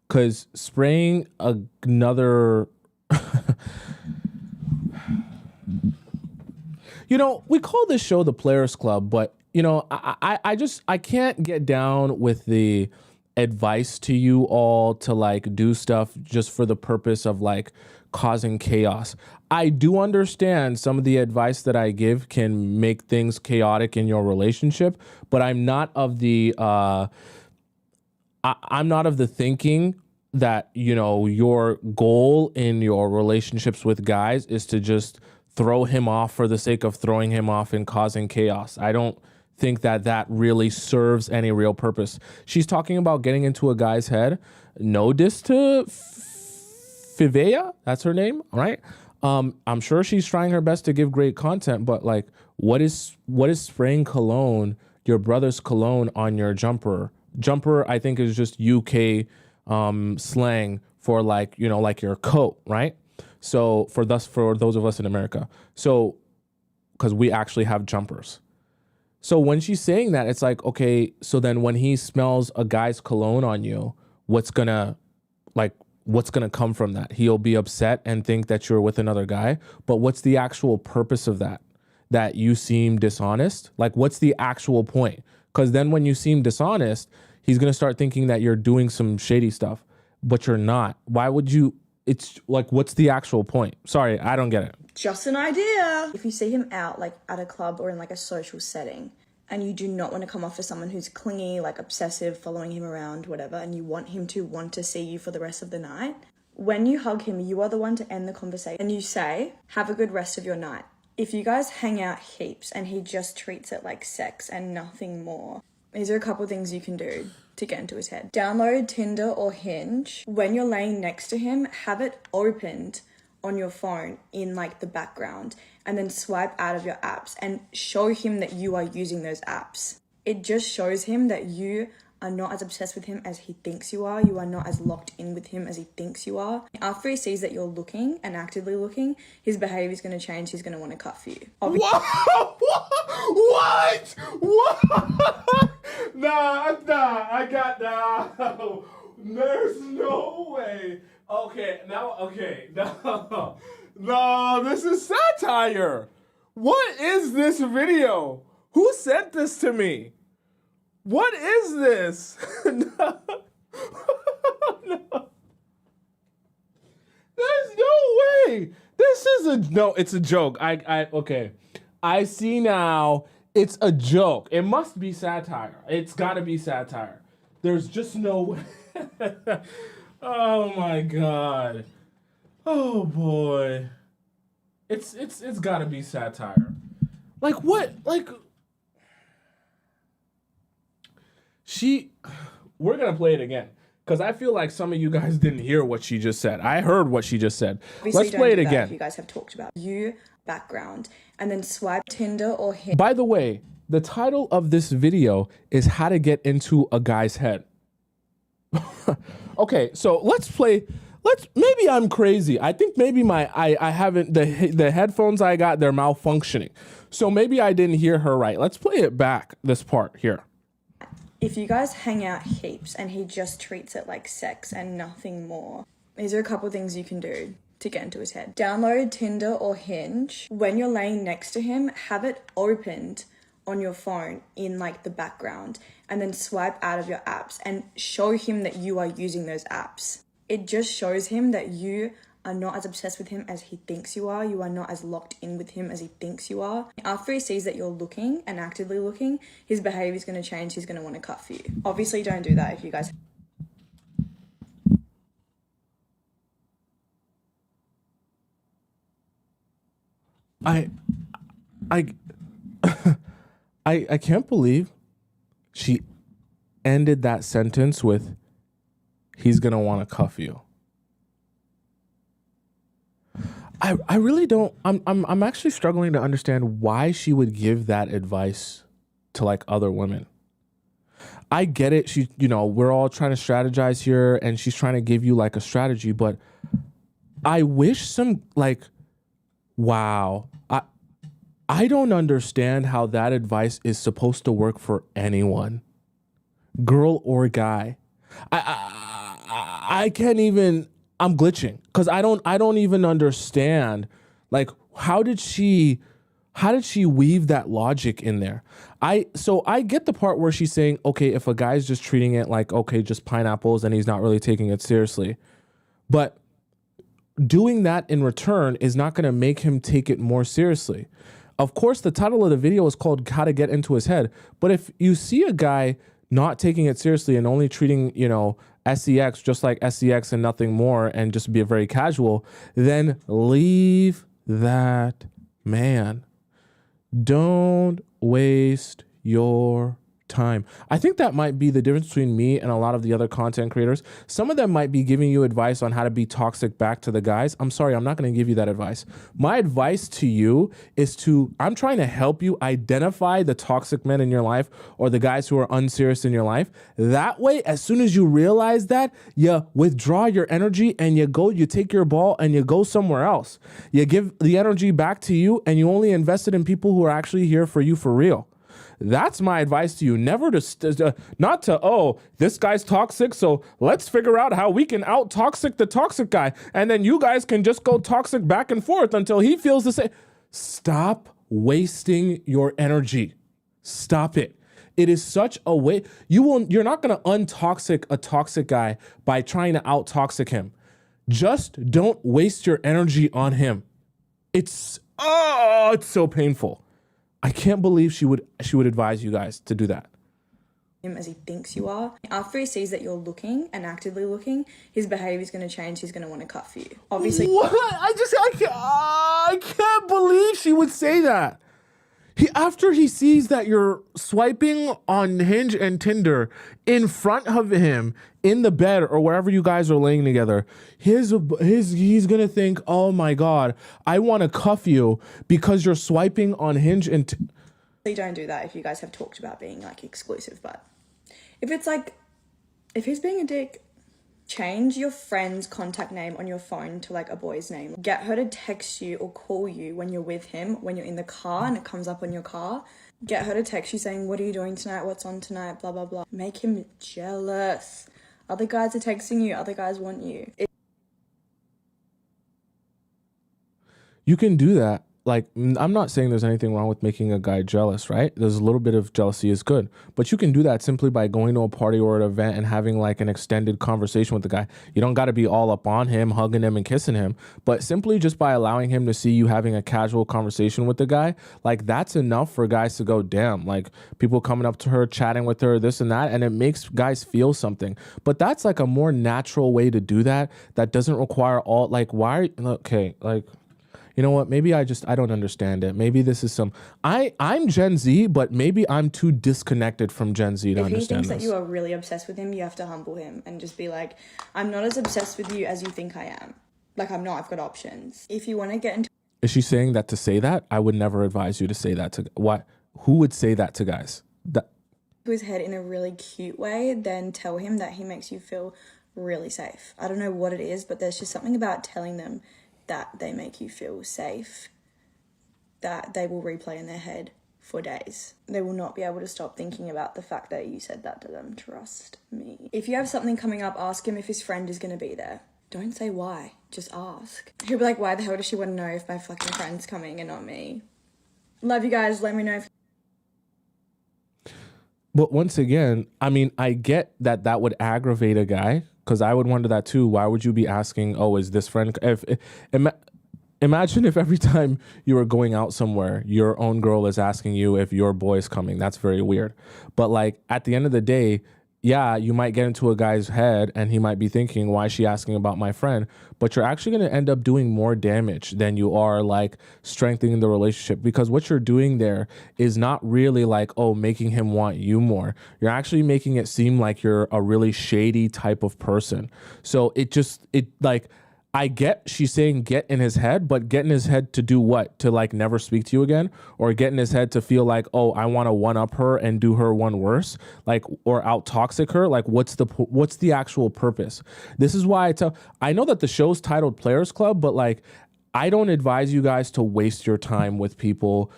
Because spraying another, we call this show the Players Club, but I can't get down with the advice to you all to like do stuff just for the purpose of like causing chaos. I do understand some of the advice that I give can make things chaotic in your relationship, but I'm not of the I'm not of the thinking that, your goal in your relationships with guys is to just throw him off for the sake of throwing him off and causing chaos. I don't think that really serves any real purpose. She's talking about getting into a guy's head. No diss to Fivea, that's her name, right? I'm sure she's trying her best to give great content, but like, what is spraying cologne, your brother's cologne, on your jumper? Jumper, I think, is just UK slang for like your coat, right? So for those of us in America, so because we actually have jumpers. So when she's saying that, it's like, okay, so then when he smells a guy's cologne on you, what's gonna come from that? He'll be upset and think that you're with another guy. But what's the actual purpose of that? That you seem dishonest? Like, what's the actual point? Because then when you seem dishonest, he's going to start thinking that you're doing some shady stuff, but you're not. Why would you? It's like, what's the actual point? Sorry, I don't get it. Just an idea. If you see him out like at a club or in like a social setting, and you do not want to come off as someone who's clingy, like obsessive, following him around, whatever, and you want him to want to see you for the rest of the night, when you hug him, you are the one to end the conversation. And you say, have a good rest of your night. If you guys hang out heaps and he just treats it like sex and nothing more, these are a couple things you can do to get into his head. Download Tinder or Hinge. When you're laying next to him, have it opened on your phone in like the background, and then swipe out of your apps and show him that you are using those apps. It just shows him that you are not as obsessed with him as he thinks you are. You are not as locked in with him as he thinks you are. After he sees that you're looking and actively looking, his behavior is going to change. He's going to want to cut for you. What? Nah, I got nah. There's no way. Okay, no, this is satire. What is this video? Who sent this to me? What is this? No. No. There's no way. It's a joke. Okay. I see now. It's a joke. It must be satire. It's gotta be satire. There's just no way. Oh my God. Oh boy. It's gotta be satire. Like what? Like we're gonna play it again, because I feel like some of you guys didn't hear what she just said. I heard what she just said. Obviously, let's play it again. If you guys have talked about you background, and then swipe Tinder or Hinge. By the way, the title of this video is how to get into a guy's head. Okay, so maybe I'm crazy. I think maybe I haven't, the headphones I got, they're malfunctioning. So maybe I didn't hear her right. Let's play it back, this part here. If you guys hang out heaps and he just treats it like sex and nothing more, these are a couple things you can do to get into his head. Download Tinder or Hinge. When you're laying next to him, have it opened on your phone in like the background, and then swipe out of your apps and show him that you are using those apps. It just shows him that you are not as obsessed with him as he thinks you are. You are not as locked in with him as he thinks you are. After he sees that you're looking and actively looking, his behavior is going to change. He's going to want to cut for you. Obviously, don't do that if you guys... I can't believe she ended that sentence with, he's going to want to cuff you. I really don't. I'm actually struggling to understand why she would give that advice to like other women. I get it. She, we're all trying to strategize here, and she's trying to give you like a strategy. But I wish some like, wow, I don't understand how that advice is supposed to work for anyone, girl or guy. I can't even. I'm glitching because I don't even understand. Like, how did she weave that logic in there? So I get the part where she's saying, okay, if a guy's just treating it like, okay, just pineapples and he's not really taking it seriously, but doing that in return is not going to make him take it more seriously. Of course, the title of the video is called How to Get Into His Head. But if you see a guy not taking it seriously and only treating, SEX just like SEX and nothing more and just be very casual, then leave that man. Don't waste your time. I think that might be the difference between me and a lot of the other content creators. Some of them might be giving you advice on how to be toxic back to the guys. I'm sorry, I'm not going to give you that advice. My advice to you is I'm trying to help you identify the toxic men in your life or the guys who are unserious in your life. That way, as soon as you realize that, you withdraw your energy and you take your ball and you go somewhere else. You give the energy back to you and you only invest it in people who are actually here for you for real. That's my advice to you. Never not to, oh, this guy's toxic, so let's figure out how we can out toxic the toxic guy. And then you guys can just go toxic back and forth until he feels the same. Stop wasting your energy. Stop it. It is such a way. You're not going to untoxic a toxic guy by trying to out toxic him. Just don't waste your energy on him. It's so painful. I can't believe she would advise you guys to do that. Him as he thinks you are. After he sees that you're looking and actively looking, his behavior is going to change. He's going to want to cut for you. Obviously. What? I can't believe she would say that. After he sees that you're swiping on Hinge and Tinder in front of him in the bed or wherever you guys are laying together, he's gonna think, oh my God, I want to cuff you because you're swiping on Hinge and don't do that if you guys have talked about being like exclusive. But if he's being a dick, change your friend's contact name on your phone to like a boy's name. Get her to text you or call you when you're with him, when you're in the car and it comes up on your car. Get her to text you saying, what are you doing tonight? What's on tonight? Blah, blah, blah. Make him jealous. Other guys are texting you. Other guys want you. You can do that. Like, I'm not saying there's anything wrong with making a guy jealous, right? There's a little bit of jealousy is good, but you can do that simply by going to a party or an event and having like an extended conversation with the guy. You don't got to be all up on him, hugging him and kissing him, but simply just by allowing him to see you having a casual conversation with the guy, like that's enough for guys to go, damn, like people coming up to her, chatting with her, this and that, and it makes guys feel something. But that's like a more natural way to do that. That doesn't require all like, you know what? Maybe I don't understand it. Maybe this is I'm Gen Z, but maybe I'm too disconnected from Gen Z to understand this. If he thinks that you are really obsessed with him, you have to humble him and just be like, I'm not as obsessed with you as you think I am. Like, I'm not. I've got options. If you want to get into... Is she saying that to say that? I would never advise you to say that to... What? Who would say that to guys? his head in a really cute way, then tell him that he makes you feel really safe. I don't know what it is, but there's just something about telling them that they make you feel safe that they will replay in their head for days. They will not be able to stop thinking about the fact that you said that to them. Trust me. If you have something coming up, ask him if his friend is going to be there. Don't say why, just ask. He'll be like, why the hell does she want to know if my fucking friend's coming and not me? Love you guys, let me know if... But once again, I mean, I get that that would aggravate a guy, because I would wonder that too. Why would you be asking, oh, is this friend... Imagine if every time you were going out somewhere, your own girl is asking you if your boy's coming. That's very weird. But like at the end of the day, yeah, you might get into a guy's head and he might be thinking, why is she asking about my friend? But you're actually going to end up doing more damage than you are like strengthening the relationship, because what you're doing there is not really like, oh, making him want you more. You're actually making it seem like you're a really shady type of person. So it like, I get she's saying get in his head, but get in his head to do what? To like never speak to you again, or get in his head to feel like, oh, I want to one up her and do her one worse, like, or out toxic her. Like, what's the actual purpose? This is why I know that the show's titled Players Club, but like, I don't advise you guys to waste your time with people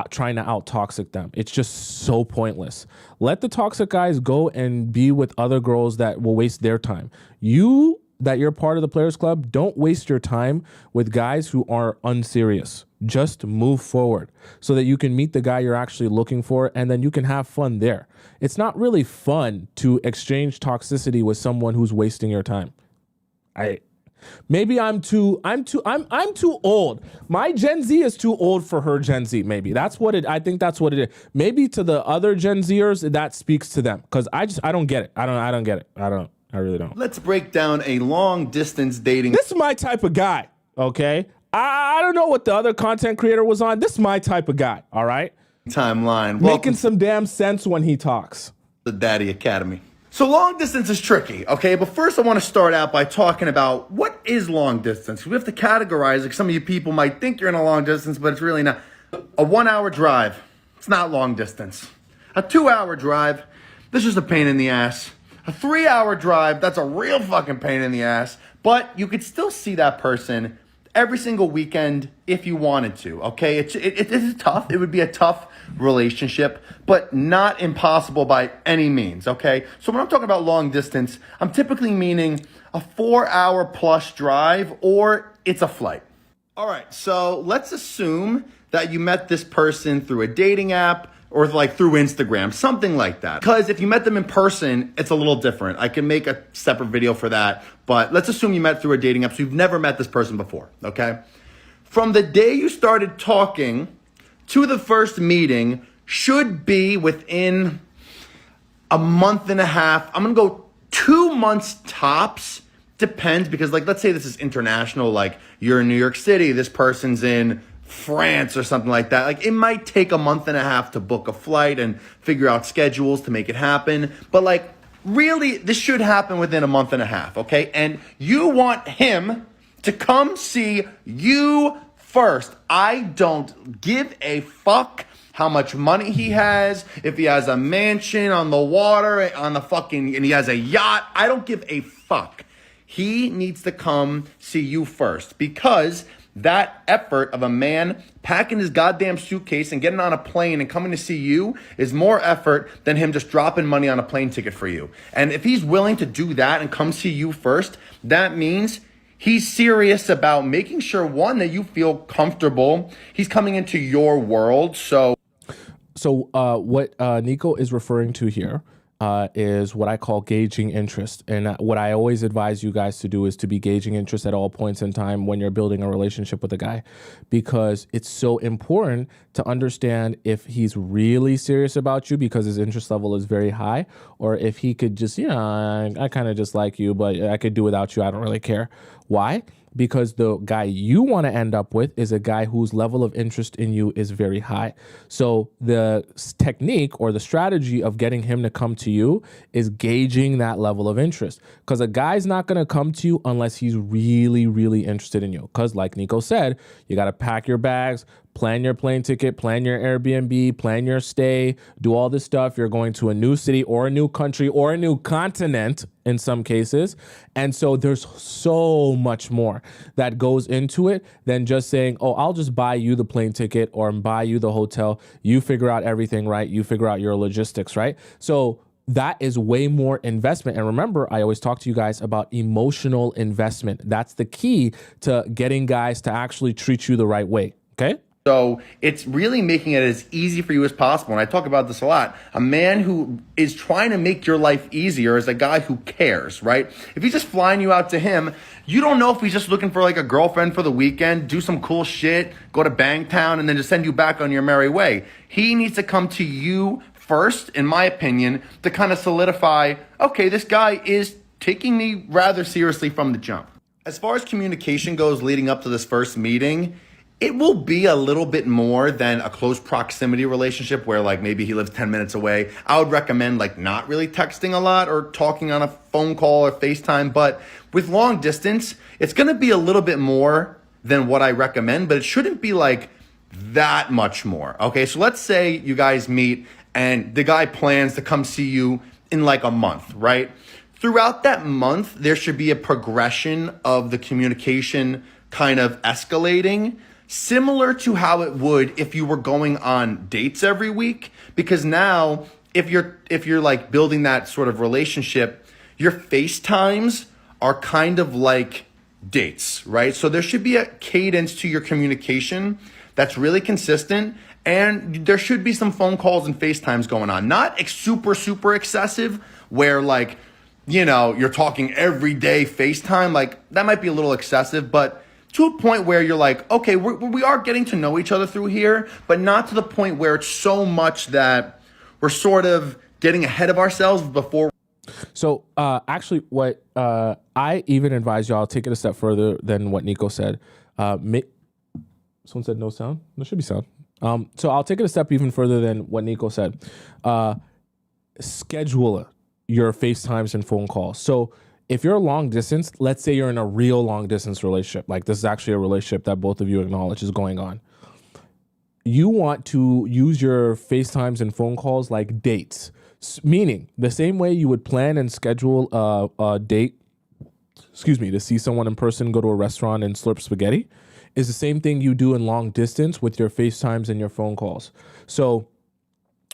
trying to out toxic them. It's just so pointless. Let the toxic guys go and be with other girls that will waste their time. You're part of the Players Club, don't waste your time with guys who are unserious. Just move forward so that you can meet the guy you're actually looking for, and then you can have fun there. It's not really fun to exchange toxicity with someone who's wasting your time. Maybe I'm too old. My Gen Z is too old for her Gen Z. Maybe I think that's what it is. Maybe to the other Gen Zers, that speaks to them, because I don't get it. I don't get it. I really don't. Let's break down a long distance dating. This is my type of guy, okay? I don't know what the other content creator was on. This is my type of guy, all right? Timeline. Making some damn sense when he talks. The Daddy Academy. So long distance is tricky, okay? But first I want to start out by talking about what is long distance. We have to categorize it. Some of you people might think you're in a long distance, but it's really not. A 1 hour drive, it's not long distance. A 2 hour drive, this is a pain in the ass. A 3 hour drive, that's a real fucking pain in the ass. But you could still see that person every single weekend if you wanted to, okay? It's tough. It would be a tough relationship, but not impossible by any means, okay? So when I'm talking about long distance, I'm typically meaning a 4 hour plus drive, or it's a flight. All right, so let's assume that you met this person through a dating app, or like through Instagram, something like that. Because if you met them in person, it's a little different. I can make a separate video for that, but let's assume you met through a dating app, so you've never met this person before, okay? From the day you started talking to the first meeting should be within a month and a half. I'm gonna go 2 months tops. Depends, because like, let's say this is international, like you're in New York City, this person's in France or something like that. Like, it might take a month and a half to book a flight and figure out schedules to make it happen. But like, really, this should happen within a month and a half, okay? And you want him to come see you first. I don't give a fuck how much money he has, if he has a mansion on the water, on the fucking, and he has a yacht. I don't give a fuck. He needs to come see you first, because that effort of a man packing his goddamn suitcase and getting on a plane and coming to see you is more effort than him just dropping money on a plane ticket for you. And if he's willing to do that and come see you first, that means he's serious about making sure, one, that you feel comfortable. He's coming into your world. So what Nico is referring to here is what I call gauging interest. And what I always advise you guys to do is to be gauging interest at all points in time when you're building a relationship with a guy, because it's so important to understand if he's really serious about you because his interest level is very high, or if he could just, I kind of just like you, but I could do without you. I don't really care. Why? Because the guy you want to end up with is a guy whose level of interest in you is very high. So the technique or the strategy of getting him to come to you is gauging that level of interest. Because a guy's not going to come to you unless he's really, really interested in you. Because like Nico said, you got to pack your bags, plan your plane ticket, plan your Airbnb, plan your stay, do all this stuff. You're going to a new city or a new country or a new continent in some cases. And so there's so much more that goes into it than just saying, oh, I'll just buy you the plane ticket or buy you the hotel. You figure out everything, right? You figure out your logistics, right? So that is way more investment. And remember, I always talk to you guys about emotional investment. That's the key to getting guys to actually treat you the right way, okay? So it's really making it as easy for you as possible. And I talk about this a lot. A man who is trying to make your life easier is a guy who cares, right? If he's just flying you out to him, you don't know if he's just looking for like a girlfriend for the weekend, do some cool shit, go to Bangtown, and then just send you back on your merry way. He needs to come to you first, in my opinion, to kind of solidify, okay, this guy is taking me rather seriously from the jump. As far as communication goes leading up to this first meeting, it will be a little bit more than a close proximity relationship where like maybe he lives 10 minutes away. I would recommend like not really texting a lot or talking on a phone call or FaceTime. But with long distance, it's going to be a little bit more than what I recommend, but it shouldn't be like that much more. Okay, so let's say you guys meet and the guy plans to come see you in like a month, right? Throughout that month, there should be a progression of the communication kind of escalating, similar to how it would if you were going on dates every week. Because now if you're like building that sort of relationship, your FaceTimes are kind of like dates, right? So there should be a cadence to your communication that's really consistent, and there should be some phone calls and FaceTimes going on. Not super excessive where like, you know, you're talking every day FaceTime. Like that might be a little excessive, but to a point where you're like, okay, we are getting to know each other through here, but not to the point where it's so much that we're sort of getting ahead of ourselves before. So actually, what I even advise y'all, take it a step further than what Nico said. Someone said no sound? There should be sound. So I'll take it a step even further than what Nico said. Schedule your FaceTimes and phone calls. So if you're long distance, let's say you're in a real long distance relationship, like this is actually a relationship that both of you acknowledge is going on. You want to use your FaceTimes and phone calls like dates, meaning the same way you would plan and schedule a date, to see someone in person, go to a restaurant and slurp spaghetti, is the same thing you do in long distance with your FaceTimes and your phone calls. So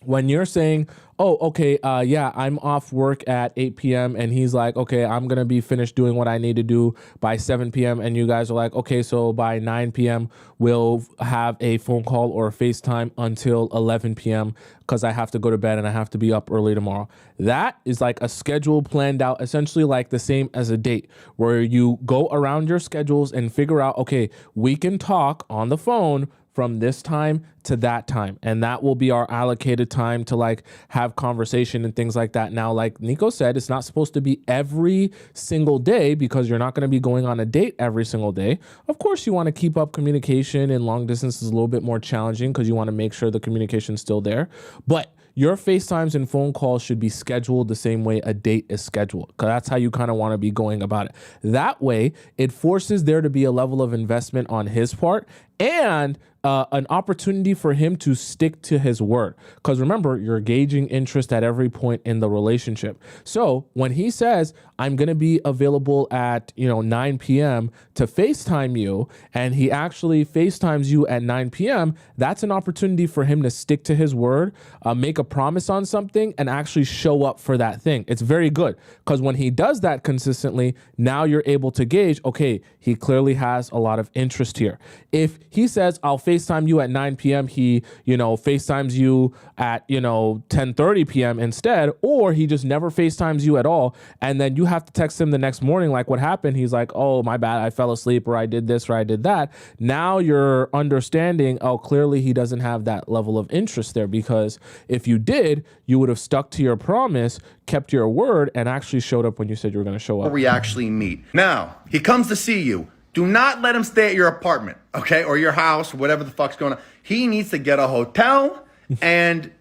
when you're saying, oh, okay, yeah, I'm off work at 8 p.m. and he's like, okay, I'm going to be finished doing what I need to do by 7 p.m. And you guys are like, okay, so by 9 p.m. we'll have a phone call or a FaceTime until 11 p.m. because I have to go to bed and I have to be up early tomorrow. That is like a schedule planned out, essentially like the same as a date, where you go around your schedules and figure out, okay, we can talk on the phone from this time to that time. And that will be our allocated time to like have conversation and things like that. Now, like Nico said, it's not supposed to be every single day because you're not going to be going on a date every single day. Of course, you want to keep up communication, and long distance is a little bit more challenging because you want to make sure the communication's still there. But your FaceTimes and phone calls should be scheduled the same way a date is scheduled, because that's how you kind of want to be going about it. That way, it forces there to be a level of investment on his part and an opportunity for him to stick to his word. Because remember, you're gauging interest at every point in the relationship. So when he says, I'm going to be available at 9 p.m. to FaceTime you, and he actually FaceTimes you at 9 p.m., that's an opportunity for him to stick to his word, make a promise on something, and actually show up for that thing. It's very good, because when he does that consistently, now you're able to gauge, okay, he clearly has a lot of interest here. If he says, I'll FaceTime you at 9 p.m., he, FaceTimes you at, 10:30 p.m. instead, or he just never FaceTimes you at all, and then you have to text him the next morning, like, what happened? He's like, oh, my bad, I fell asleep, or I did this, or I did that. Now you're understanding, oh, clearly he doesn't have that level of interest there, because if you did, you would have stuck to your promise, kept your word, and actually showed up when you said you were going to show up. We actually meet. Now, he comes to see you. Do not let him stay at your apartment, okay, or your house, whatever the fuck's going on. He needs to get a hotel, and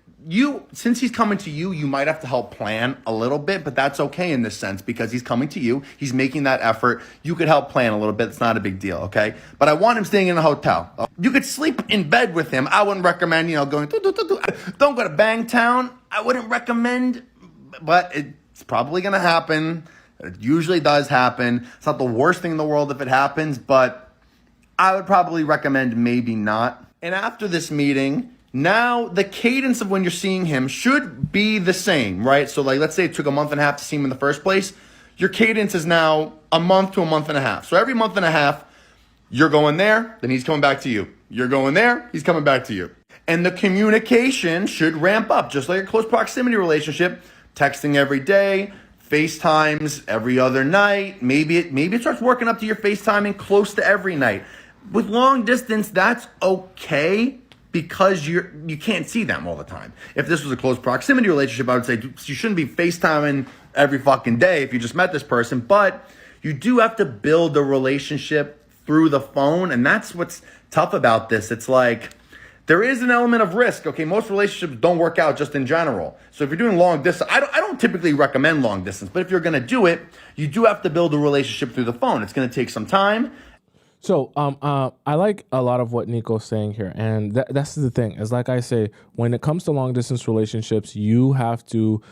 since he's coming to you, you might have to help plan a little bit, but that's okay in this sense, because he's coming to you. He's making that effort. You could help plan a little bit. It's not a big deal, okay? But I want him staying in a hotel. You could sleep in bed with him. I wouldn't recommend, going, don't go to Bangtown. I wouldn't recommend, but it's probably going to happen. It usually does happen. It's not the worst thing in the world if it happens, but I would probably recommend maybe not. And after this meeting, now the cadence of when you're seeing him should be the same, right? So like, let's say it took a month and a half to see him in the first place. Your cadence is now a month to a month and a half. So every month and a half, you're going there, then he's coming back to you. You're going there, he's coming back to you. And the communication should ramp up, just like a close proximity relationship, texting every day, FaceTimes every other night. Maybe it starts working up to your FaceTiming close to every night. With long distance, that's okay, because you can't see them all the time. If this was a close proximity relationship, I would say you shouldn't be FaceTiming every fucking day if you just met this person, but you do have to build a relationship through the phone. And that's what's tough about this. It's like, there is an element of risk. Okay, most relationships don't work out just in general. So if you're doing long distance, I don't typically recommend long distance, but if you're going to do it, you do have to build a relationship through the phone. It's going to take some time. So I like a lot of what Nico's saying here, and that's the thing. Is like I say, when it comes to long distance relationships, you have to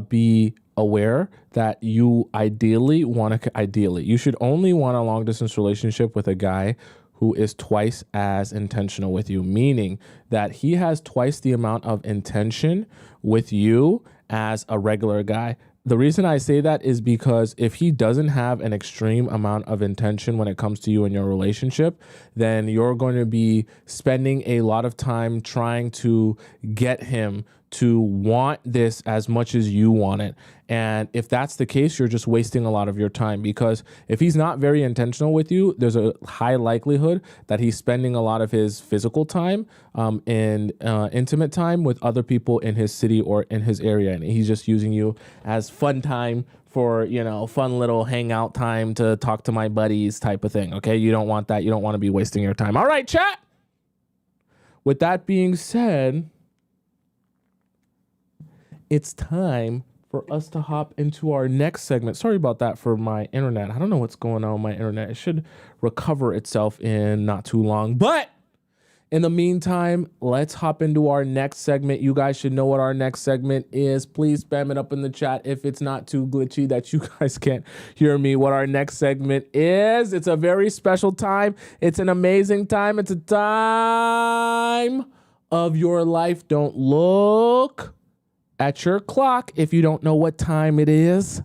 be aware that you you should only want a long distance relationship with a guy who is twice as intentional with you, meaning that he has twice the amount of intention with you as a regular guy. The reason I say that is because if he doesn't have an extreme amount of intention when it comes to you and your relationship, then you're going to be spending a lot of time trying to get him to want this as much as you want it. And if that's the case, you're just wasting a lot of your time, because if he's not very intentional with you, there's a high likelihood that he's spending a lot of his physical time and intimate time with other people in his city or in his area. And he's just using you as fun time for, fun little hangout time to talk to my buddies type of thing. Okay. You don't want that. You don't want to be wasting your time. All right, chat. With that being said, it's time for us to hop into our next segment. Sorry about that for my internet. I don't know what's going on with my internet. It should recover itself in not too long. But in the meantime, let's hop into our next segment. You guys should know what our next segment is. Please spam it up in the chat if it's not too glitchy that you guys can't hear me. What our next segment is. It's a very special time. It's an amazing time. It's a time of your life. Don't look at your clock if you don't know what time it is.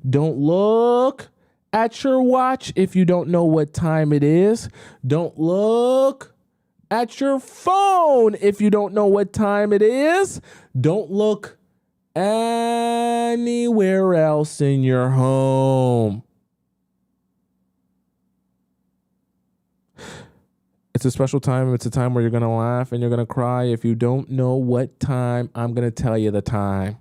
Don't look at your watch if you don't know what time it is. Don't look at your phone if you don't know what time it is. Don't look anywhere else in your home. It's a special time. It's a time where you're going to laugh and you're going to cry. If you don't know what time, I'm going to tell you the time.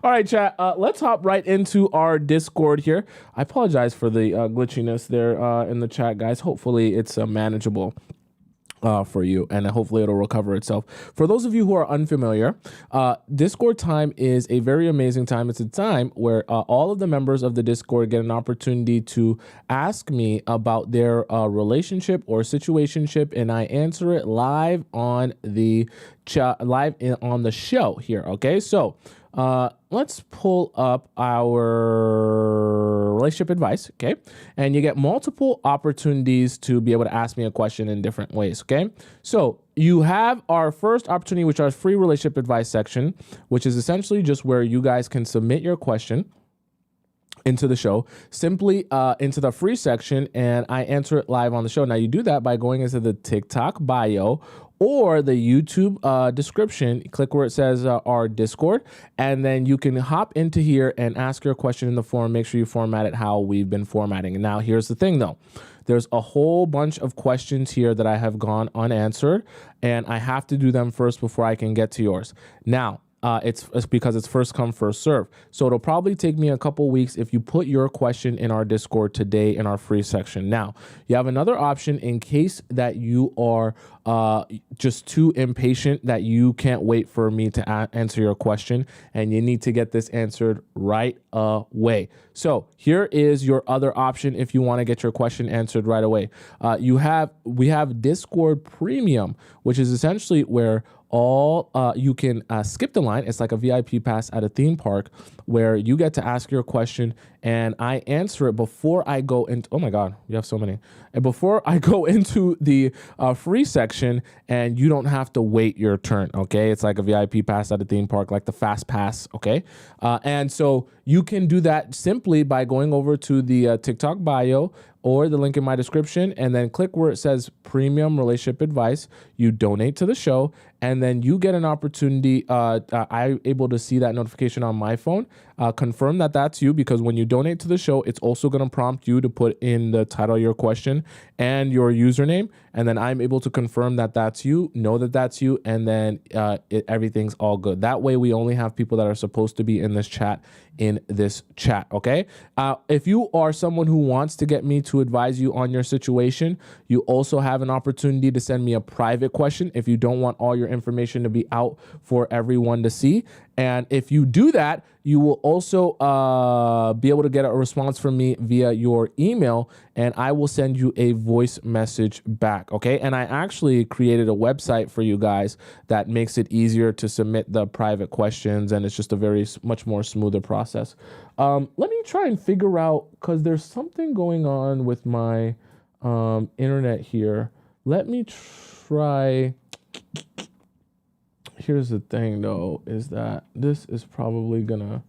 All right, chat. Let's hop right into our Discord here. I apologize for the glitchiness there in the chat, guys. Hopefully it's manageable for you, and hopefully it'll recover itself. For those of you who are unfamiliar, Discord time is a very amazing time. It's a time where all of the members of the Discord get an opportunity to ask me about their relationship or situationship, and I answer it live on the on the show here. Okay, so let's pull up our relationship advice, okay? And you get multiple opportunities to be able to ask me a question in different ways, okay? So you have our first opportunity, which is our free relationship advice section, which is essentially just where you guys can submit your question into the show, simply into the free section, and I answer it live on the show. Now you do that by going into the TikTok bio or the YouTube description. Click where it says our Discord, and then you can hop into here and ask your question in the form. Make sure you format it how we've been formatting. And now here's the thing though. There's a whole bunch of questions here that I have gone unanswered, and I have to do them first before I can get to yours. Now, it's because it's first come, first serve. So it'll probably take me a couple weeks if you put your question in our Discord today in our free section. Now, you have another option in case that you are just too impatient that you can't wait for me to answer your question and you need to get this answered right away. So here is your other option if you want to get your question answered right away. We have Discord Premium, which is essentially where you can skip the line. It's like a VIP pass at a theme park where you get to ask your question and I answer it before I go into, oh my God, you have so many. And before I go into the free section, and you don't have to wait your turn, okay? It's like a VIP pass at a theme park, like the fast pass, okay? And so you can do that simply by going over to the TikTok bio or the link in my description, and then click where it says premium relationship advice. You donate to the show, and then you get an opportunity. I'm able to see that notification on my phone. Confirm that that's you, because when you donate to the show, it's also going to prompt you to put in the title of your question and your username, and then I'm able to confirm that that's you, know that that's you, and then everything's all good. That way, we only have people that are supposed to be in this chat in this chat, okay? If you are someone who wants to get me to advise you on your situation, you also have an opportunity to send me a private question if you don't want all your information to be out for everyone to see. And if you do that, you will also be able to get a response from me via your email, and I will send you a voice message back, okay? And I actually created a website for you guys that makes it easier to submit the private questions, and it's just a very much more smoother process. Let me try and figure out, because there's something going on with my internet here. Let me try. Here's the thing, though, is that this is probably gonna